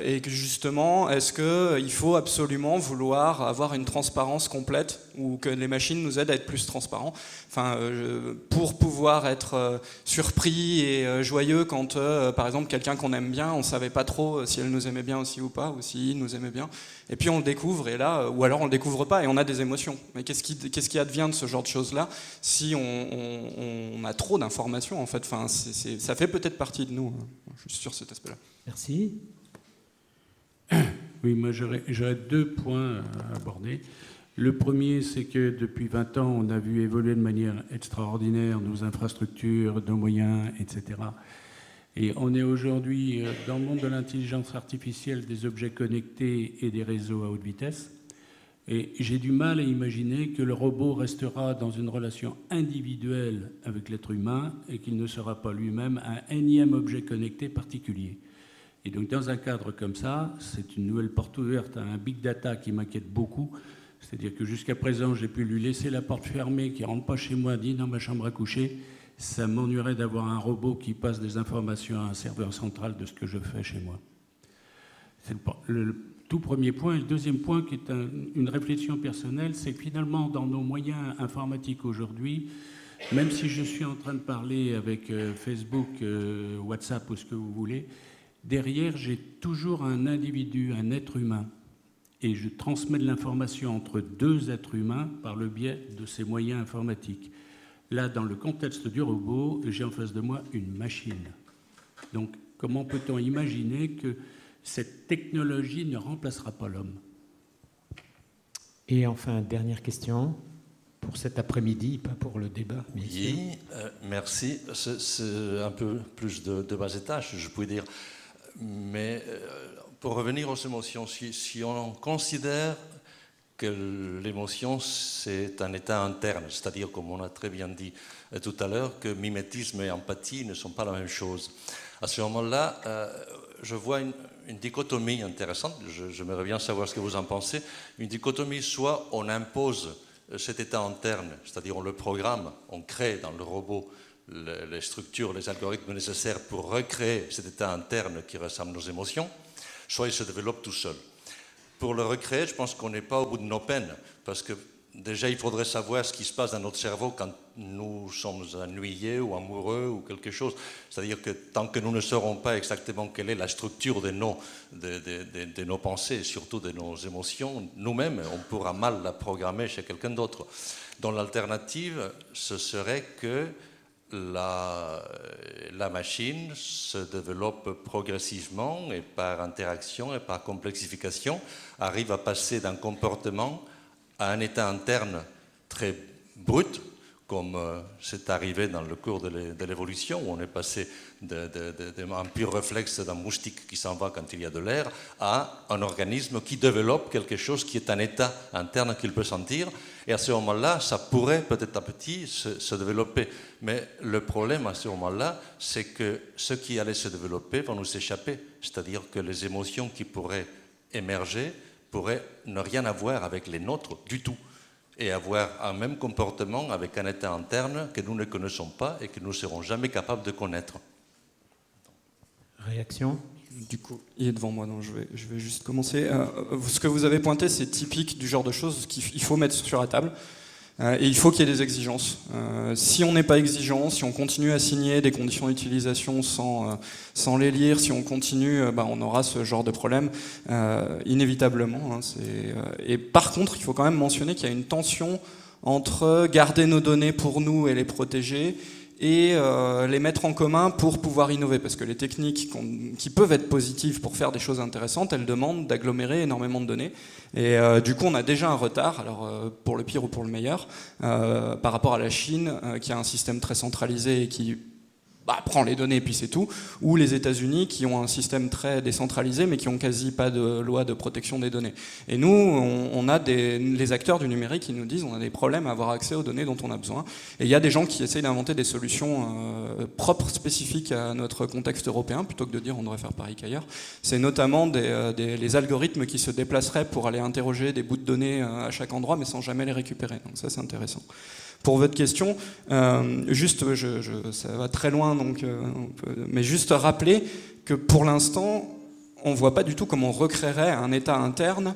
Et que justement, est-ce qu'il faut absolument vouloir avoir une transparence complète ou que les machines nous aident à être plus transparents, pour pouvoir être surpris et joyeux quand, par exemple, quelqu'un qu'on aime bien, on ne savait pas trop si elle nous aimait bien aussi ou pas, ou s'il nous aimait bien, et puis on le découvre, et là, ou alors on ne le découvre pas et on a des émotions. Mais qu'est-ce qui advient de ce genre de choses-là si on a trop d'informations, en fait, ça fait peut-être partie de nous, je suis sur cet aspect-là. Merci. Oui, moi j'aurais 2 points à aborder. Le premier, c'est que depuis 20 ans, on a vu évoluer de manière extraordinaire nos infrastructures, nos moyens, etc. Et on est aujourd'hui dans le monde de l'intelligence artificielle, des objets connectés et des réseaux à haute vitesse. Et j'ai du mal à imaginer que le robot restera dans une relation individuelle avec l'être humain et qu'il ne sera pas lui-même un énième objet connecté particulier. Et donc, dans un cadre comme ça, c'est une nouvelle porte ouverte à un big data qui m'inquiète beaucoup. C'est-à-dire que jusqu'à présent, j'ai pu lui laisser la porte fermée, qui ne rentre pas chez moi, ni dans ma chambre à coucher. Ça m'ennuierait d'avoir un robot qui passe des informations à un serveur central de ce que je fais chez moi. C'est le tout premier point. Et le deuxième point, qui est une réflexion personnelle, c'est que finalement, dans nos moyens informatiques aujourd'hui, même si je suis en train de parler avec Facebook, WhatsApp ou ce que vous voulez, derrière, j'ai toujours un individu, un être humain. Et je transmets de l'information entre 2 êtres humains par le biais de ces moyens informatiques. Là, dans le contexte du robot, j'ai en face de moi une machine. Donc, comment peut-on imaginer que cette technologie ne remplacera pas l'homme ? Et enfin, dernière question pour cet après-midi, pas pour le débat. Oui, merci. C'est un peu plus de bas étage, je pourrais dire. Mais pour revenir aux émotions, si on considère que l'émotion, c'est un état interne, c'est-à-dire, comme on a très bien dit tout à l'heure, que mimétisme et empathie ne sont pas la même chose. À ce moment-là, je vois une dichotomie intéressante, j'aimerais bien savoir ce que vous en pensez, une dichotomie, soit on impose cet état interne, c'est-à-dire on le programme, on crée dans le robot les structures, les algorithmes nécessaires pour recréer cet état interne qui ressemble à nos émotions, soit il se développe tout seul. Pour le recréer, je pense qu'on n'est pas au bout de nos peines, parce que déjà il faudrait savoir ce qui se passe dans notre cerveau quand nous sommes ennuyés ou amoureux ou quelque chose. C'est-à-dire que tant que nous ne saurons pas exactement quelle est la structure de nos pensées, et surtout de nos émotions, nous-mêmes, on pourra mal la programmer chez quelqu'un d'autre. Donc l'alternative, ce serait que la machine se développe progressivement et par interaction et par complexification arrive à passer d'un comportement à un état interne très brut, comme c'est arrivé dans le cours de l'évolution, où on est passé d'un pur réflexe d'un moustique qui s'en va quand il y a de l'air à un organisme qui développe quelque chose qui est un état interne qu'il peut sentir. Et à ce moment-là, ça pourrait petit à petit se développer. Mais le problème à ce moment-là, c'est que ce qui allait se développer va nous échapper. C'est-à-dire que les émotions qui pourraient émerger pourraient ne rien avoir avec les nôtres du tout. Et avoir un même comportement avec un état interne que nous ne connaissons pas et que nous ne serons jamais capables de connaître. Réaction ? Du coup, il est devant moi, donc je vais juste commencer. Ce que vous avez pointé, c'est typique du genre de choses qu'il faut mettre sur la table. Et il faut qu'il y ait des exigences. Si on n'est pas exigeant, si on continue à signer des conditions d'utilisation sans les lire, si on continue, on aura ce genre de problème, inévitablement. Et par contre, il faut quand même mentionner qu'il y a une tension entre garder nos données pour nous et les protéger, et les mettre en commun pour pouvoir innover. Parce que les techniques qui peuvent être positives pour faire des choses intéressantes, elles demandent d'agglomérer énormément de données. Et du coup, on a déjà un retard, alors pour le pire ou pour le meilleur, par rapport à la Chine, qui a un système très centralisé et qui prends les données et puis c'est tout, ou les États-Unis qui ont un système très décentralisé mais qui ont quasi pas de loi de protection des données. Et nous, on a les acteurs du numérique qui nous disent on a des problèmes à avoir accès aux données dont on a besoin. Et il y a des gens qui essayent d'inventer des solutions propres, spécifiques à notre contexte européen, plutôt que de dire on devrait faire pareil qu'ailleurs. C'est notamment les algorithmes qui se déplaceraient pour aller interroger des bouts de données à chaque endroit mais sans jamais les récupérer. Donc ça c'est intéressant. Pour votre question, juste, ça va très loin, donc, mais juste rappeler que pour l'instant, on ne voit pas du tout comment on recréerait un état interne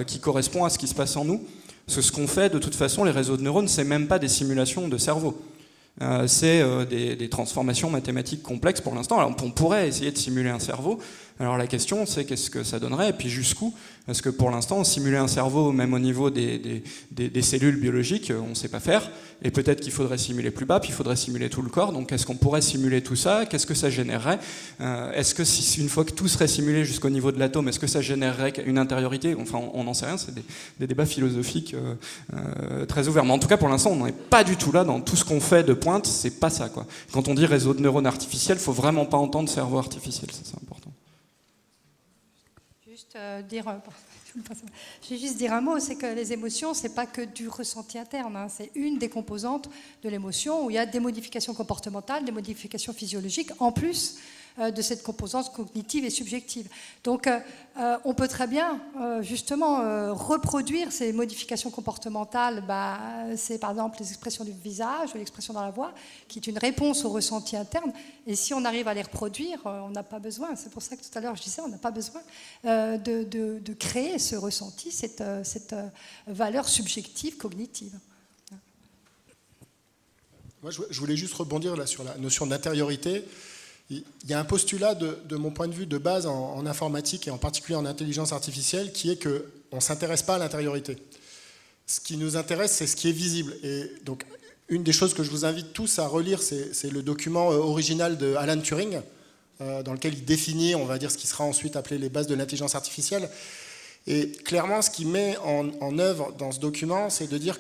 qui correspond à ce qui se passe en nous. Parce que ce qu'on fait, de toute façon, les réseaux de neurones, c'est même pas des simulations de cerveau. C'est des transformations mathématiques complexes pour l'instant. Alors on pourrait essayer de simuler un cerveau. Alors la question, c'est qu'est-ce que ça donnerait et puis jusqu'où? Parce que pour l'instant, simuler un cerveau, même au niveau des cellules biologiques, on ne sait pas faire. Et peut-être qu'il faudrait simuler plus bas, puis il faudrait simuler tout le corps. Donc est-ce qu'on pourrait simuler tout ça? Qu'est-ce que ça générerait? Est-ce que une fois que tout serait simulé jusqu'au niveau de l'atome, est-ce que ça générerait une intériorité? Enfin, on n'en sait rien, c'est des débats philosophiques très ouverts. Mais en tout cas, pour l'instant, on n'en est pas du tout là. Dans tout ce qu'on fait de pointe, c'est pas ça, quoi. Quand on dit réseau de neurones artificiels, il ne faut vraiment pas entendre cerveau artificiel, ça, c'est important. Je vais juste dire un mot, c'est que les émotions, c'est pas que du ressenti interne, hein, c'est une des composantes de l'émotion où il y a des modifications comportementales, des modifications physiologiques, en plus de cette composante cognitive et subjective. Donc on peut très bien justement reproduire ces modifications comportementales, c'est par exemple les expressions du visage ou l'expression dans la voix, qui est une réponse au ressenti interne, et si on arrive à les reproduire, on n'a pas besoin, c'est pour ça que tout à l'heure je disais, on n'a pas besoin de créer ce ressenti, cette valeur subjective cognitive. Moi je voulais juste rebondir là sur la notion d'intériorité. Il y a un postulat de mon point de vue de base en informatique et en particulier en intelligence artificielle qui est qu'on ne s'intéresse pas à l'intériorité. Ce qui nous intéresse, c'est ce qui est visible. Et donc, une des choses que je vous invite tous à relire, c'est le document original de Alan Turing, dans lequel il définit, on va dire, ce qui sera ensuite appelé les bases de l'intelligence artificielle. Et clairement, ce qu'il met en œuvre dans ce document, c'est de dire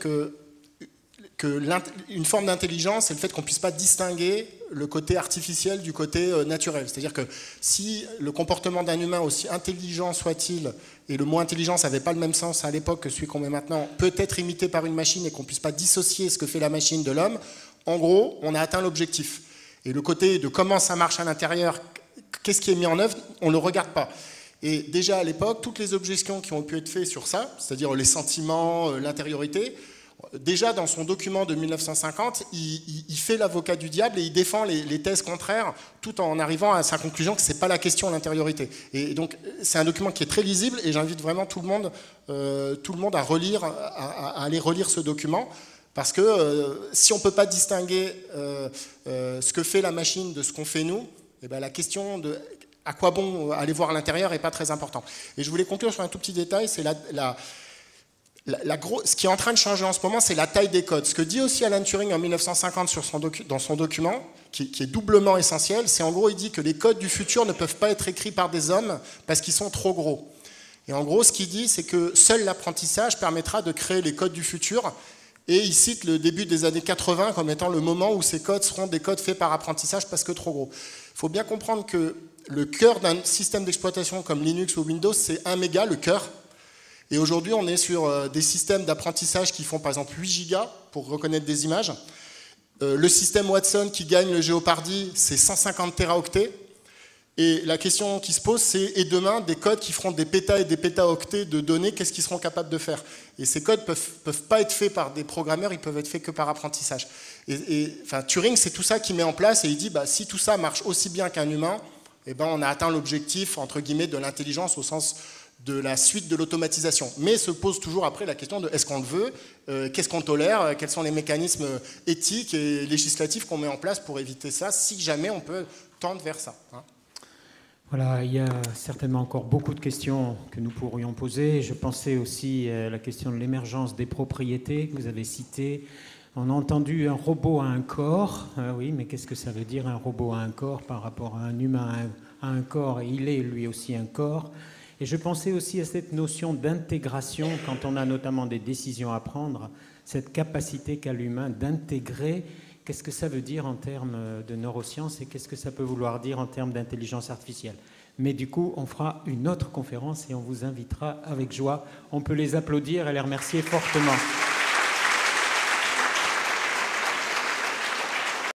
qu'une forme d'intelligence, c'est le fait qu'on ne puisse pas distinguer le côté artificiel du côté naturel. C'est-à-dire que si le comportement d'un humain, aussi intelligent soit-il, et le mot intelligence n'avait pas le même sens à l'époque que celui qu'on met maintenant, peut être imité par une machine et qu'on ne puisse pas dissocier ce que fait la machine de l'homme, en gros, on a atteint l'objectif. Et le côté de comment ça marche à l'intérieur, qu'est-ce qui est mis en œuvre, on ne le regarde pas. Et déjà à l'époque, toutes les objections qui ont pu être faites sur ça, c'est-à-dire les sentiments, l'intériorité, déjà dans son document de 1950, il fait l'avocat du diable et il défend les thèses contraires tout en arrivant à sa conclusion que ce n'est pas la question de l'intériorité. Et donc c'est un document qui est très lisible et j'invite vraiment tout le monde à relire, à aller relire ce document parce que si on ne peut pas distinguer ce que fait la machine de ce qu'on fait nous, et bien la question de à quoi bon aller voir à l'intérieur n'est pas très important. Et je voulais conclure sur un tout petit détail, c'est ce qui est en train de changer en ce moment, c'est la taille des codes. Ce que dit aussi Alan Turing en 1950 dans son document, qui est doublement essentiel, c'est en gros, il dit que les codes du futur ne peuvent pas être écrits par des hommes parce qu'ils sont trop gros. Et en gros, ce qu'il dit, c'est que seul l'apprentissage permettra de créer les codes du futur. Et il cite le début des années 80 comme étant le moment où ces codes seront des codes faits par apprentissage parce que trop gros. Il faut bien comprendre que le cœur d'un système d'exploitation comme Linux ou Windows, c'est 1 méga, le cœur. Et aujourd'hui, on est sur des systèmes d'apprentissage qui font par exemple 8 gigas pour reconnaître des images. Le système Watson qui gagne le Jeopardy, c'est 150 téraoctets. Et la question qui se pose, c'est et demain, des codes qui feront des pétas et des pétaoctets de données, qu'est-ce qu'ils seront capables de faire? Et ces codes peuvent pas être faits par des programmeurs, ils peuvent être faits que par apprentissage. Enfin, Turing, c'est tout ça qu'il met en place et il dit, si tout ça marche aussi bien qu'un humain, eh ben, on a atteint l'objectif, entre guillemets, de l'intelligence au sens de la suite de l'automatisation. Mais se pose toujours après la question de est-ce qu'on le veut, qu'est-ce qu'on tolère, quels sont les mécanismes éthiques et législatifs qu'on met en place pour éviter ça, si jamais on peut tendre vers ça. Voilà, il y a certainement encore beaucoup de questions que nous pourrions poser. Je pensais aussi à la question de l'émergence des propriétés que vous avez citées. On a entendu un robot à un corps. Oui, mais qu'est-ce que ça veut dire un robot à un corps par rapport à un humain à un corps? Et il est lui aussi un corps. Et je pensais aussi à cette notion d'intégration quand on a notamment des décisions à prendre, cette capacité qu'a l'humain d'intégrer qu'est-ce que ça veut dire en termes de neurosciences et qu'est-ce que ça peut vouloir dire en termes d'intelligence artificielle. Mais du coup, on fera une autre conférence et on vous invitera avec joie. On peut les applaudir et les remercier fortement.